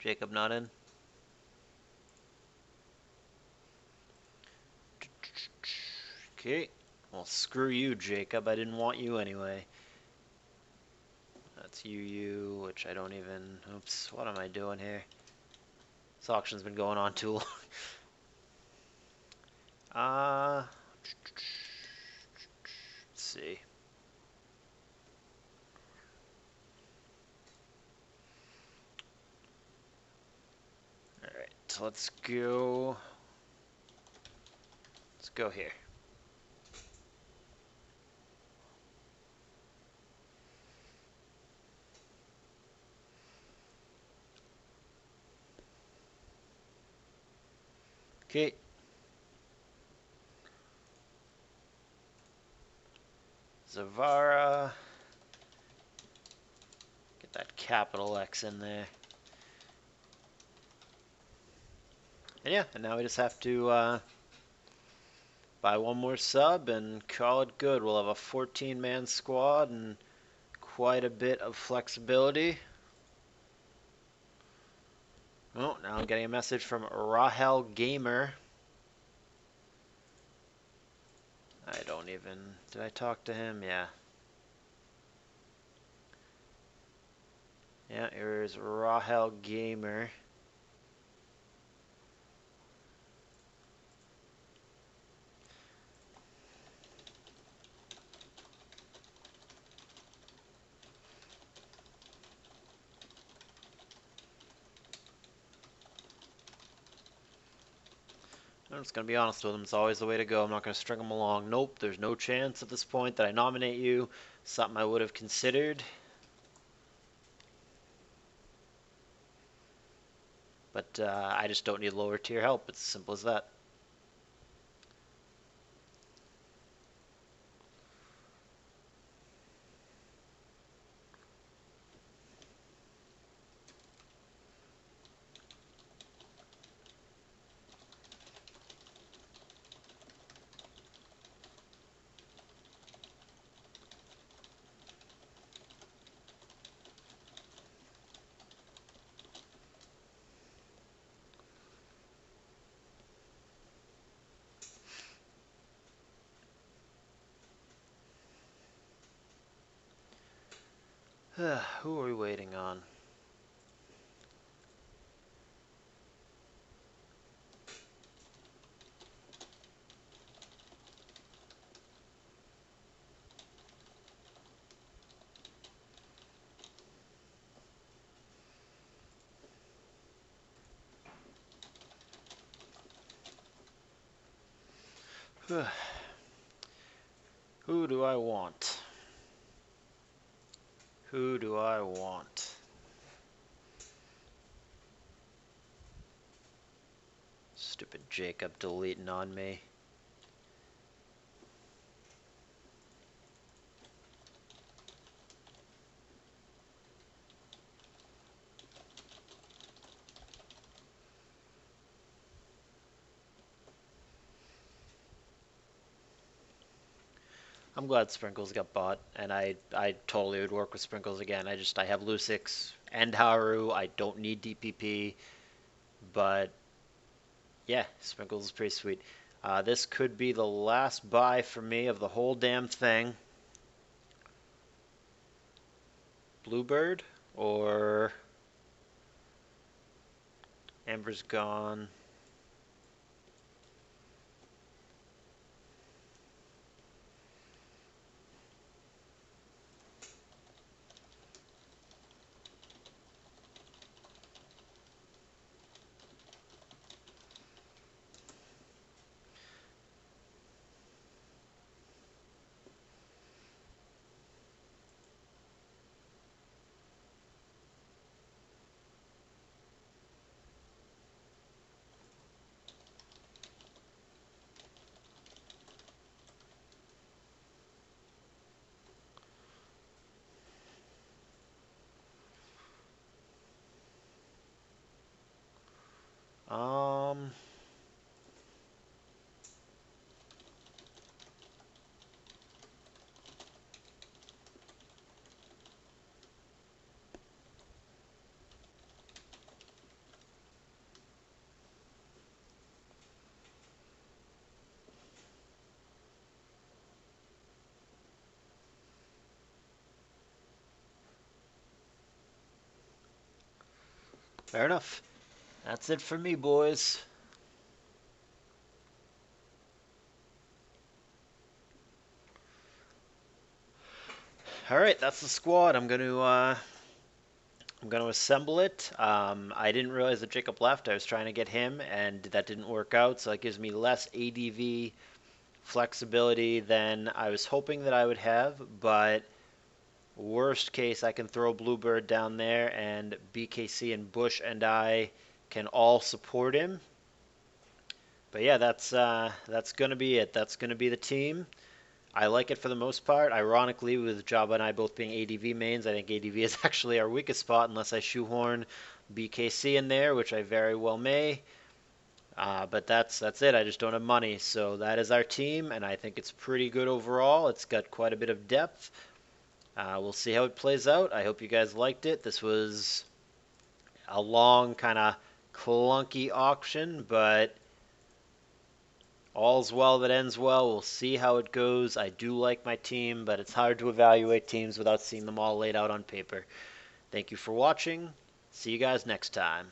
Jacob not in. Okay. Well, screw you, Jacob. I didn't want you anyway. That's you, which I don't even... Oops, what am I doing here? This auction's been going on too long. Let's see. Alright, so let's go... Let's go here. Okay. Zavara. Get that capital X in there. And yeah, and now we just have to buy one more sub and call it good. We'll have a 14-man squad and quite a bit of flexibility. Oh, now I'm getting a message from Rahel Gamer. I don't even... Did I talk to him? Yeah. Yeah, here's Rahel Gamer. I'm just going to be honest with him. It's always the way to go. I'm not going to string him along. Nope, there's no chance at this point that I nominate you. Something I would have considered. But I just don't need lower tier help. It's as simple as that. Who are we waiting on? Who do I want? Who do I want? Stupid Jacob deleting on me. I'm glad Sprinkles got bought, and I totally would work with Sprinkles again. I have Lusix and Haru. I don't need DPP, but yeah, Sprinkles is pretty sweet. This could be the last buy for me of the whole damn thing. Bluebird or Amber's gone. Um, Fair enough. That's it for me, boys. All right, that's the squad. I'm gonna assemble it. I didn't realize that Jacob left. I was trying to get him, and that didn't work out. So that gives me less ADV flexibility than I was hoping that I would have. But worst case, I can throw Bluebird down there, and BKC and Bush and I can all support him. But yeah, that's gonna be it. That's gonna be the team. I like it for the most part. Ironically, with Jabba and I both being ADV mains, I think ADV is actually our weakest spot unless I shoehorn BKC in there, which I very well may. But that's it. I just don't have money. So that is our team, and I think it's pretty good overall. It's got quite a bit of depth. We'll see how it plays out. I hope you guys liked it. This was a long, kind of clunky auction, but all's well that ends well. We'll see how it goes. I do like my team, but it's hard to evaluate teams without seeing them all laid out on paper. Thank you for watching. See you guys next time.